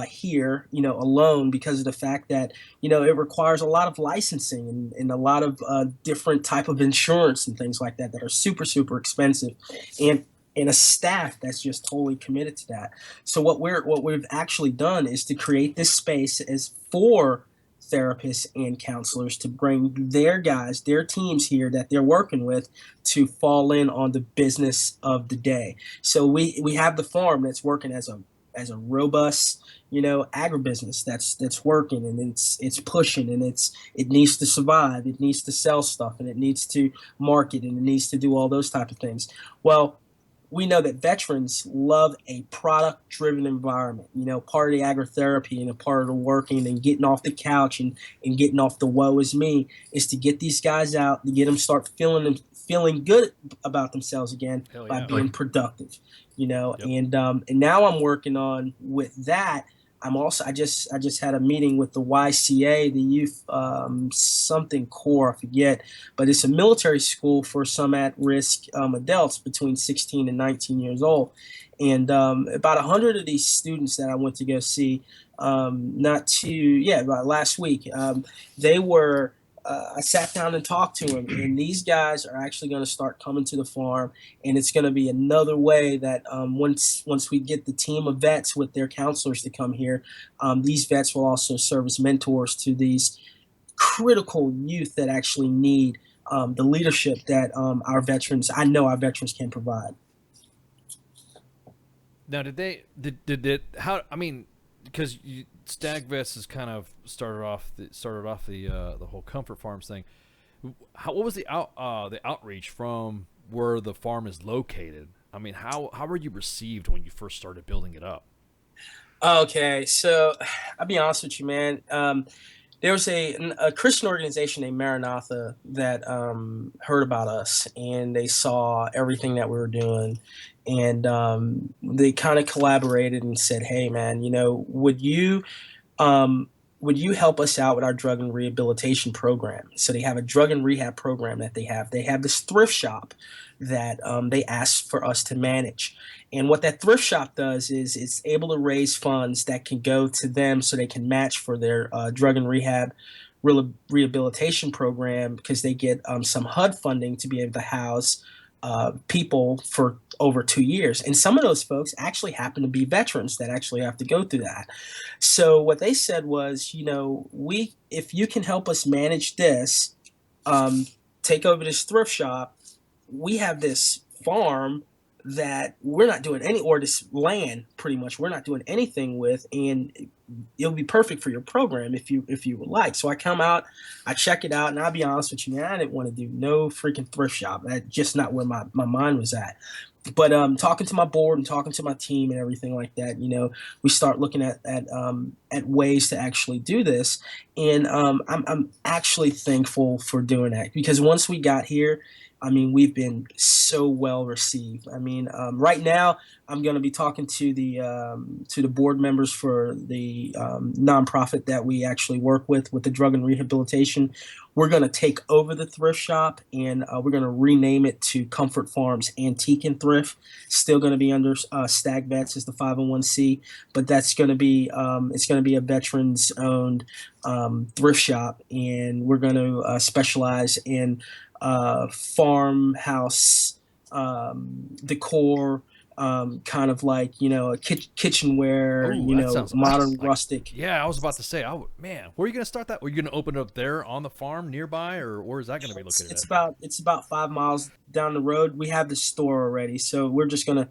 here, alone, because of the fact that, it requires a lot of licensing and a lot of different type of insurance and things like that are super, super expensive, and a staff that's just totally committed to that. So what we've actually done is to create this space as for therapists and counselors to bring their guys, their teams here that they're working with to fall in on the business of the day. So we have the farm that's working as a robust, agribusiness that's working, and it's pushing, and it needs to survive, it needs to sell stuff, and it needs to market, and it needs to do all those type of things. Well, we know that veterans love a product-driven environment. Part of the agritherapy and a part of the working and getting off the couch and getting off the woe is me is to get these guys out, to get them start feeling good about themselves again by being productive. Yep. And now I'm working on with that. I just had a meeting with the YCA, the Youth something Corps, I forget, but it's a military school for some at-risk adults between 16 and 19 years old. And about 100 of these students that I went to go see, about last week, they were. I sat down and talked to them, and these guys are actually going to start coming to the farm, and it's going to be another way that once we get the team of vets with their counselors to come here, these vets will also serve as mentors to these critical youth that actually need the leadership that our veterans can provide. Now, because Stagvest has kind of started off the whole Comfort Farms thing. What was the outreach from where the farm is located? I mean, how were you received when you first started building it up? Okay, so I'll be honest with you, man. There was a Christian organization named Maranatha that heard about us, and they saw everything that we were doing, and they kind of collaborated and said, "Hey, man, would you help us out with our drug and rehabilitation program?" So they have a drug and rehab program that they have. They have this thrift shop that they asked for us to manage. And what that thrift shop does is it's able to raise funds that can go to them so they can match for their drug and rehab rehabilitation program, because they get some HUD funding to be able to house people for over 2 years. And some of those folks actually happen to be veterans that actually have to go through that. So what they said was, if you can help us manage this, take over this thrift shop, we have this farm that we're not doing or this land pretty much we're not doing anything with, and it'll be perfect for your program if you would like. So I come out, I check it out, and I'll be honest with you, man, I didn't want to do no freaking thrift shop. That's just not where my mind was at. But talking to my board and talking to my team and everything like that, we start looking at ways to actually do this. And I'm actually thankful for doing that, because once we got here, I mean, we've been so well received. I mean, right now I'm going to be talking to the board members for the nonprofit that we actually work with the drug and rehabilitation. We're going to take over the thrift shop, and we're going to rename it to Comfort Farms Antique and Thrift. Still going to be under Stag Vets as the 501c, but that's going to be it's going to be a veterans owned thrift shop, and we're going to specialize in farmhouse decor, kind of like kitchenware. Ooh, modern rustic. Yeah, I was about to say, man, where are you going to start that? Are you going to open it up there on the farm nearby, or where is that going to be located? It's about 5 miles down the road. We have the store already, so we're just gonna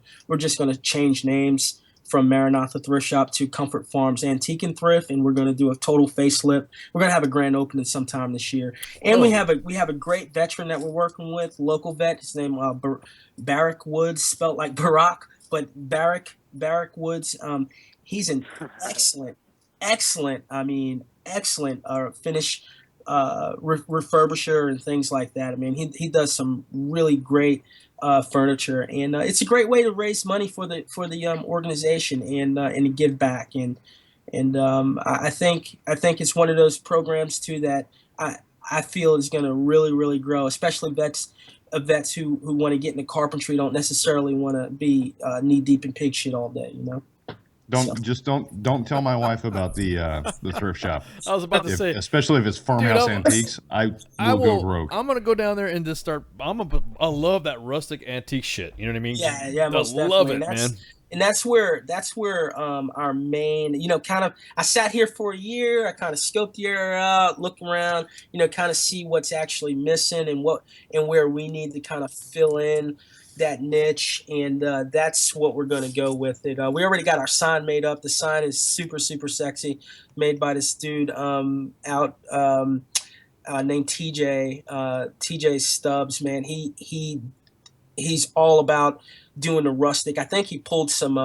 change names from Maranatha Thrift Shop to Comfort Farms Antique and Thrift, and we're going to do a total facelift. We're going to have a grand opening sometime this year, and we have a great veteran that we're working with, local vet. His name Barrick Woods, spelled like Barack, but Barrick Woods. He's an excellent finish refurbisher and things like that. I mean, he does some really great furniture, and it's a great way to raise money for the organization and to give back. And I think it's one of those programs too that I feel is going to really grow, especially vets who want to get into carpentry, don't necessarily want to be knee deep in pig shit all day, Don't tell my wife about the thrift shop. I was about to say, especially if it's farmhouse antiques, I will go rogue. I'm gonna go down there and just start. I love that rustic antique shit. You know what I mean? Yeah, most I love definitely. it, man. And that's where our main, kind of, I sat here for a year. I kind of scoped the area out, looked around, kind of see what's actually missing and where we need to kind of fill in that niche, and that's what we're going to go with it. We already got our sign made up. The sign is super sexy, made by this dude named TJ Stubbs. Man, he's all about doing the rustic. I think he pulled some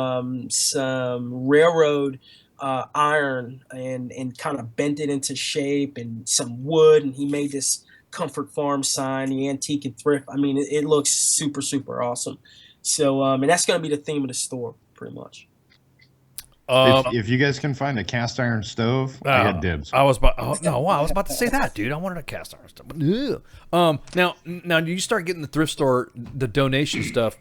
railroad iron and kind of bent it into shape, and some wood, and he made this Comfort Farm sign, the antique and thrift. I mean, it looks super awesome. So, and that's going to be the theme of the store, pretty much. If you guys can find a cast iron stove, I got dibs. I was about to say that, dude. I wanted a cast iron stove. Now you start getting the thrift store, the donation stuff.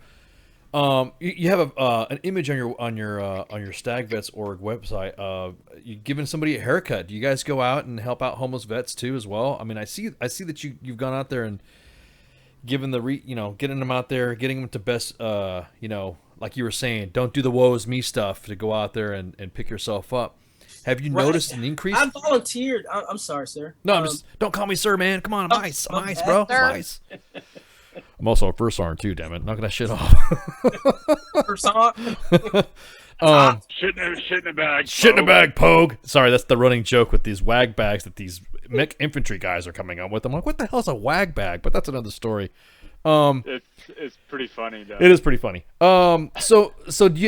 You have an image on your Stag Vets org website. You giving somebody a haircut. Do you guys go out and help out homeless vets too as well? I mean, I see that you've gone out there and given getting them out there, getting them to best, like you were saying, don't do the woe is me stuff, to go out there and pick yourself up. Have you noticed an increase? I volunteered. I'm sorry, sir. No, don't call me sir, man. Come on, I'm ice, bro. I'm ice. I'm also a first sergeant too, damn it. Knock that shit off. First sergeant. Shit in a bag. Shit in a bag, Pogue. Sorry, that's the running joke with these wag bags that these mech infantry guys are coming up with. I'm like, what the hell's a wag bag? But that's another story. It's pretty funny, though. It is pretty funny. So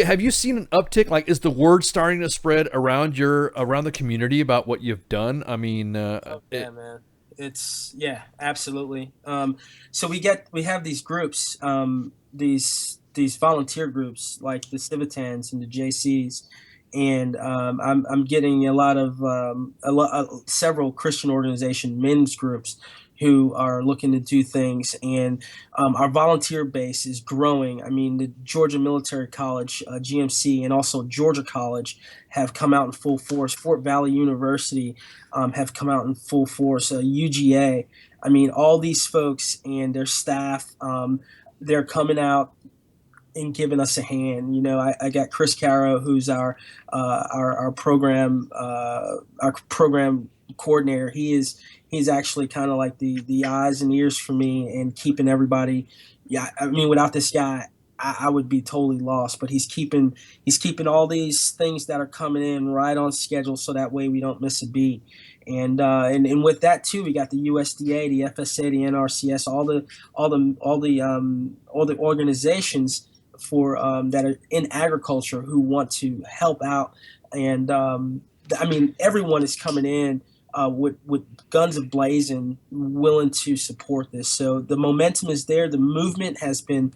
have you seen an uptick? Like, is the word starting to spread around the community about what you've done? I mean, man. It's absolutely. So we have these groups, these volunteer groups like the Civitans and the JCs, and I'm getting a lot of several Christian organization men's groups who are looking to do things, and our volunteer base is growing. I mean, the Georgia Military College, GMC, and also Georgia College have come out in full force. Fort Valley University have come out in full force. UGA. I mean, all these folks and their staff they're coming out and giving us a hand. You know, I got Chris Caro, who's our program coordinator. He's actually kind of like the eyes and ears for me and keeping everybody. Yeah, I mean, without this guy, I would be totally lost. But he's keeping all these things that are coming in right on schedule, so that way we don't miss a beat. And with that too, we got the USDA, the FSA, the NRCS, all the organizations for that are in agriculture who want to help out. And I mean, everyone is coming in with guns ablazing, willing to support this. So the momentum is there. The movement has been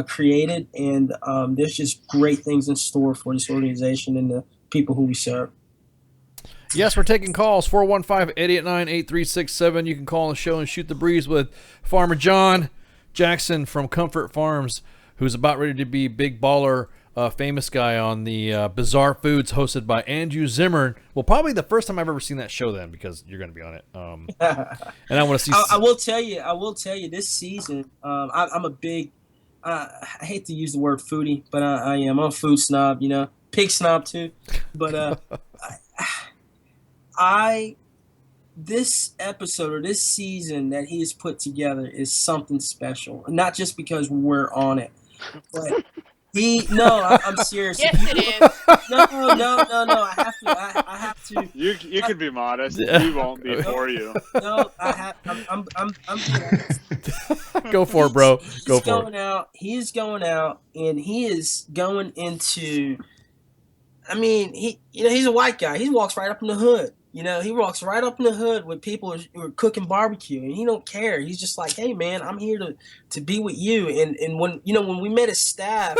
created, and there's just great things in store for this organization and the people who we serve. Yes, we're taking calls, 415-889-8367. You can call the show and shoot the breeze with Farmer John Jackson from Comfort Farms, who's about ready to be big baller, famous guy on the Bizarre Foods hosted by Andrew Zimmern. Well, probably the first time I've ever seen that show then, because you're going to be on it. And I want to see... I will tell you this season, I'm a big... I hate to use the word foodie, but I am. I'm a food snob, you know. Pig snob, too. But... this episode or this season that he has put together is something special, not just because we're on it, but I'm serious. Yes, it is. No. I have to. You can be modest. We won't be for you. No, I'm Go for it, bro. Go for it. He's going out, and he is going into. I mean, he's a white guy. He walks right up in the hood. You know, he walks right up in the hood with people who are cooking barbecue, and he don't care. He's just like, hey, man, I'm here to be with you. And when we met his staff,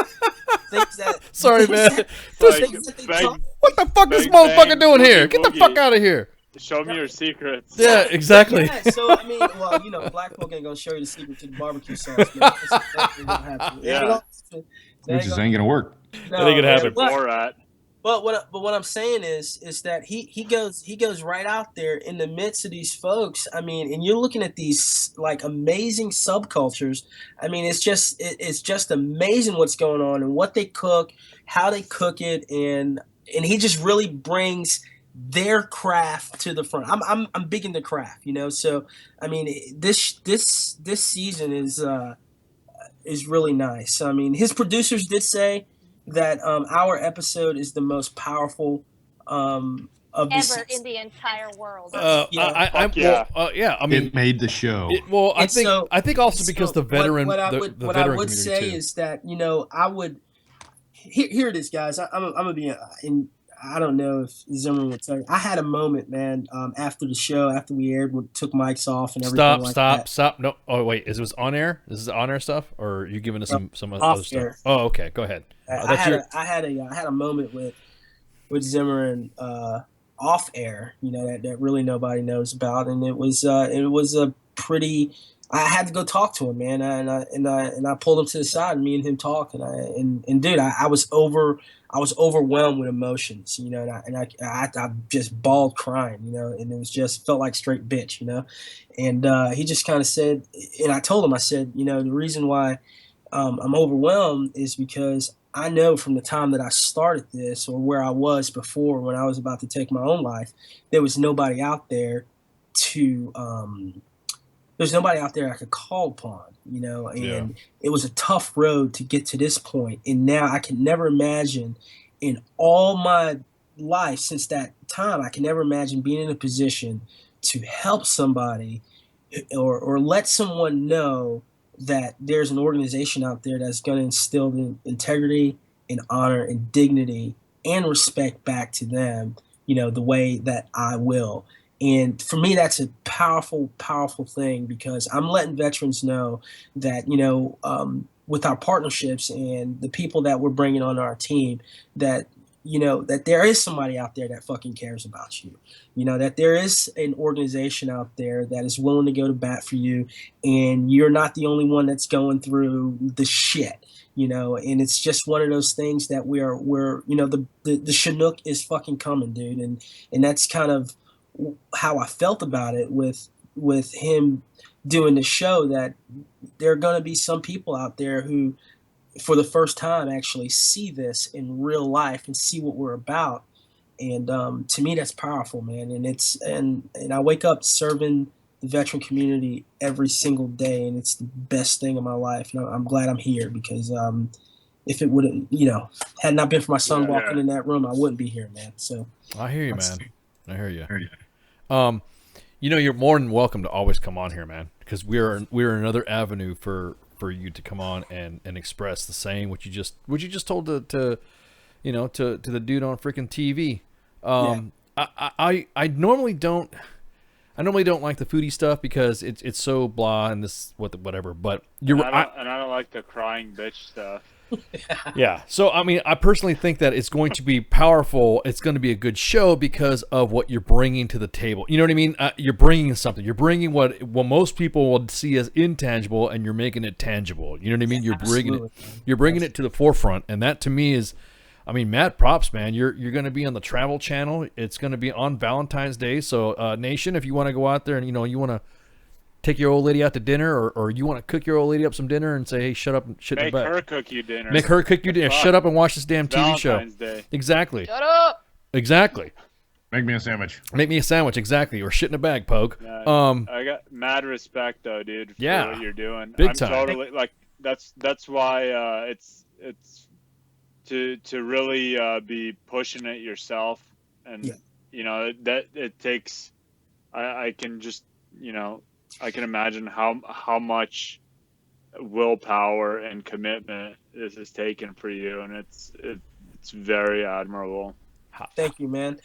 things that... Sorry, man. What the fuck is this motherfucker doing here? Get the fuck out of here. Show me your secrets. Yeah, exactly. Yeah, so, I mean, well, you know, black folk ain't going to show you the secret to the barbecue sauce, man. That's exactly what happened. Yeah. Which just ain't going to work. That ain't going to happen. But what I'm saying is that he goes right out there in the midst of these folks. I mean, and you're looking at these like amazing subcultures. I mean, it's just amazing what's going on and what they cook, how they cook it, and he just really brings their craft to the front. I'm big into craft, you know. So I mean, this season is really nice. I mean, his producers did say that our episode is the most powerful of ever in the entire world. I mean, it made the show. I think also because the veteran. What I would say is that, you know, I would here it is, guys. I'm gonna be in. I don't know if Zimmerman would tell you. I had a moment, man, after the show, after we aired, we took mics off and everything Stop. No. Oh, wait. Is it on air? This is on air stuff? Or are you giving us some other stuff? Air. Oh, okay. Go ahead. I had a moment with Zimmerman off air, you know, that really nobody knows about. And it was a pretty... I had to go talk to him, man, and I pulled him to the side, and me and him talked, and dude, I was overwhelmed with emotions, you know, and I just bawled crying, you know, and it was just felt like straight bitch, you know, and he just kind of said, and I told him, I said, you know, the reason why I'm overwhelmed is because I know from the time that I started this, or where I was before when I was about to take my own life, there was nobody out there there's nobody out there I could call upon, you know, and it was a tough road to get to this point. And now I can never imagine in all my life since that time, I can never imagine being in a position to help somebody or let someone know that there's an organization out there that's going to instill the integrity and honor and dignity and respect back to them, you know, the way that I will. And for me, that's a powerful, powerful thing, because I'm letting veterans know that, you know, with our partnerships and the people that we're bringing on our team, that, you know, that there is somebody out there that fucking cares about you. You know, that there is an organization out there that is willing to go to bat for you, and you're not the only one that's going through the shit. You know, and it's just one of those things that we're you know, the Chinook is fucking coming, dude, and that's kind of how I felt about it with him doing the show that there are going to be some people out there who, for the first time, actually see this in real life and see what we're about. And to me, that's powerful, man. And I wake up serving the veteran community every single day, and it's the best thing in my life. And I'm glad I'm here because if it would have, had not been for my son walking in that room, I wouldn't be here, man. So I hear you, man. I hear you. You're more than welcome to always come on here, man, because we're another avenue for you to come on and express the same what you just told to the dude on freaking TV. I normally don't like the foodie stuff because it's so blah and this whatever. But I don't like the crying bitch stuff. Yeah. So I mean, I personally think that it's going to be powerful. It's going to be a good show because of what you're bringing to the table. You know what I mean? You're bringing something. You're bringing what most people would see as intangible, and you're making it tangible. You know what I mean? You're bringing it to the forefront, and that to me is, I mean, mad props, man. You're going to be on the Travel Channel. It's going to be on Valentine's Day. So, Nation, if you want to go out there and you want to take your old lady out to dinner, or you want to cook your old lady up some dinner and say, hey, shut up and shit in the back. Make her cook you dinner. Make her cook you dinner. Shut up and watch this damn TV show. Valentine's Day. Exactly. Shut up. Exactly. Make me a sandwich. Make me a sandwich. Exactly. Or shit in a bag, Pogue. I got mad respect though, dude, for what you're doing. Big I'm time. totally like that's why it's to really be pushing it yourself, and that it takes. I can just I can imagine how much willpower and commitment this has taken for you, and it's very admirable. Thank you, man.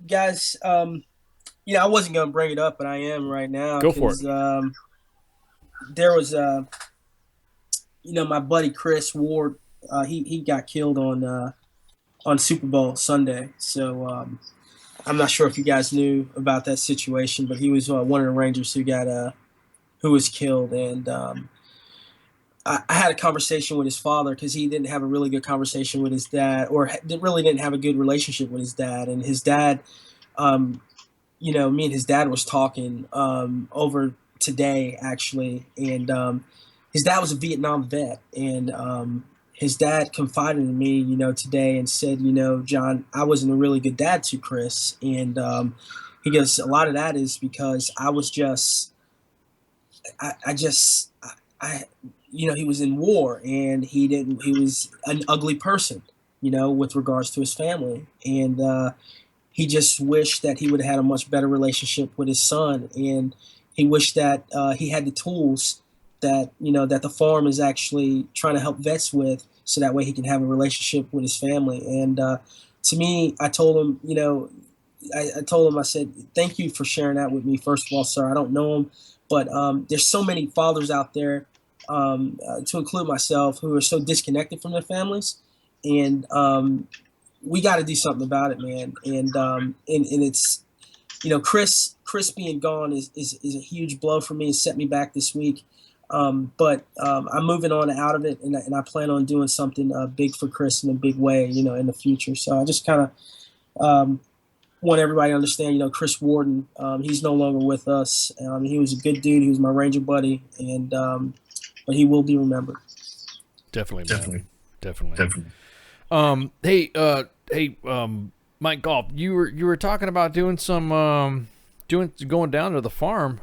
Guys, I wasn't gonna bring it up, but I am right now. Go for it. There was my buddy Chris Ward. He got killed on Super Bowl Sunday. So I'm not sure if you guys knew about that situation, but he was one of the Rangers who was killed. And I had a conversation with his father because he didn't have a really good conversation with his dad, or really didn't have a good relationship with his dad. And his dad, me and his dad was talking over today actually, and his dad was a Vietnam vet, and his dad confided in me, today and said, John, I wasn't a really good dad to Chris. And he goes, a lot of that is because I was just, he was in war, and he was an ugly person, with regards to his family. And he just wished that he would have had a much better relationship with his son. And he wished that he had the tools that that the farm is actually trying to help vets with, so that way he can have a relationship with his family. And to me, I told him, I said, thank you for sharing that with me. First of all, sir, I don't know him, but there's so many fathers out there, to include myself, who are so disconnected from their families, and we got to do something about it, man. And it's, Chris being gone is a huge blow for me. It set me back this week. But I'm moving on out of it, and I plan on doing something big for Chris in a big way, in the future. So I just kind of want everybody to understand, Chris Warden, he's no longer with us. He was a good dude. He was my Ranger buddy, and but he will be remembered. Definitely. Hey, Mike Golf, you were talking about doing some going down to the farm.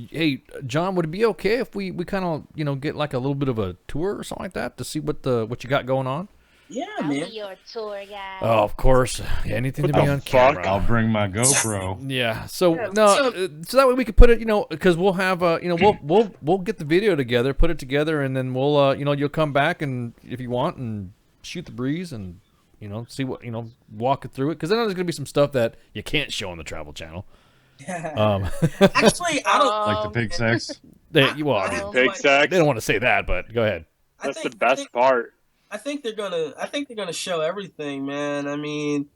Hey, John, would it be okay if we kind of get like a little bit of a tour or something like that to see what you got going on? Yeah, I'll man. be your tour guy. Oh, of course. Anything to be on camera. I'll bring my GoPro. Yeah. So so that way we could put it, because we'll have we'll get the video together, put it together, and then we'll you'll come back and if you want and shoot the breeze and see what walk it through it, because I know there's gonna be some stuff that you can't show on the Travel Channel. Actually, I don't like the pig sex. Pig sex. They don't want to say that, but go ahead. That's the best part. I think they're gonna show everything, man. We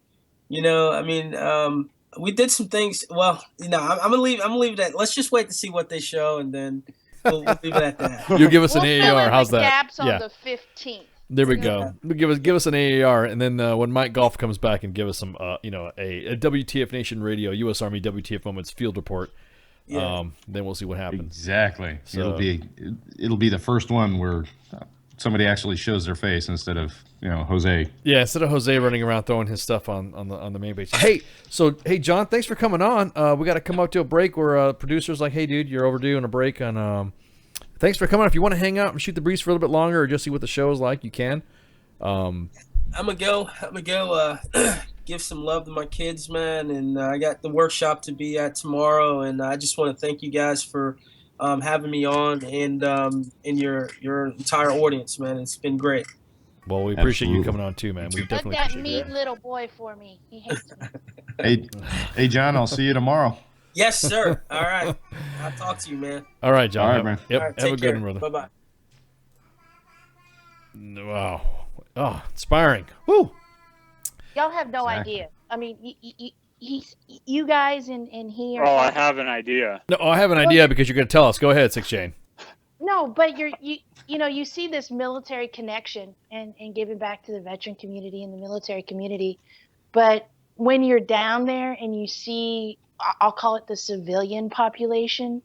did some things. Well, I'm gonna leave that. Let's just wait to see what they show, and then we'll leave it at that. You give us an We'll fill AAR. in How's the that? gaps on the 15th. There we go. Give us an AAR, and then when Mike Golf comes back and give us some, a WTF Nation Radio, U.S. Army WTF Moments field report, Yeah. Then we'll see what happens. Exactly. So, It'll be the first one where somebody actually shows their face instead of Jose. Yeah, instead of Jose running around throwing his stuff on the main page. Hey, John, thanks for coming on. We got to come up to a break where producers like, hey, dude, you're overdue on a break. And thanks for coming on. If you want to hang out and shoot the breeze for a little bit longer or just see what the show is like, you can. I'm gonna go give some love to my kids, man, and I got the workshop to be at tomorrow, and I just want to thank you guys for having me on and your entire audience, man. It's been great. Well, we appreciate you coming on too, man. We Hug definitely that appreciate mean that. little boy for me. He hates me. Hey, John, I'll see you tomorrow. Yes, sir. All right, I'll talk to you, man. All right, John. All right, man. Yep. All right, Have a take good care. one, brother. Bye bye. Wow. Oh, inspiring. Woo. Y'all have no Exactly. idea. I mean, you guys and he are. Oh, I have an idea. No, I have an idea because you're going to tell us. Go ahead, 6 Jane. No, but you see this military connection and giving back to the veteran community and the military community, but when you're down there and you see, I'll call it the civilian population,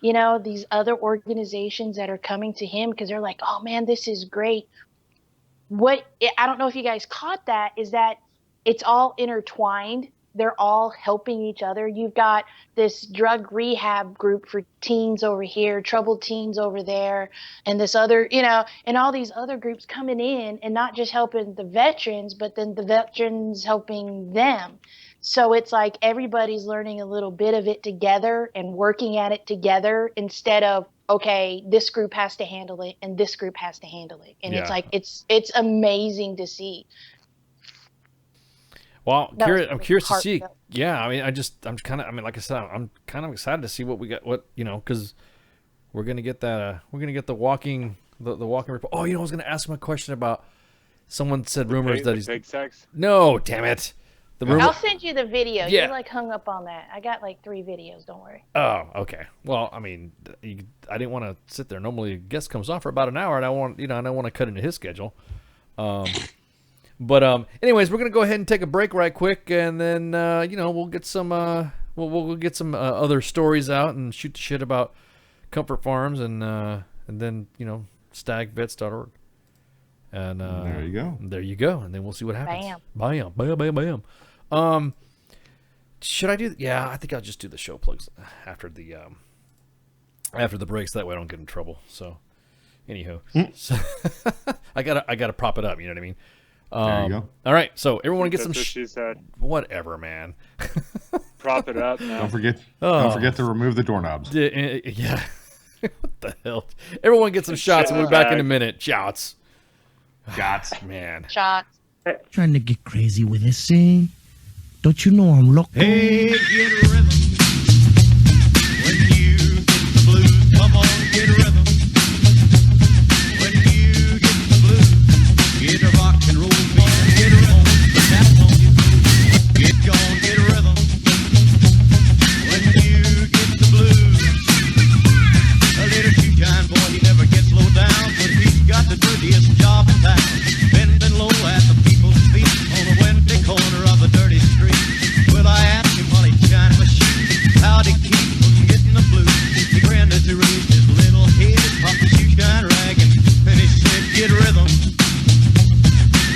these other organizations that are coming to him because they're like, oh man, this is great. I don't know if you guys caught that, is that it's all intertwined. They're all helping each other. You've got this drug rehab group for teens over here, troubled teens over there, and this other, and all these other groups coming in and not just helping the veterans, but then the veterans helping them. So it's like everybody's learning a little bit of it together and working at it together instead of, okay, this group has to handle it and this group has to handle it. And it's Yeah. like, it's amazing to see. Well, That was I'm curious to see. heartfelt. Yeah, I mean, I'm kind of, like I said, I'm kind of excited to see what we got. Because we're gonna get that. We're gonna get the walking report. Oh, I was gonna ask him a question about. Someone said rumors that he's big sex. No, damn it. The rumor. I'll send you the video. Yeah. You're like hung up on that. I got like 3 videos. Don't worry. Oh, okay. Well, I mean, I didn't want to sit there. Normally, a guest comes on for about an hour, and I don't want to cut into his schedule. But anyways, we're gonna go ahead and take a break right quick, and then we'll get some we'll get some other stories out and shoot the shit about Comfort Farms and then stagvets.org. And there you go. There you go, and then we'll see what happens. Bam. Bam, bam, bam, bam. Should I do? Yeah, I think I'll just do the show plugs after the breaks. That way I don't get in trouble. So, anywho, so I gotta prop it up. You know what I mean? There you go. All right, so everyone get That's some. what she said. Whatever, man. Prop it up. Man. Don't forget to remove the doorknobs. Yeah. What the hell? Everyone get some shots, and we're back in a minute. Shots. Man. Shots. Trying to get crazy with this thing. Don't you know I'm local? Hey, get rhythm. When you get the blues, come on, get rhythm. When you get the blues, get a rock and roll beat, get rhythm. Tap on you, get gone, get rhythm. When you get the blues, a little shoe-shine boy, he never gets low down, but he's got the dirtiest job in town. Bending low at the people's feet on the windy corner of the dirty street. Well, I asked him while he shined my shoe, how'd he keep from getting the blues? He grinned as he raised his little head, popped the shoe-shine rag, and he said, get rhythm.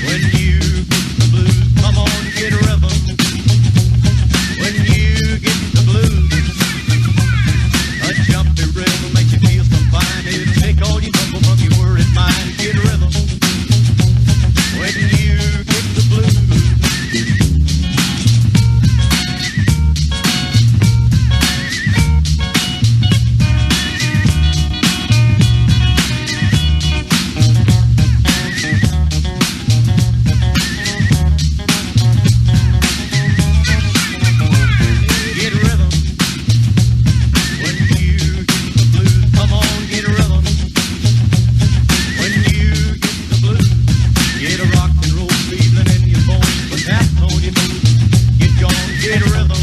When you get the blues, come on, get rhythm. When you get the blues, a jumpy rhythm makes you feel so fine. It'll take all your trouble from your worried mind. Get rhythm. When you get the blues. Get rhythm. When you get the blues, come on, get rhythm. When you get the blues, get a rock and roll feeling in your bones, put that on your boots. Get gone, get rhythm.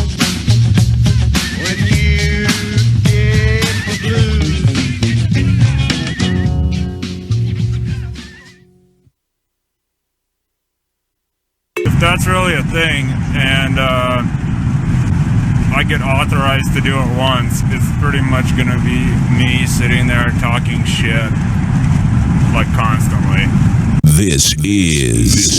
When you get the blues. If that's really a thing, and I get authorized to do it once, it's pretty much gonna be me sitting there talking shit, like, constantly. This is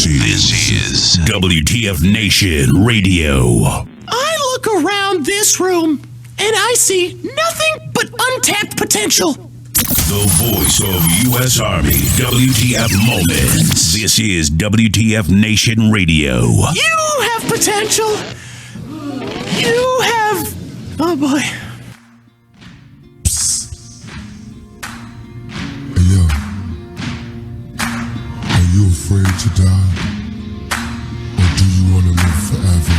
WTF Nation Radio. I look around this room and I see nothing but untapped potential. The voice of U.S. Army, WTF Moments. This is WTF Nation Radio. You have potential. You have... Oh, boy. Hey, yo. Are you afraid to die? Or do you want to live forever?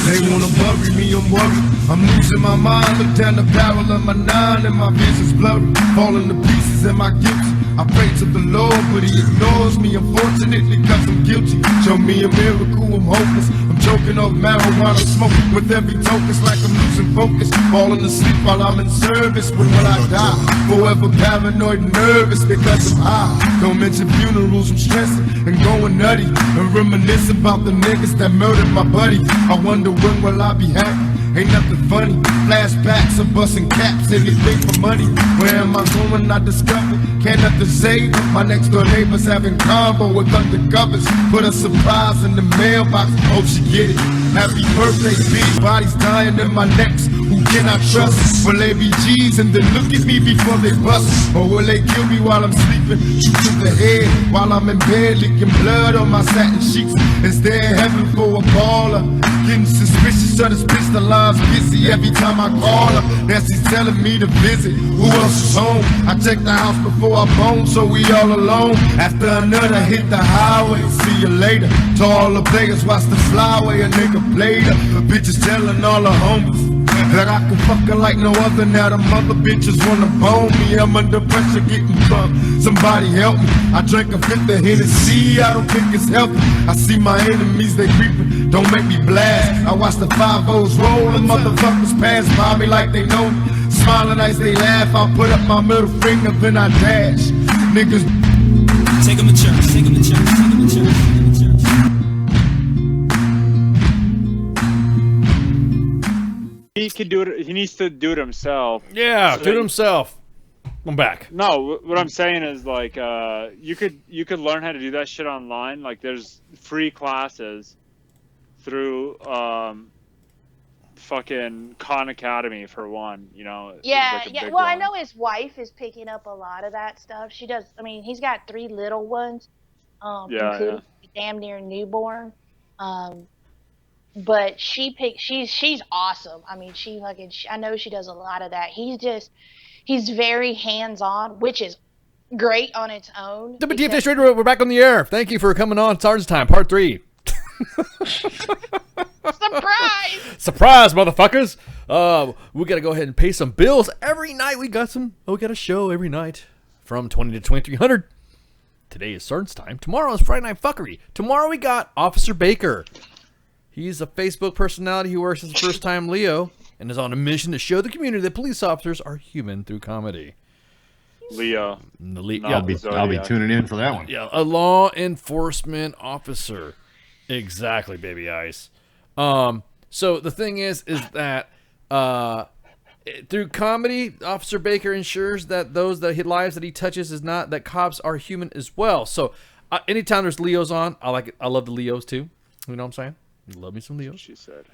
They wanna bury me, I'm worried. I'm losing my mind. Look down the barrel of my 9 and my vision's blurry. Falling to pieces, am I guilty? I pray to the Lord, but he ignores me, unfortunately, cause I'm guilty. Show me a miracle, I'm hopeless. I'm choking off marijuana smoke with every token. It's like I'm losing focus, falling asleep while I'm in service. When will I die? Forever paranoid and nervous because I'm high. Don't mention funerals, I'm stressing and going nutty. And reminisce about the niggas that murdered my buddy. I wonder when will I be happy? Ain't nothing funny. Flashbacks of busting caps, anything for money. Where am I going? I discovered. Can't nothing say. My next door neighbors having combo with undercovers. Put a surprise in the mailbox. Hope she get it. Happy birthday, big bodies dying in my necks. Who can I trust? Will they be G's and then look at me before they bust? Or will they kill me while I'm sleeping? Shoot to the head while I'm in bed, leaking blood on my satin sheets. Instead, heaven for a baller. Getting suspicious of this bitch, the line's busy every time I call her. Nancy's telling me to visit. Who else is home? I check the house before I bone, so we all alone. After another hit the highway, see you later. To all the players, watch the flyway, a nigga played her. The bitches telling all the homies that I can fuck her like no other. Now the mother bitches wanna bone me. I'm under pressure getting drunk. Somebody help me. I drank a fifth of Hennessy. I don't think it's healthy. I see my enemies, they creeping. Don't make me blast. I watch the 5-0s roll and motherfuckers pass by me like they know me. Smiling as they laugh. I put up my middle finger, then I dash. Niggas. Take them to church. Take them to church. Take them to church. He can do it. He needs to do it himself. Yeah, do it himself. I'm back. No, what I'm saying is like you could learn how to do that shit online. Like there's free classes through fucking Khan Academy for one. You know. Yeah, like yeah. big Well, I one. know his wife is picking up a lot of that stuff. She does. I mean, he's got 3 little ones, including damn near newborn. But she's awesome. I mean, I know she does a lot of that. He's very hands-on, which is great on its own. WTF Nation Radio, we're back on the air. Thank you for coming on. Sergeant's Time, Part 3. Surprise! Surprise, motherfuckers! We gotta go ahead and pay some bills every night. We got a show every night from 20 to 2300. Today is Sergeant's Time. Tomorrow is Friday Night Fuckery. Tomorrow we got Officer Baker. He's a Facebook personality who works as a first-time Leo and is on a mission to show the community that police officers are human through comedy. Leo. I'll be tuning in for that one. Yeah, a law enforcement officer. Exactly, baby ice. So the thing is that through comedy, Officer Baker ensures that those lives that he touches is not that cops are human as well. So anytime there's Leos on, I like it. I love the Leos too. You know what I'm saying? Love me some Leos. She said.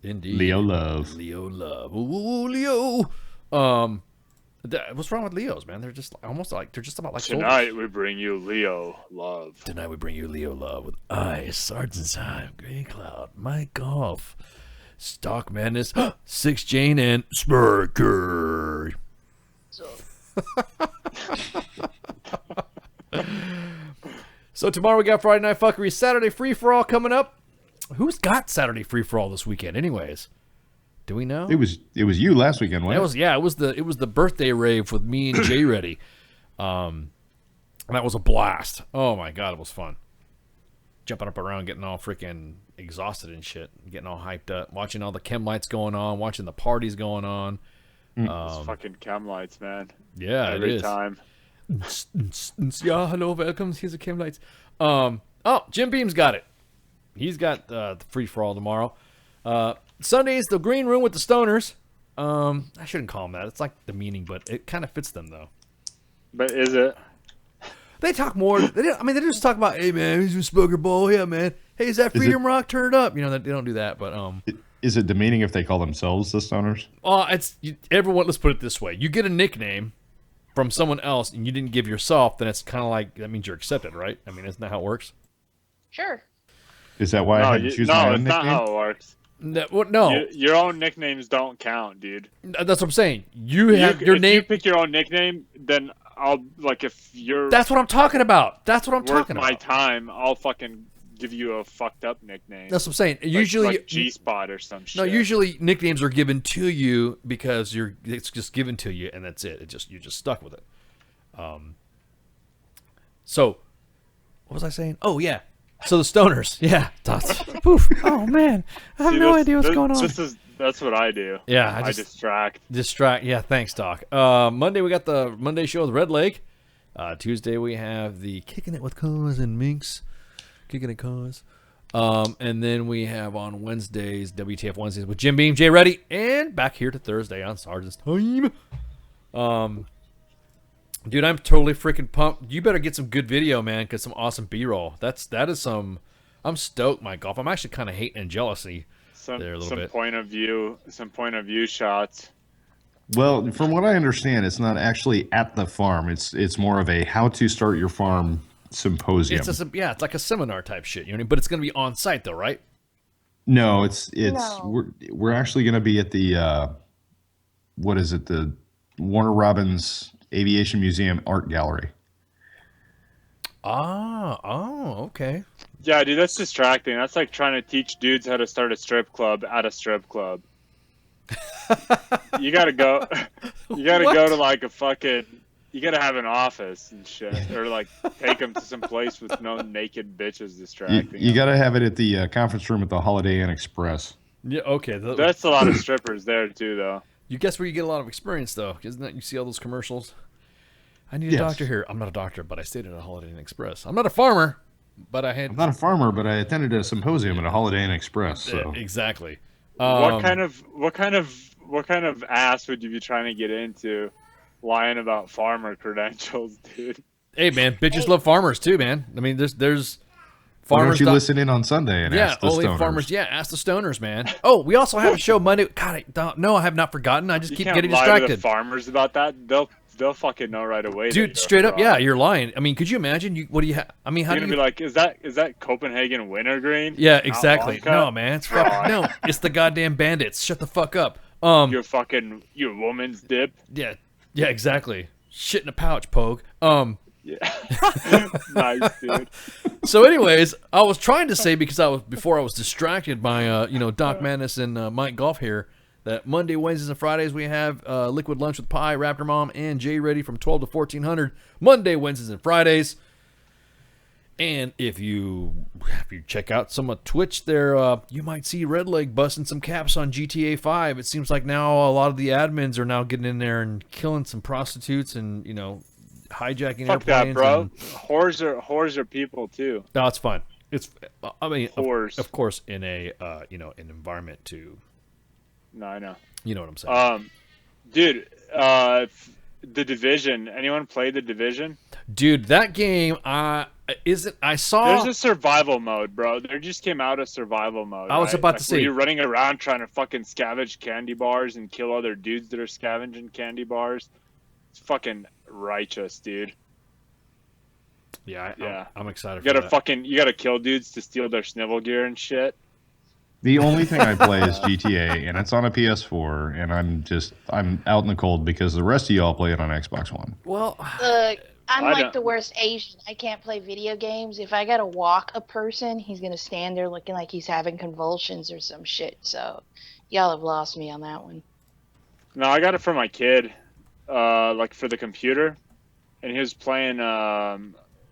Indeed. Leo love. Leo love. Ooh, Leo. What's wrong with Leos, man? They're just about like Tonight we bring you Leo love. Tonight we bring you Leo love with Ice, Sergeant's Time, Grey Cloud, Mike Golf, Stock Madness, 6 Jane, and Spurker. So tomorrow we got Friday Night Fuckery, Saturday Free For All coming up. Who's got Saturday Free For All this weekend, anyways? Do we know? It was you last weekend, wasn't it? It was the birthday rave with me and Jay Reddy. That was a blast. Oh my god, it was fun. Jumping up around, getting all freaking exhausted and shit, getting all hyped up, watching all the chem lights going on, watching the parties going on. It's fucking chem lights, man. Yeah, every it is. time. Yeah, hello, welcome. Here's the chem lights. Oh, Jim Beam's got it. He's got the free for all tomorrow. Sunday's the green room with the stoners. I shouldn't call them that. It's like demeaning, but it kind of fits them though. But is it? They talk more. They just talk about, hey man, who's your smoker bowl? Yeah, man. Hey, is that Freedom Rock? Turn it up. You know, they don't do that, but Is it demeaning if they call themselves the stoners? Everyone. Let's put it this way: you get a nickname from someone else, and you didn't give yourself, then it's kind of like that means you're accepted, right? I mean, isn't that how it works? Sure. Is that why I had to choose my own it's not nickname? how it works. No. Your own nicknames don't count, dude. That's what I'm saying. You have your name. If you pick your own nickname, then I'll if you're. That's what I'm talking about. That's what I'm worth talking my about. time, I'll fucking give you a fucked up nickname. That's what I'm saying. Like, Usually, like G-Spot or some shit. No, usually nicknames are given to you because it's just given to you, and that's it. You're just stuck with it. So, what was I saying? Oh yeah. So the stoners, yeah. Poof. Oh man, I have no idea what's going on. That's what I do. Yeah, I distract. Yeah, thanks, Doc. Monday we got the Monday show with Red Lake. Tuesday we have the Kicking It with Cause and Minx. Kicking It Cause. And then we have on Wednesdays, WTF Wednesdays with Jim Beam, Jay Reddy, and back here to Thursday on Sergeant's Time. Dude, I'm totally freaking pumped. You better get some good video, man, because some awesome B-roll. That is some. I'm stoked, Mike Golf. I'm actually kind of hating and jealousy there a little bit. Some point of view shots. Well, from what I understand, it's not actually at the farm. It's more of a how to start your farm symposium. It's like a seminar type shit, you know what I mean? But it's going to be on site though, right? No, we're actually going to be at the what is it? The Warner Robins Aviation Museum Art Gallery. Okay. Yeah, dude, that's distracting. That's like trying to teach dudes how to start a strip club at a strip club. You gotta go. You gotta go to like a fucking. You gotta have an office and shit, or like take them to some place with no naked bitches distracting. You gotta have it at the conference room at the Holiday Inn Express. Yeah. Okay. That's a lot of strippers there too, though. You guess where you get a lot of experience, though, isn't that? You see all those commercials. I need a doctor here. I'm not a doctor, but I stayed at a Holiday Inn Express. I'm not a farmer, but I'm not a farmer, but I attended a symposium at a Holiday Inn Express. So exactly. What kind of ass would you be trying to get into, lying about farmer credentials, dude? Hey man, bitches love farmers too, man. I mean, there's. Why don't you listen in on Sunday and ask the stoners? Farmers. Yeah, ask the stoners, man. Oh, we also have a show Monday. God, I have not forgotten. I just keep getting distracted. Lie to the farmers about that. They'll fucking know right away. Dude, straight up, yeah, you're lying. I mean, could you imagine? What do you have? I mean, how do you be like? Is that Copenhagen Wintergreen? Yeah, exactly. No, man, it's fucking no. It's the goddamn bandits. Shut the fuck up. Your woman's dip. Yeah, exactly. Shit in a pouch, Pogue. Yeah. Nice, dude. So, anyways, I was trying to say because I was distracted by Doc Madness and Mike Golf here that Monday, Wednesdays, and Fridays we have Liquid Lunch with Pie, Raptor Mom, and Jay Reddy from 12 to 1400 Monday, Wednesdays, and Fridays. And if you check out some of Twitch there, you might see Red Leg busting some caps on GTA 5. It seems like now a lot of the admins are now getting in there and killing some prostitutes and hijacking Fuck airplanes. that, bro. Whores are people too. No, it's fine. It's whores. Of course in a an environment to. No, I know. You know what I'm saying. Dude, The Division. Anyone play The Division? Dude, that game. I saw. There's a survival mode, bro. There just came out a survival mode. I was about to say. Where you're running around trying to fucking scavenge candy bars and kill other dudes that are scavenging candy bars. It's fucking righteous, dude. Yeah. I'm excited. You gotta kill dudes to steal their snivel gear and shit. The only thing I play is GTA, and it's on a PS4, and I'm out in the cold because the rest of y'all play it on Xbox One. Well, look, I'm like the worst Asian. I can't play video games. If I gotta walk a person, he's gonna stand there looking like he's having convulsions or some shit. So, y'all have lost me on that one. No, I got it for my kid, like for the computer, and he was playing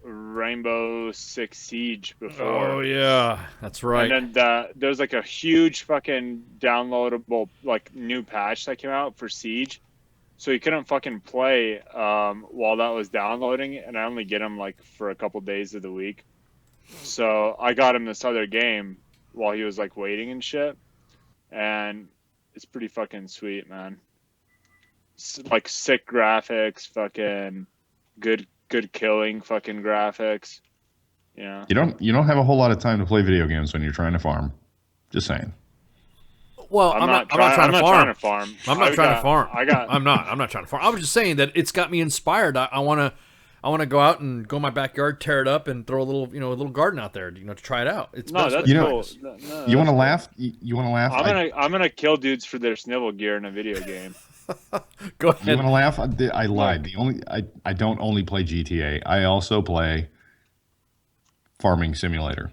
Rainbow Six Siege before. Oh yeah, that's right. And then there's like a huge fucking downloadable like new patch that came out for Siege, so he couldn't fucking play while that was downloading, and I only get him like for a couple days of the week. So I got him this other game while he was like waiting and shit, and it's pretty fucking sweet, man. Like sick graphics, fucking good killing, fucking graphics. Yeah. You don't have a whole lot of time to play video games when you're trying to farm. Just saying. Well, I'm not trying to farm. I'm not trying to farm. I'm not trying to farm. I was just saying that it's got me inspired. I want to go out and go in my backyard, tear it up, and throw a little garden out there, to try it out. It's that's cool. You want to laugh? You want to laugh? I'm gonna kill dudes for their snivel gear in a video game. Go ahead. You want to laugh? I lied. I don't only play GTA. I also play Farming Simulator.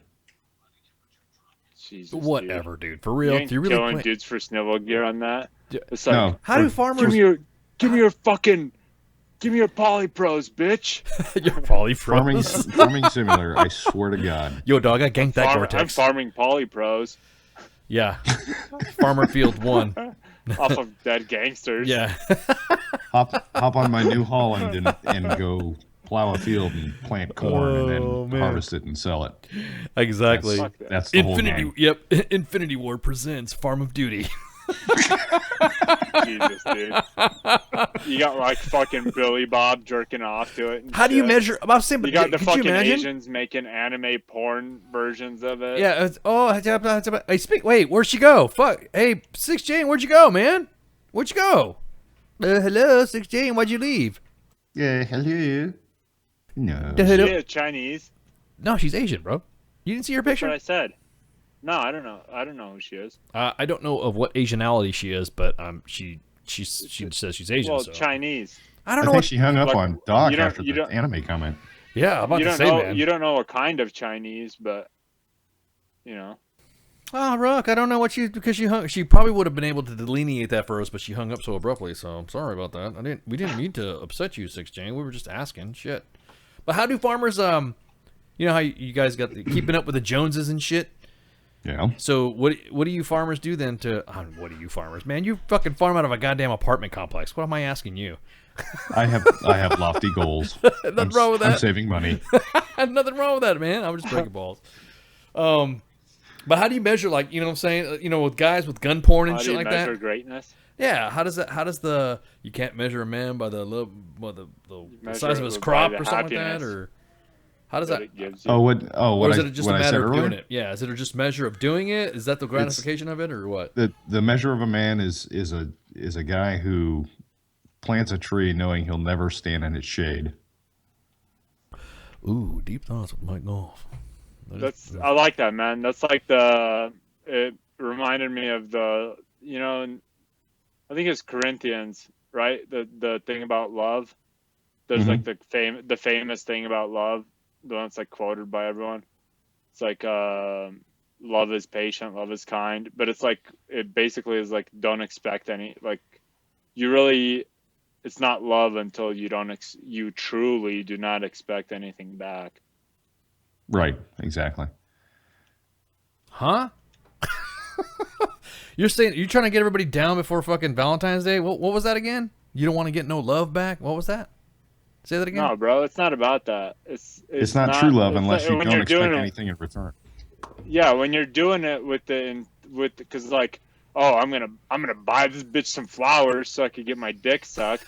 Jesus, whatever, dude. For real, you really killing dudes for snivel gear on that? It's like, no. How do farmers? Give me your polypros, bitch. Your polypros. Farming Simulator. I swear to God. Yo, dog, I ganked that Gore-Tex. I'm farming polypros. Yeah. Farmer Field 1. Off of dead gangsters. Yeah. hop on my New Holland and go plow a field and plant corn and then harvest it and sell it. Exactly. That's the whole game. Yep. Infinity Ward presents Farm of Duty. Jesus, dude. You got like fucking Billy Bob jerking off to it. How do you measure? I'm saying, you got the fucking Asians making anime porn versions of it. Yeah. Wait, where'd she go? Fuck. Hey, 6 Jane, where'd you go, man? Where'd you go? Hello, 6 Jane, why'd you leave? Yeah, hello. No. She is Chinese. No, she's Asian, bro. You didn't see her picture? That's what I said. No, I don't know. I don't know who she is. I don't know of what Asianality she is, but she says she's Asian. Well, so. Chinese. I don't know. I think she hung up on Doc after the anime comment. Yeah, I'm about to say, man. You don't know what kind of Chinese, but Oh, Rook, I don't know what she probably would have been able to delineate that for us, but she hung up so abruptly. So I'm sorry about that. We didn't mean to upset you, 6 Jane. We were just asking. Shit. But how do farmers? You know how you guys got keeping up with the Joneses and shit. Yeah. So what do you farmers do then to? What do you farmers, man? You fucking farm out of a goddamn apartment complex. What am I asking you? I have lofty goals. Nothing wrong with that. I'm saving money. Nothing wrong with that, man. I'm just breaking balls. But how do you measure, like, you know what I'm saying? With guys with gun porn and shit like that. How do you measure greatness? Yeah. How does you can't measure a man by the size of his crop or something like that, or how does that? Or is it just a matter of doing it? Yeah. Is it just a measure of doing it? Is that the gratification of it, or what? The measure of a man is a guy who plants a tree knowing he'll never stand in its shade. Ooh, deep thoughts with Mike Goff. I like that, man. That's like it reminded me of I think it's Corinthians, right? The thing about love. There's like the famous thing about love, the one that's like quoted by everyone. It's like love is patient, love is kind, but it's like it basically is like don't expect any, like it's not love until you truly do not expect anything back. Right, exactly. Huh? You're trying to get everybody down before fucking Valentine's Day? What was that again? You don't want to get no love back? What was that? Say that again? No, bro, it's not about that. It's not true love unless you don't expect anything in return. Yeah, when you're doing it because like, oh, I'm gonna buy this bitch some flowers so I could get my dick sucked.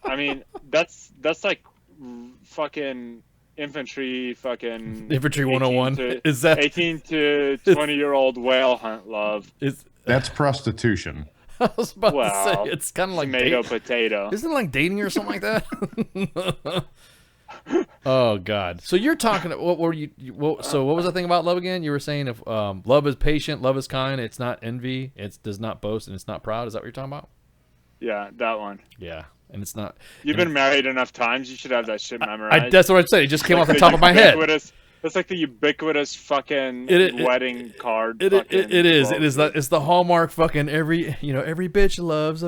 I mean, that's like fucking infantry 101. Is that 18 to 20-year-old whale hunt love? That's prostitution. I was about to say it's kind of like tomato potato. Isn't it like dating or something like that? Oh God! So you're talking. What were you? So what was the thing about love again? You were saying if love is patient, love is kind. It's not envy. It does not boast, and it's not proud. Is that what you're talking about? Yeah, that one. Yeah, and it's not. You've been married enough times. You should have that shit memorized. That's what I said. It just came off the top of my head. It's like the ubiquitous fucking wedding card. It is. It is. It's the hallmark fucking every bitch loves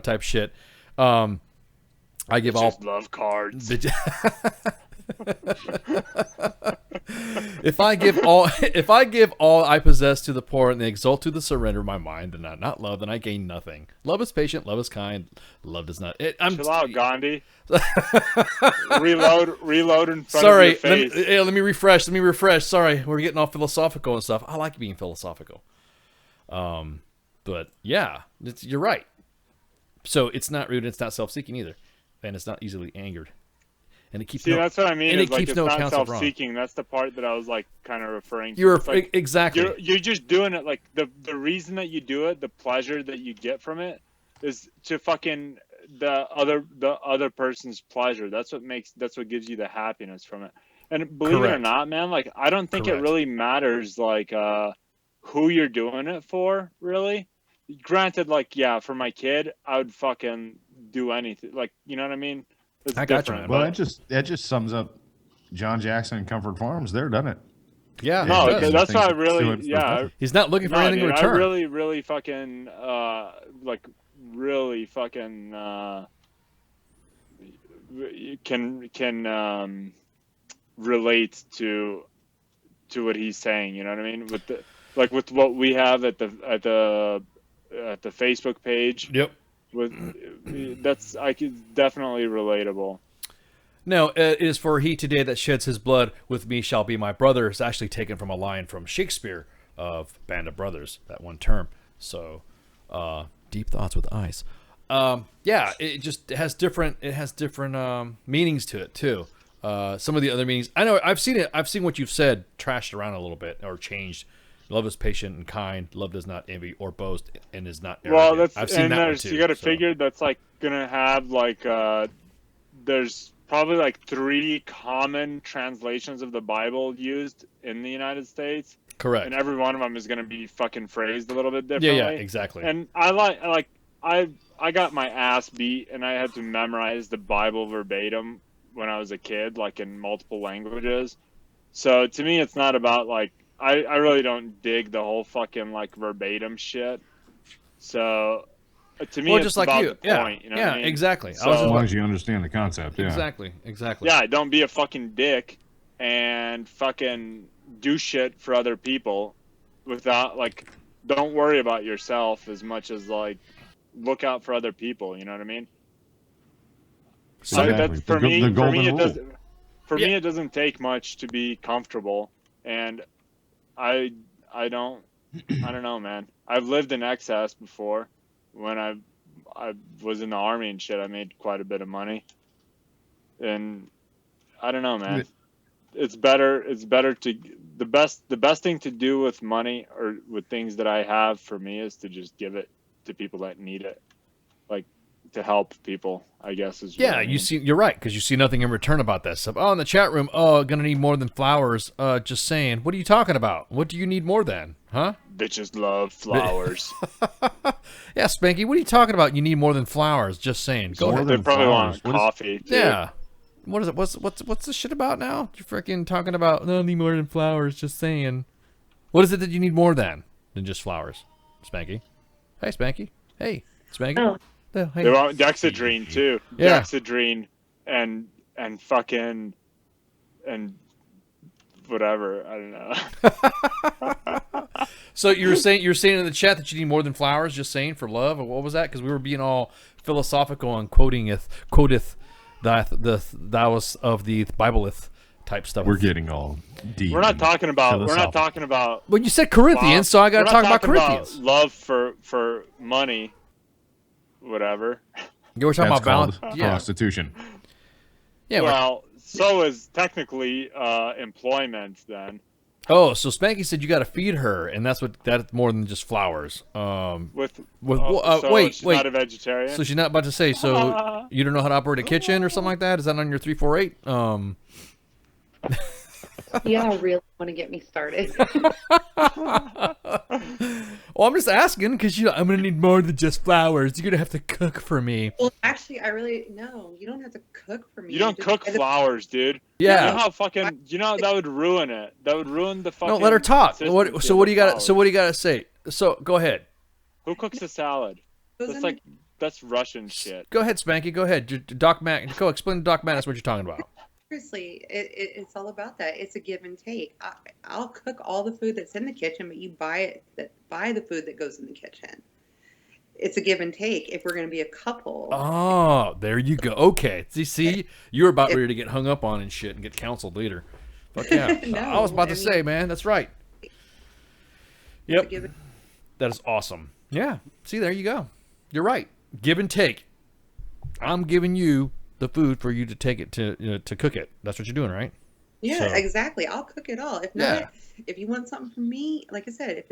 type shit. I give all love cards. If I give all I possess to the poor and they exalt to the surrender of my mind and not love, then I gain nothing. Love is patient, love is kind, love does not. Chill out, Gandhi. reload in front Sorry, of your face. let me refresh. Sorry, we're getting all philosophical and stuff. I like being philosophical. But yeah, you're right. So it's not rude, it's not self-seeking either, and it's not easily angered. And it keeps that's what I mean. And it like, keeps it's no not accounts of wrong. self-seeking. That's the part that I was like kind of referring to. You're like, exactly. You're just doing it like the reason that you do it, the pleasure that you get from it, is to fucking the other person's pleasure. That's what gives you the happiness from it. And believe it or not, man, like I don't think it really matters like who you're doing it for, really. Granted, like yeah, for my kid, I would fucking do anything. Like, you know what I mean? It's different. Well, that just sums up John Jackson and Comfort Farms. They're done it. Yeah, no, that's why I really, he's not looking for anything in return. I really fucking can relate to what he's saying. You know what I mean? With what we have at the Facebook page. Yep. That's definitely relatable. No, it is for he today that sheds his blood with me shall be my brother. It's actually taken from a line from Shakespeare of Band of Brothers, that one term. So, deep thoughts with ice. Yeah, it has different meanings to it too. Some of the other meanings, I know I've seen it. I've seen what you've said trashed around a little bit or changed. Love is patient and kind. Love does not envy or boast and is not arrogant. Well, I've seen that one too. You got to figure that's like gonna have like there's probably like 3 common translations of the Bible used in the United States. Correct. And every one of them is gonna be fucking phrased a little bit differently. Yeah, exactly. And I got my ass beat and I had to memorize the Bible verbatim when I was a kid, like in multiple languages. So to me, it's not about like. I really don't dig the whole fucking like verbatim shit. So to me, well, it's just like about you. the point. You know what I mean? Exactly. So, as long as you understand the concept, yeah. Exactly. Yeah, don't be a fucking dick and fucking do shit for other people without like. Don't worry about yourself as much as like look out for other people. You know what I mean? So that's for me. It doesn't take much to be comfortable. And I don't know, man. I've lived in excess before. When I was in the army and shit, I made quite a bit of money. And I don't know, man. It's better to the best thing to do with money or with things that I have for me is to just give it to people that need it. Like to help people, I guess is. Yeah, you're right because you see nothing in return about that stuff. Oh, in the chat room, gonna need more than flowers. Just saying. What are you talking about? What do you need more than? Huh? Bitches love flowers. Yeah, Spanky, what are you talking about? You need more than flowers. Just saying. Go ahead. They probably want coffee. Too. Yeah. What is it? What's this shit about now? You're freaking talking about no, I need more than flowers. Just saying. What is it that you need more than just flowers? Spanky. Hey, Spanky. Hey, Spanky. Oh. Hey. They want Dexedrine too. Yeah. Dexedrine and fucking and whatever. I don't know. So you're saying in the chat that you need more than flowers, just saying for love, or what was that? Because we were being all philosophical and quoteth the thous of the Bibleth type stuff. We're getting all deep. We're not talking about. Well, you said Corinthians, so I got to talk about Corinthians. Love for money, whatever. You were talking about balance. Prostitution. Yeah. Well, so is technically employment then. Oh, so Spanky said you got to feed her, and that's more than just flowers. So wait, she's not a vegetarian. So she's not about to say. So you don't know how to operate a kitchen or something like that? Is that on your 348? Y'all really want to get me started. Well, I'm just asking because I'm gonna need more than just flowers. You're gonna have to cook for me. Well, actually, no. You don't have to cook for me. You don't cook flowers, dude. Yeah. You know how fucking. You know that would ruin it. That would ruin the fucking. No, let her talk. So what do you got? So what do you got to say? So go ahead. Who cooks a salad? That's Russian shit. Go ahead, Spanky. Go ahead. Doc Mac. Go explain to Doc Mattis what you're talking about. seriously, it's all about that. It's a give and take. I'll cook all the food that's in the kitchen, but you buy the food that goes in the kitchen. It's a give and take if we're going to be a couple. Oh, there you go. Okay. See, you're about ready to get hung up on and shit and get counseled later. Fuck yeah. No, I was about to say, man, that's right. Yep. Give and That is awesome. Yeah. See, there you go. You're right. Give and take. I'm giving you the food for you to take it to cook it. That's what you're doing, right? Yeah, So- exactly. I'll cook it all. If not, if you want something from me, like I said, if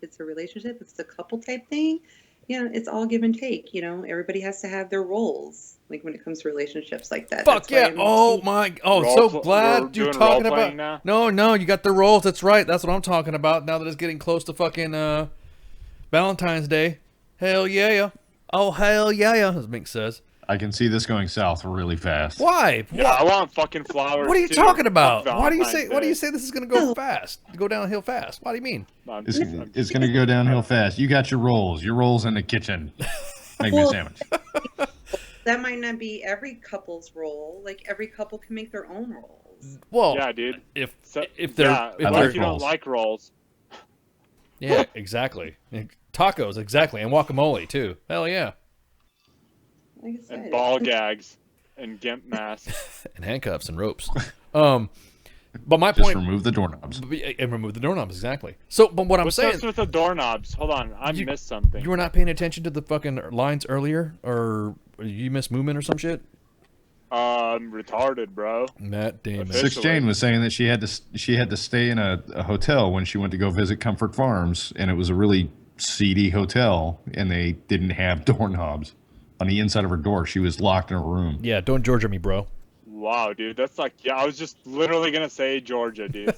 it's a relationship, if it's a couple type thing, it's all give and take. Everybody has to have their roles. Like when it comes to relationships like that. Fuck That's why yeah! I'm- Oh my! Oh, so glad you're talking about. now? No, you got the roles. That's right. That's what I'm talking about. Now that it's getting close to fucking Valentine's Day. Hell yeah! Oh hell yeah! As Mink says. I can see this going south really fast. Why? Yeah, I want fucking flowers. What are you too. talking about? Fuck Why do you Valentine's say this is gonna go fast? Go downhill fast? What do you mean? It's going to go downhill fast. You got your rolls. Your rolls in the kitchen. Make me a sandwich. That might not be every couple's role. Like every couple can make their own roles. Well, yeah, dude. If So- they're yeah, if what they're if you don't like rolls? yeah, exactly. Tacos, exactly, and guacamole too. Hell yeah. Like I said, And ball gags and gimp masks. And handcuffs and ropes. But my Just point. remove the doorknobs. And remove the doorknobs, exactly. So, but what I'm What's saying, up with the doorknobs? Hold on, I missed something. you were not paying attention to the fucking lines earlier, or you missed movement or some shit. I'm retarded, bro. Matt Damon. Six Jane was saying that she had to stay in a hotel when she went to go visit Comfort Farms, and it was a really seedy hotel, and they didn't have doorknobs on the inside of her door. She was locked in a room. Yeah, don't Georgia me, bro. Wow, dude, that's like, yeah, I was just literally gonna say Georgia, dude.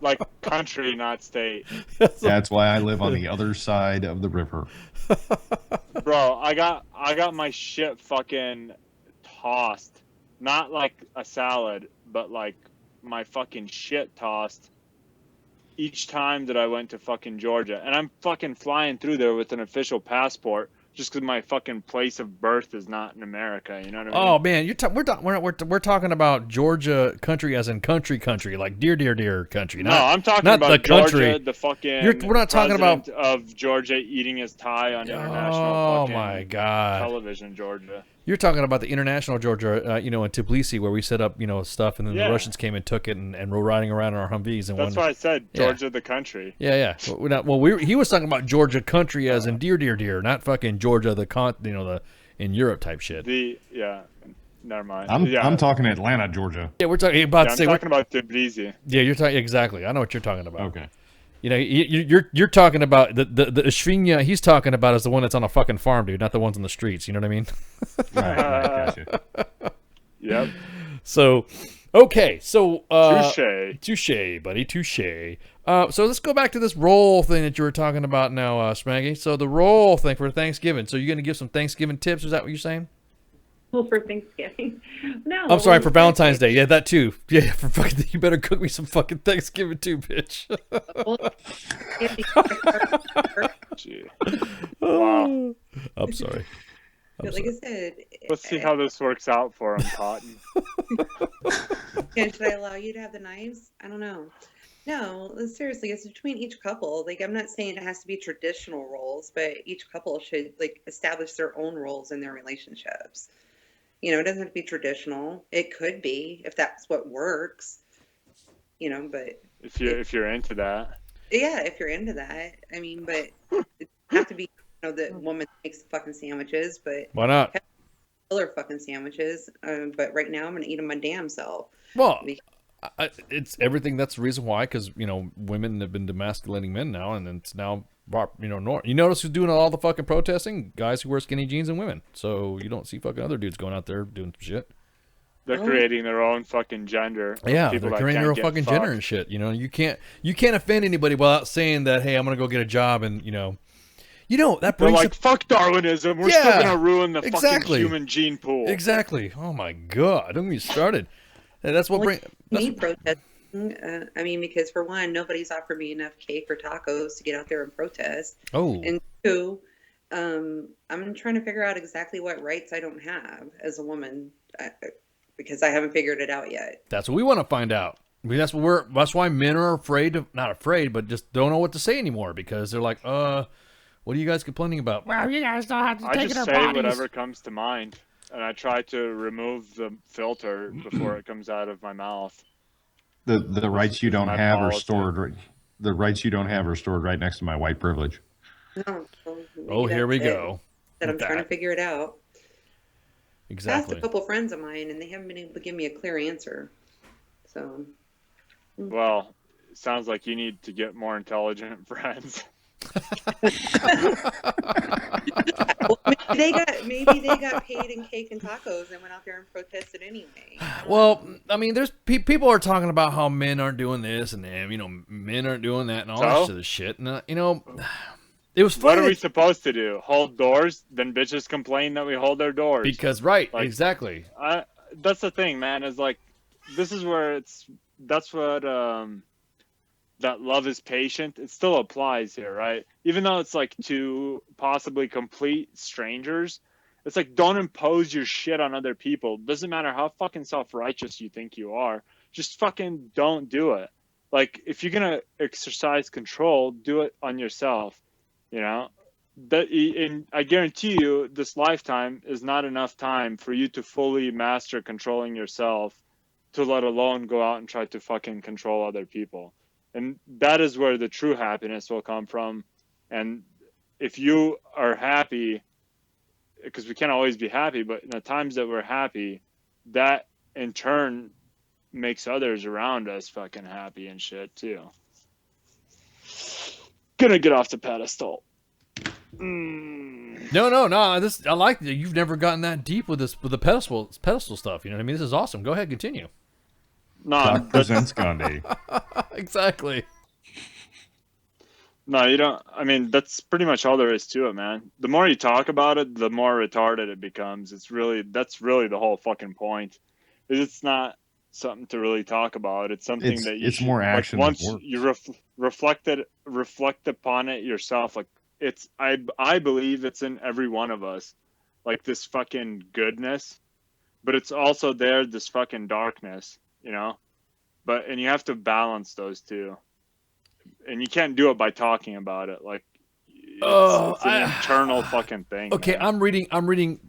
Like country, not state. That's why I live on the other side of the river. Bro, I got my shit fucking tossed. Not like a salad, but like my fucking shit tossed each time that I went to fucking Georgia. And I'm fucking flying through there with an official passport just because my fucking place of birth is not in America. You know what I mean? Oh man, we're talking about Georgia country as in country, like dear country. No, Not, I'm talking not about the country. Georgia, the fucking We're not talking about. president of Georgia eating his tie on international Oh fucking my god. television, Georgia. You're talking about the international Georgia, in Tbilisi, where we set up, stuff, and then Yeah. the Russians came and took it, and we're riding around in our Humvees. And That's why I said Georgia, the country. Yeah. He was talking about Georgia country as in dear, not fucking Georgia the in Europe type shit. Never mind. I'm talking Atlanta, Georgia. Yeah, we're talking about. I'm talking about Tbilisi. Yeah, you're talking exactly. I know what you're talking about. Okay. You're talking about the Ishvinya he's talking about is the one that's on a fucking farm, dude, not the ones on the streets. You know what I mean? Right, gotcha. Yep. So, okay, so touche, buddy, touche. So let's go back to this roll thing that you were talking about now, Smaggy. So the roll thing for Thanksgiving. So you're gonna give some Thanksgiving tips? Is that what you're saying? Well, for Thanksgiving. No. I'm sorry, for Valentine's Day. Yeah, that too. Yeah, for fucking. You better cook me some fucking Thanksgiving too, bitch. Wow. I'm sorry. But like I said, Let's see how this works out for him, Cotton. should I allow you to have the knives? I don't know. No, seriously, it's between each couple. Like, I'm not saying it has to be traditional roles, but each couple should establish their own roles in their relationships. It doesn't have to be traditional. It could be if that's what works. But if you're into that. Yeah, if you're into that. I mean, but it doesn't have to be the woman makes the fucking sandwiches, but why not? Killer fucking sandwiches. But right now I'm gonna eat them my damn self. Well, it's everything. That's the reason why, because women have been demasculating men now, and it's now normal. You notice who's doing all the fucking protesting? Guys who wear skinny jeans and women. So you don't see fucking other dudes going out there doing some shit. They're creating their own fucking gender. Yeah, People they're that creating their own can't fucking get gender fucked. and shit. You can't offend anybody without saying that. Hey, I'm gonna go get a job, and that They're brings like, fuck Darwinism. We're still gonna ruin the fucking human gene pool. Exactly. Oh my god, don't get me started. And that's what brings me protesting. I mean, because for one, nobody's offered me enough cake or tacos to get out there and protest. Oh. And two, I'm trying to figure out exactly what rights I don't have as a woman. because I haven't figured it out yet. That's what we want to find out. I mean, that's why men are afraid of, not afraid, but just don't know what to say anymore, because they're like, what are you guys complaining about? Well, you guys don't have to I take just it our say bodies. whatever comes to mind, and I try to remove the filter before it comes out of my mouth. The rights you don't my have are policy. stored. The rights you don't have are stored right next to my white privilege. No, well, maybe Oh, here we that's it. go. That I'm with trying to that. figure it out. I asked Exactly. a couple friends of mine, and they haven't been able to give me a clear answer. So, Well, it sounds like you need to get more intelligent friends. well, maybe they got paid in cake and tacos and went out there and protested anyway. Well, I mean, there's people are talking about how men aren't doing this and men aren't doing that and all that So? sort of shit. And it was What funny are we supposed to do? Hold doors? Then bitches complain that we hold their doors. because exactly. That's the thing, man. Is like, this is where that's what that love is patient. It still applies here, right? Even though it's like two possibly complete strangers, it's like, don't impose your shit on other people. Doesn't matter how fucking self-righteous you think you are. Just fucking don't do it. Like, if you're gonna exercise control, do it on yourself. You know, and I guarantee you, this lifetime is not enough time for you to fully master controlling yourself, to let alone go out and try to fucking control other people. And that is where the true happiness will come from. And if you are happy, because we can't always be happy, but in the times that we're happy, that in turn makes others around us fucking happy and shit too. Gonna get off the pedestal. No. I like that you've never gotten that deep with the pedestal stuff. You know what I mean? This is awesome. Go ahead, continue. No, Doc presents Gandhi. Exactly. No, you don't. I mean, that's pretty much all there is to it, man. The more you talk about it, the more retarded it becomes. That's really the whole fucking point. It's not something to really talk about. It's something that you it's more action Like, than once words. you reflect upon it yourself. Like, it's I believe it's in every one of us, like this fucking goodness, but it's also this fucking darkness, you know. And you have to balance those two. And you can't do it by talking about it. Like, it's an internal fucking thing. Okay, man. I'm reading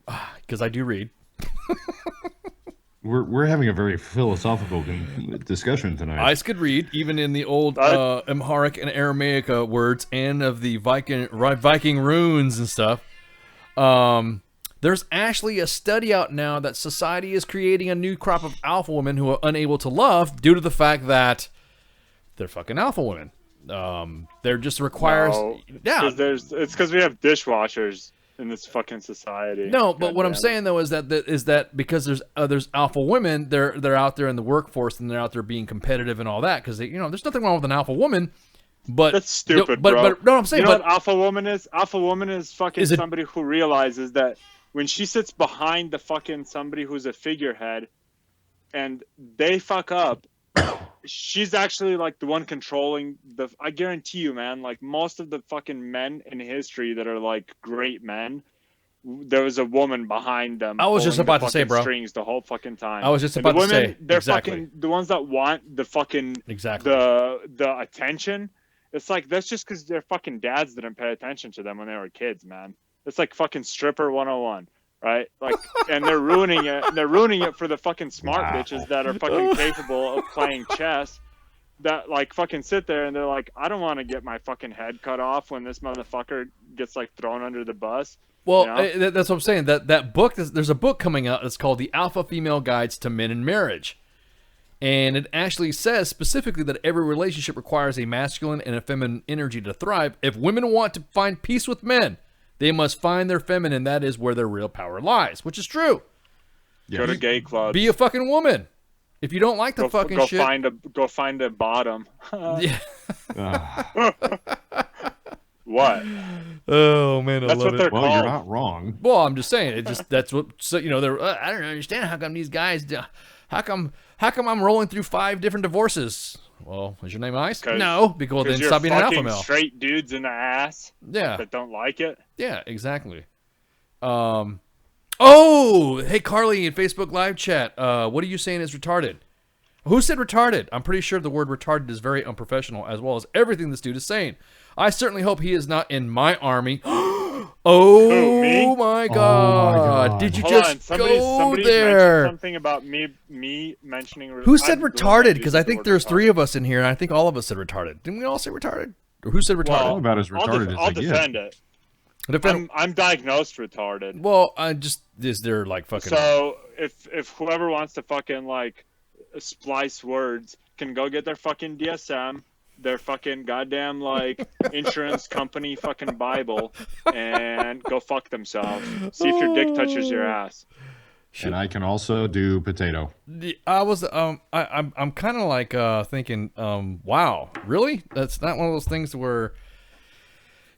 because I do read. We're having a very philosophical discussion tonight. I could read even in the old Amharic and Aramaic words and of the Viking runes and stuff. There's actually a study out now that society is creating a new crop of alpha women who are unable to love due to the fact that they're fucking alpha women. They're just requires It's because we have dishwashers in this fucking society. No, but what I'm saying though is that because there's alpha women, they're out there in the workforce and they're out there being competitive and all that because there's nothing wrong with an alpha woman, but that's stupid, but, bro. But no, I'm saying, you know what alpha woman is? Alpha woman is fucking Is it- somebody who realizes that when she sits behind the fucking somebody who's a figurehead, and they fuck up. She's actually like the one controlling I guarantee you, man, like most of the fucking men in history that are like great men, there was a woman behind them. I was just pulling the about to say, fucking bro. strings the whole fucking time. I was just And about the to women, say, they're exactly. fucking the ones that want the fucking the attention. It's like that's just because their fucking dads didn't pay attention to them when they were kids, man. It's like fucking stripper 101. Right, like, and they're ruining it. They're ruining it for the fucking smart bitches that are fucking capable of playing chess. That like fucking sit there and they're like, I don't want to get my fucking head cut off when this motherfucker gets like thrown under the bus. Well, you know? that's what I'm saying. That book, there's a book coming out that's called The Alpha Female Guides to Men in Marriage. And it actually says specifically that every relationship requires a masculine and a feminine energy to thrive. If women want to find peace with men, they must find their feminine. That is where their real power lies, which is true. Go to gay clubs. Be a fucking woman. If you don't like the fucking shit, go find a bottom. Yeah. What? Oh man, I That's love what it. they're Well, called. you're not wrong. Well, I'm just saying. It just they're. I don't understand how come these guys. How come I'm rolling through 5 different divorces? Well, is your name Ice? No, because then you're stop being an alpha fucking male. straight dudes in the ass. Yeah. That don't like it. Yeah, exactly. Oh, hey Carly in Facebook live chat. What are you saying is retarded? Who said retarded? I'm pretty sure the word retarded is very unprofessional, as well as everything this dude is saying. I certainly hope he is not in my army. Oh my god! Did you Hold just on. Somebody there? mentioned something about me mentioning. Who said retarded? Because I think there's 3 of us in here, and I think all of us said retarded. Didn't we all say retarded? Or who said retarded? Well, about as retarded I'll defend it. I'm diagnosed retarded. Well, is there like fucking? So if whoever wants to fucking like splice words can go get their fucking DSM, their fucking goddamn like insurance company fucking Bible, and go fuck themselves. See if your dick touches your ass. And I can also do potato. I was I'm kind of like thinking, wow, really? That's not one of those things where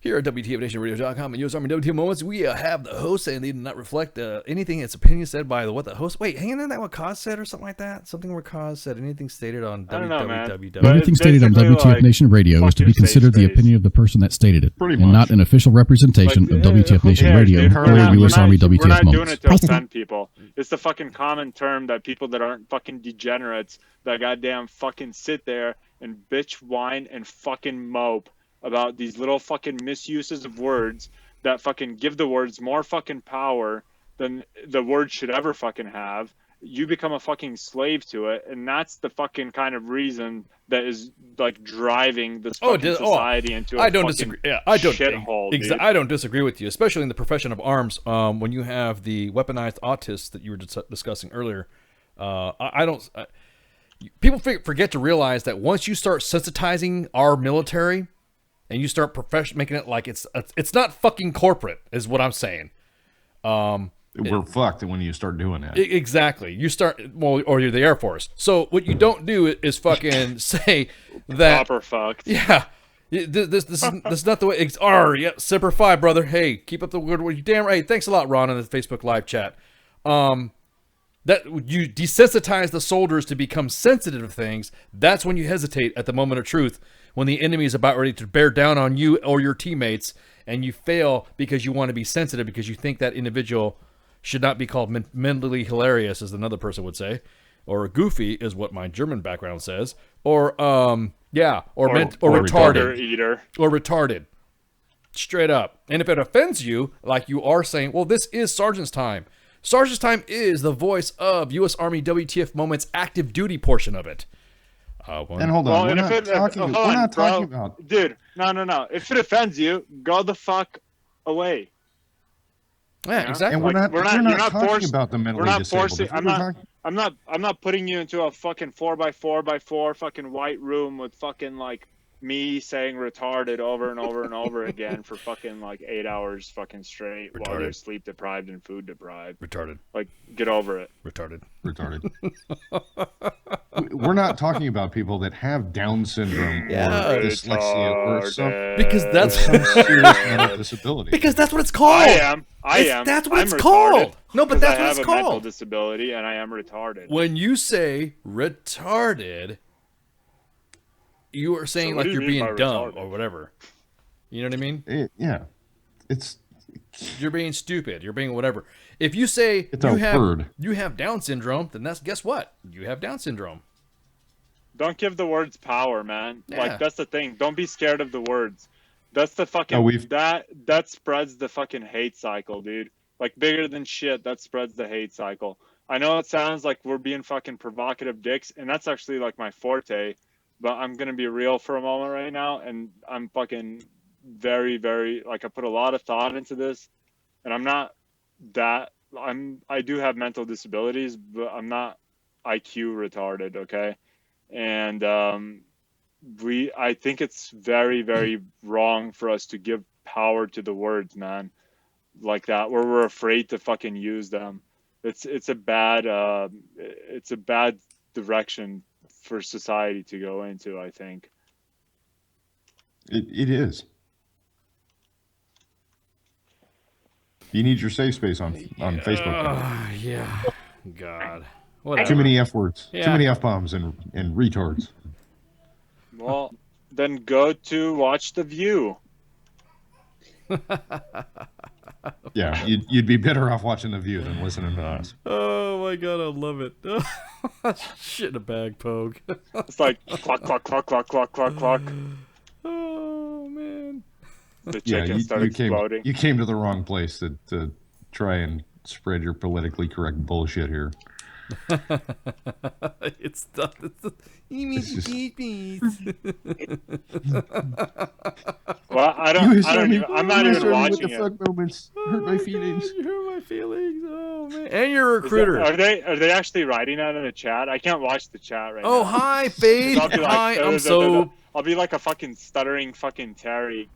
here at WTFNationRadio.com and US Army WTF Moments, we have the host and they do not reflect anything that's opinion said by what the host. Wait, hang on, that what Cause said or something like that? Something where Cause said anything stated on www. Everything stated on WTF Nation Radio is to be considered the opinion of the person that stated it, and not an official representation of WTF Nation Radio or US Army WTF We're not doing Moments. it to offend people. It's the fucking common term that people that aren't fucking degenerates that goddamn fucking sit there and bitch, whine, and fucking mope about these little fucking misuses of words that fucking give the words more fucking power than the word should ever fucking have. You become a fucking slave to it, and that's the fucking kind of reason that is like driving this fucking society into a I don't fucking disagree. Yeah, I don't shithole, dude. I don't disagree with you, especially in the profession of arms. When you have the weaponized autists that you were discussing earlier, I don't. People forget to realize that once you start sensitizing our military, and you start making it like it's not fucking corporate, is what I'm saying. We're fucked when you start doing that. Exactly. You start, well, or you're the Air Force. So what you don't do is fucking say that. Proper fucked. Yeah. This is not the way. Yeah, Semper Fi, brother. Hey, keep up the good work. You damn right. Thanks a lot, Ron, in the Facebook live chat. That you desensitize the soldiers to become sensitive to things. That's when you hesitate at the moment of truth, when the enemy is about ready to bear down on you or your teammates, and you fail because you want to be sensitive because you think that individual should not be called mentally hilarious, as another person would say, or goofy is what my German background says, or retarded, eater, or retarded, straight up. And if it offends you, like you are saying, well, this is Sergeant's Time. Sergeant's Time is the voice of U.S. Army WTF Moments active duty portion of it. And hold on, we're not talking about... Dude, no. If it offends you, go the fuck away. Yeah, exactly. And we're not talking about the mentally disabled. I'm not putting you into a fucking 4x4x4 fucking white room with fucking like me saying retarded over and over and over again for fucking like 8 hours fucking straight while you're sleep deprived and food deprived. Retarded. Like, get over it. Retarded. We're not talking about people that have Down syndrome or dyslexia or some, because that's some serious mental disability. Because that's what it's called. I am. That's what it's retarded called. No, but that's I what have it's a mental called. disability and I am retarded. When you say retarded, you are saying So what like do you you're mean being by dumb retarded? or whatever. You know what I mean? Yeah. You're being stupid. You're being whatever. If you say It's absurd. you have Down syndrome, then guess what? You have Down syndrome. Don't give the words power, man. Yeah. Like, that's the thing. Don't be scared of the words. That's the fucking that spreads the fucking hate cycle, dude. Like, bigger than shit, that spreads the hate cycle. I know it sounds like we're being fucking provocative dicks, and that's actually like my forte, but I'm gonna be real for a moment right now, and I'm fucking very, very, like, I put a lot of thought into this, and I'm not that, I do have mental disabilities, but I'm not IQ retarded, okay? And I think it's very, very wrong for us to give power to the words, man, like that, where we're afraid to fucking use them. It's a bad direction for society to go into, I think. It is. You need your safe space on Facebook. Yeah. God. Whatever. Too many F words. Yeah. Too many F bombs and retards. Well, then go to watch The View. Yeah, you'd be better off watching The View than listening to us. Oh my god, I love it. Shit in a bag, Pogue. It's like clock, clock, clock, clock, clock, clock, clock. Oh man. The Yeah, chicken started exploding. you came to the wrong place to try and spread your politically correct bullshit here. It's the Well, I'm not even watching what the fuck moments hurt my feelings. You hurt my feelings. Oh man. And you're a recruiter. Are they actually writing that in the chat? I can't watch the chat right now. Oh, hi, Fade. I'll be like, Hi, I'm so... I'll be like a fucking stuttering fucking Terry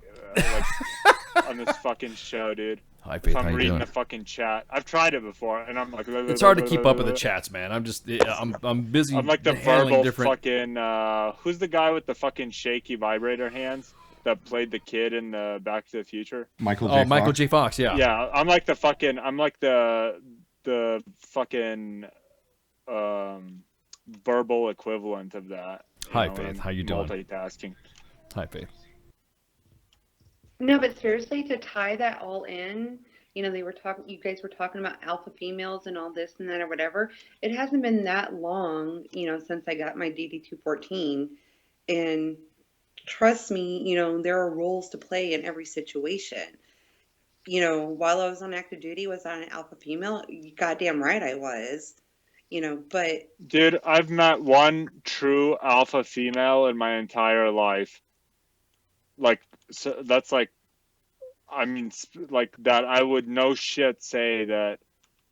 on this fucking show, dude. Hi, Faith. If How I'm you reading doing? the fucking chat. I've tried it before, and I'm like... It's hard to keep up with the chats, man. I'm busy. I'm like the handling verbal different... fucking... who's the guy with the fucking shaky vibrator hands that played the kid in the Back to the Future? Michael J. Fox. Michael J. Fox, yeah. Yeah, I'm like the fucking... I'm like the fucking... verbal equivalent of that. Hi, Faith. How you doing? Multitasking. Hi, Faith. No, but seriously, to tie that all in, you know, you guys were talking about alpha females and all this and that or whatever. It hasn't been that long, you know, since I got my DD-214. And trust me, you know, there are roles to play in every situation. You know, while I was on active duty, was I an alpha female? Goddamn right I was. You know, but... Dude, I've met one true alpha female in my entire life. Like, so that's like, I mean, like that I would no shit say that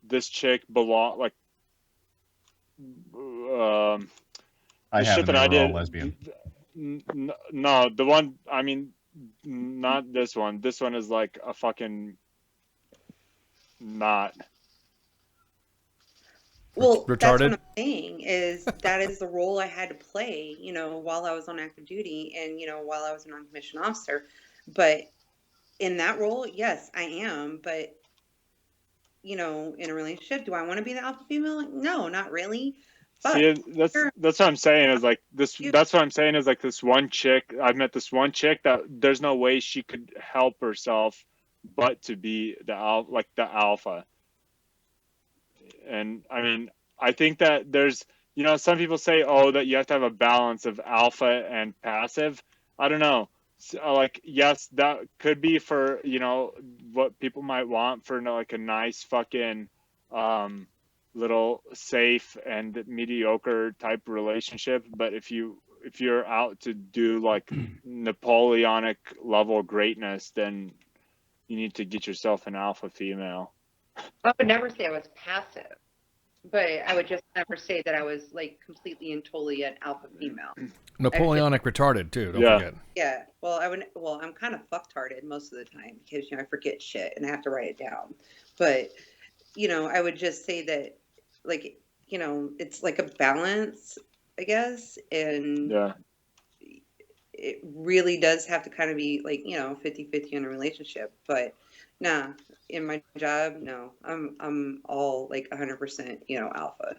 this chick belong, like, I the have shit them, that I they were all did. lesbian. No, the one, I mean, not this one. This one is like a fucking not. Well, retarded. That's what I'm saying is that is the role I had to play, you know, while I was on active duty and, you know, while I was a non-commissioned officer. But in that role, yes, I am. But, you know, in a relationship, do I want to be the alpha female? No, not really. But See, that's what I'm saying is like this. That's what I'm saying is like this one chick. I've met this one chick that there's no way she could help herself but to be the alpha. And I mean, I think that there's, you know, some people say, oh, that you have to have a balance of alpha and passive. I don't know. So, like, yes, that could be for, you know, what people might want for, you know, like a nice fucking little safe and mediocre type relationship. But if you're out to do like Napoleonic level greatness, then you need to get yourself an alpha female. I would never say I was passive, but I would just never say that I was like completely and totally an alpha female. Napoleonic retarded too. Don't forget. Yeah. Well, I'm kind of fucktarded most of the time because, you know, I forget shit and I have to write it down. But, you know, I would just say that, like, you know, it's like a balance, I guess, and it really does have to kind of be like, you know, 50-50 in a relationship, but. Nah, in my job, no. I'm all like 100%, you know, alpha,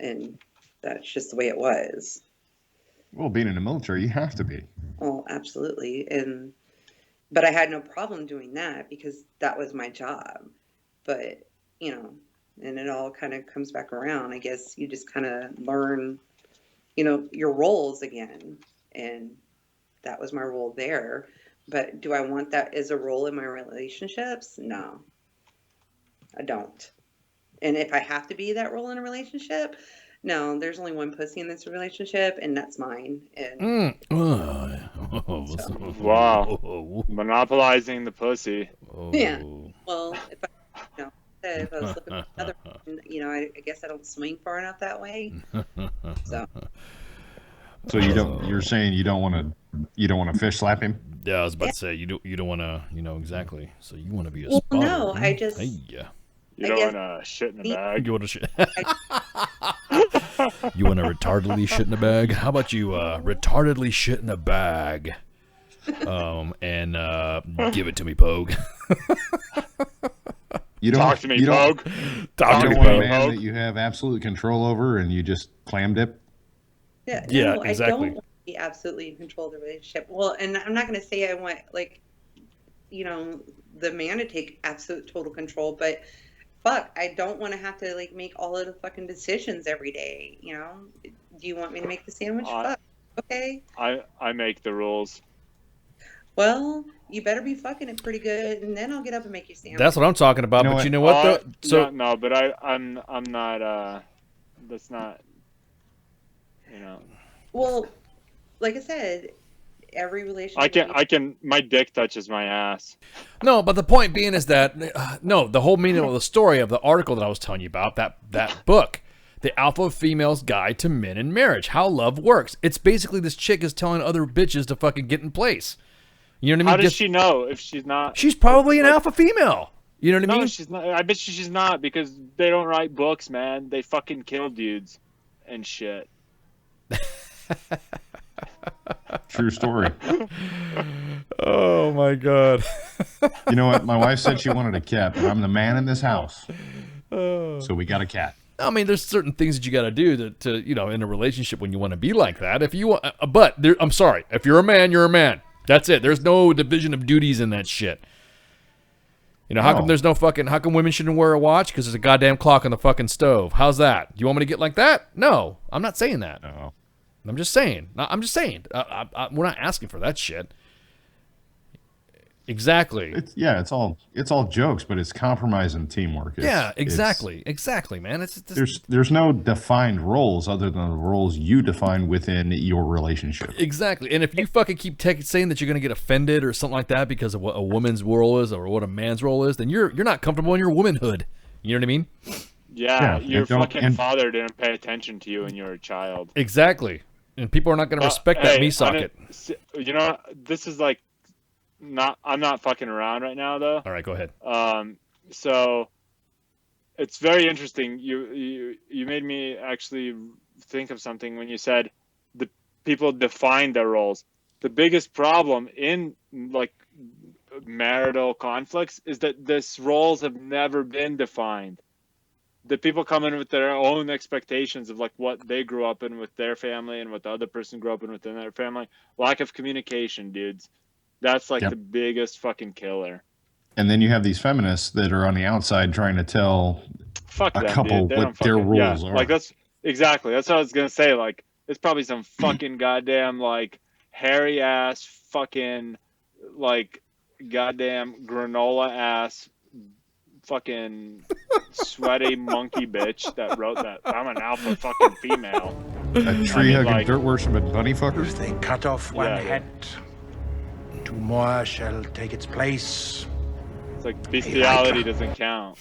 and that's just the way it was. Well, being in the military, you have to be. Well, absolutely, but I had no problem doing that because that was my job. But you know, and it all kind of comes back around. I guess you just kind of learn, you know, your roles again, and that was my role there. But do I want that as a role in my relationships? No, I don't. And if I have to be that role in a relationship, no, there's only one pussy in this relationship, and that's mine. And wow, monopolizing the pussy. Yeah. Well, if I was looking for another one, you know, I guess I don't swing far enough that way. So you're saying you don't want to fish slap him? Yeah, I was about to say you don't want to, you know, exactly. So you want to be a well, spotter. no, I just yeah. You don't want to shit in a bag. You want to shit. You want to retardedly shit in a bag? How about you retardedly shit in a bag? And give it to me, Pogue. You don't talk to me, Pogue. Talk to me, Pogue. Man that you have absolute control over, and you just clam dip. Yeah, yeah, no, exactly. I don't want to be absolutely in control of the relationship. Well, and I'm not going to say I want, like, the man to take absolute total control, but fuck, I don't want to have to like make all of the fucking decisions every day. Do you want me to make the sandwich? Fuck. Okay. I make the rules. Well, you better be fucking it pretty good, and then I'll get up and make you sandwich. That's what I'm talking about. But you know what? Though? No, but I'm not. That's not. Well, like I said, every relationship. I can. My dick touches my ass. No, but the point being is that the whole meaning of the story of the article that I was telling you about, that book, The Alpha Female's Guide to Men in Marriage, How Love Works. It's basically this chick is telling other bitches to fucking get in place. You know what I mean? How does she know if she's not? She's probably an alpha female. You know what I mean? No, she's not. I bet she's not, because they don't write books, man. They fucking kill dudes and shit. True story. Oh my god. You know what? My wife said she wanted a cat, but I'm the man in this house, so we got a cat. I mean, there's certain things that you got to do to in a relationship when you want to be like that. If you want, but I'm sorry, if you're a man, you're a man. That's it. There's no division of duties in that shit. How come there's no fucking? How come women shouldn't wear a watch? Because there's a goddamn clock on the fucking stove. How's that? Do you want me to get like that? No, I'm not saying that. No. I'm just saying. We're not asking for that shit. Exactly. It's all jokes, but it's compromise and teamwork. Exactly, man. There's no defined roles other than the roles you define within your relationship. Exactly. And if you fucking keep saying that you're going to get offended or something like that because of what a woman's role is or what a man's role is, then you're not comfortable in your womanhood. You know what I mean? Yeah, your fucking father didn't pay attention to you when you were a child. Exactly. And people are not going to respect that me socket. This is like I'm not fucking around right now, though. All right, go ahead. So it's very interesting. You made me actually think of something when you said the people define their roles. The biggest problem in like marital conflicts is that these roles have never been defined. The people come in with their own expectations of like what they grew up in with their family and what the other person grew up in within their family. Lack of communication, dudes. That's like the biggest fucking killer. And then you have these feminists that are on the outside trying to tell a couple what their rules are. Like that's what I was gonna say. Like it's probably some fucking goddamn like hairy ass fucking like goddamn granola ass fucking sweaty monkey bitch that wrote that I'm an alpha fucking female. A tree hugging, dirt worshiping bunny fucker. If they cut off one head, two more shall take its place. It's like bestiality doesn't count.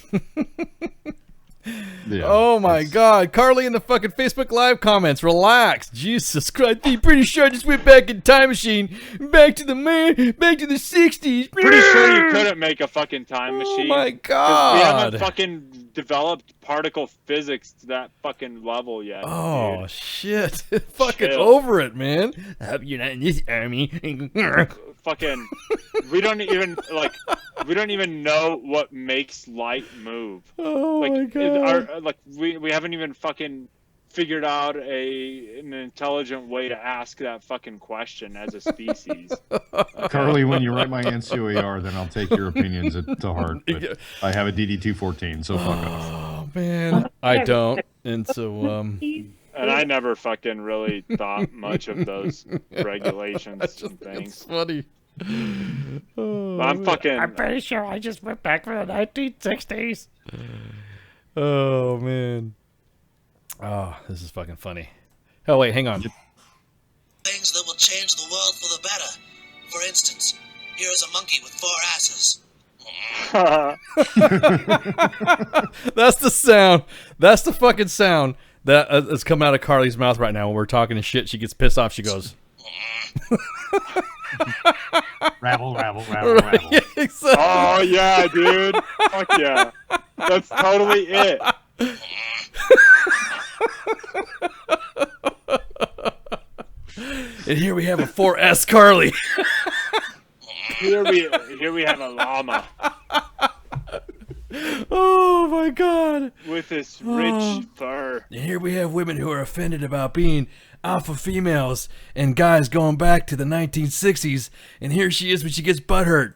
Oh my god, Carly in the fucking Facebook Live comments, relax. Jesus Christ, I'm pretty sure I just went back in time machine, back to the 60s. Pretty sure you couldn't make a fucking time machine. Oh my god. We haven't fucking developed particle physics to that fucking level yet. Oh dude. Shit. Fucking over it, man. I hope you're not in this army. Fucking we don't even know what makes light move. Oh my god. We haven't even fucking figured out an intelligent way to ask that fucking question as a species. Carly, when you write my NCOAR, then I'll take your opinions to heart. But I have a DD-214, so fuck off. Oh man, I don't. And so and I never fucking really thought much of those regulations and things. That's funny. I'm pretty sure I just went back for the 1960s. Oh man. Oh, this is fucking funny. Oh wait, hang on. Things that will change the world for the better. For instance, here is a monkey with 4 asses. That's the sound. That's the fucking sound that is coming out of Carly's mouth right now when we're talking and shit. She gets pissed off. She goes. Rabble, rabble, rabble, rabble. Yeah, exactly. Oh yeah, dude. Fuck yeah. That's totally it. And here we have a 4S Carly. Here we have a llama. Oh my god. With this rich fur. And here we have women who are offended about being alpha females and guys going back to the 1960s, and here she is when she gets butthurt.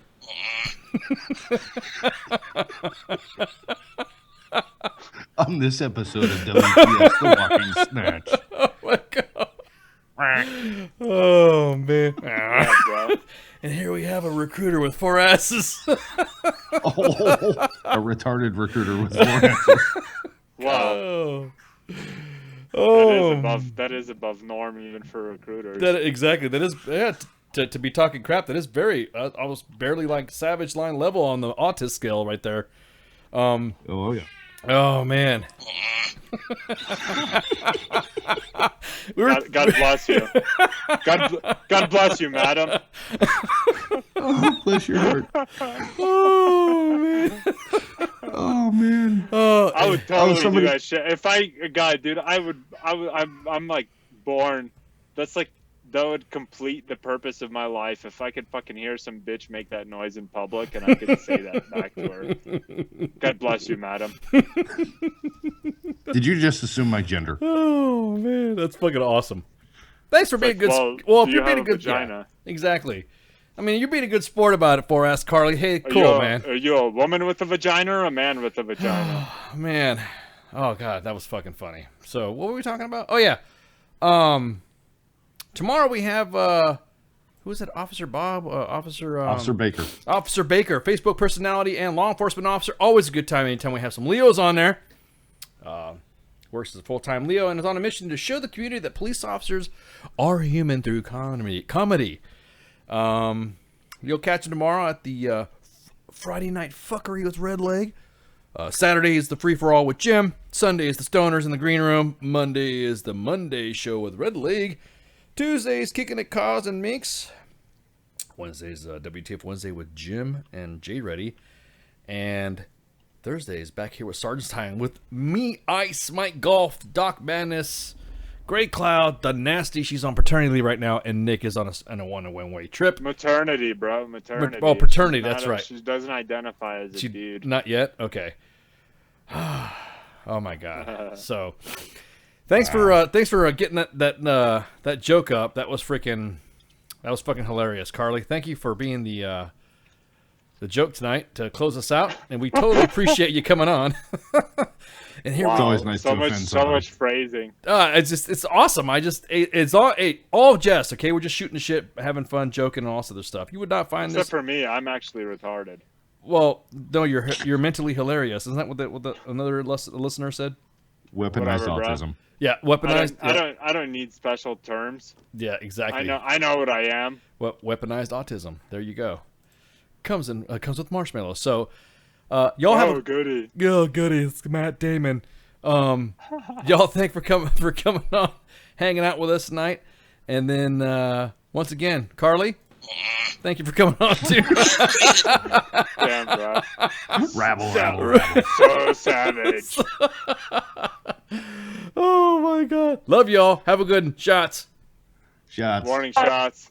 On this episode of WTF, The Walking Snatch. Oh my god. Oh man. And here we have a recruiter with 4 asses. A retarded recruiter with 4 asses. Wow. Oh. That is above norm even for recruiters. Exactly. That is, yeah, to be talking crap, that is very, almost barely like Savage Line level on the autist scale right there. Oh, yeah. Oh, man. God bless you. God bless you, madam. Oh, bless your heart. Oh, man. Oh, man. I would totally do that shit. If dude, I'm like born. That would complete the purpose of my life if I could fucking hear some bitch make that noise in public and I could say that back to her. God bless you, madam. Did you just assume my gender? Oh man, that's fucking awesome. Thanks for being a good. Well, if you're being a good vagina, exactly. I mean, you're being a good sport about it. For Ask Carly. Hey, cool, man. Are you a woman with a vagina or a man with a vagina? Man, oh god, that was fucking funny. So, what were we talking about? Oh yeah, tomorrow we have who is it? Officer Bob, Officer Baker. Officer Baker, Facebook personality and law enforcement officer. Always a good time anytime we have some Leos on there. Works as a full-time Leo and is on a mission to show the community that police officers are human through comedy. You'll catch him tomorrow at the Friday Night Fuckery with Red Leg. Saturday is the free-for-all with Jim. Sunday is the Stoners in the Green Room. Monday is the Monday Show with Red Leg. Tuesday is Kicking It Cause and Minx. Wednesday is WTF Wednesday with Jim and Jay Reddy. And Thursday is back here with Sergeant's Time with me, Ice, Mike Golf, Doc Madness, Grey Cloud, the Nasty. She's on paternity leave right now, and Nick is on a one-way trip. Maternity, bro. Maternity. Oh, paternity. That's right. She doesn't identify as a dude. Not yet. Okay. Oh my god. So, thanks for getting that joke up. That was fucking hilarious, Carly. Thank you for being the joke tonight to close us out, and we totally appreciate you coming on. And here wow. we always nice so to much, offend so much phrasing. It's awesome. It's all jest. Okay, we're just shooting the shit, having fun, joking, and all this other stuff. You would not find Except this. for me, I'm actually retarded. Well, no, you're mentally hilarious. Isn't that what another listener said? Weaponized Whatever, autism. Bro. Yeah, weaponized. I don't need special terms. Yeah, exactly. I know what I am. Weaponized autism. There you go. Comes with marshmallows. So, y'all have goody. Oh, goody. It's Matt Damon. Y'all thank for coming on, hanging out with us tonight, and then once again, Carly, thank you for coming on too. Damn, bro. Rabble. So savage. Oh my god. Love y'all. Have a good one. Shots. Warning shots.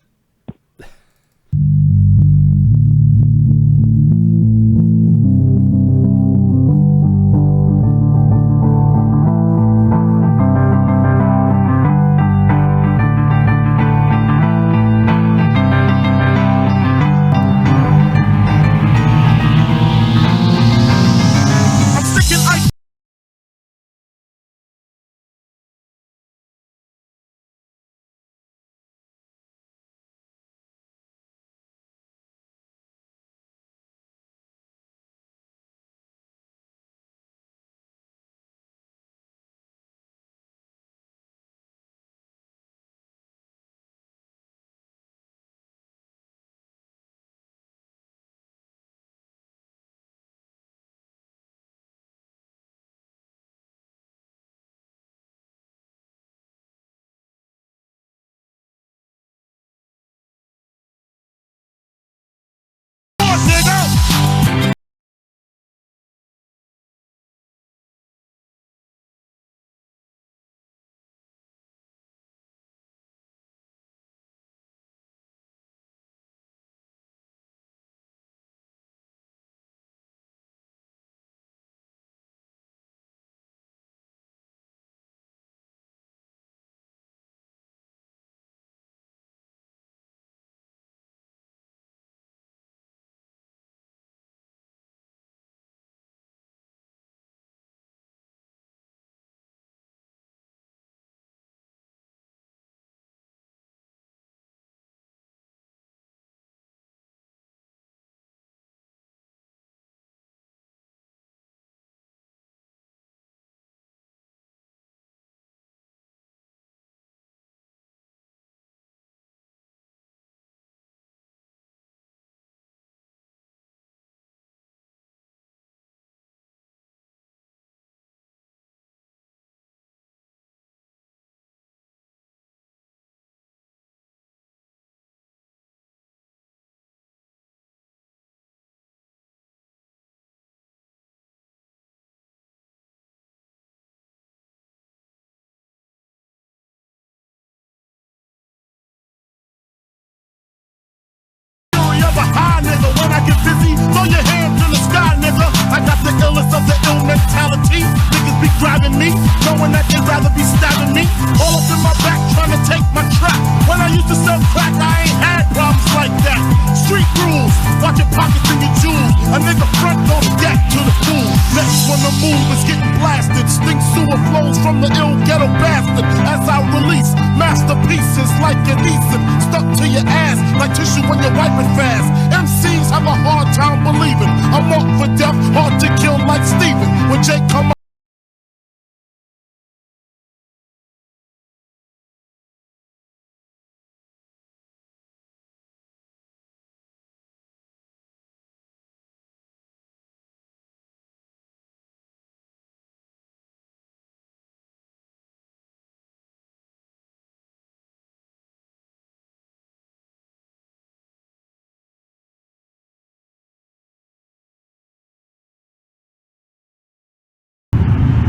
the illest of the ill mentality. Niggas be grabbing me, knowing that they'd rather be stabbing me. All up in my back, trying to take my trap. When I used to sell crack, I ain't had problems like that. Street rules, watch your pockets and your jewels. A nigga front don't get to the fool. Next when the move is getting blasted, stink sewer flows from the ill ghetto bastard. As I release masterpieces like adhesive, stuck to your ass like tissue when you're wiping fast. MCs have a hard time believing I'm up for death, hard to kill like Steven. When Jake come up.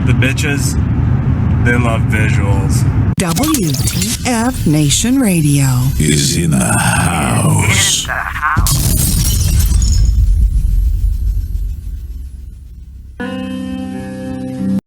The bitches, they love visuals. WTF Nation Radio is in the house.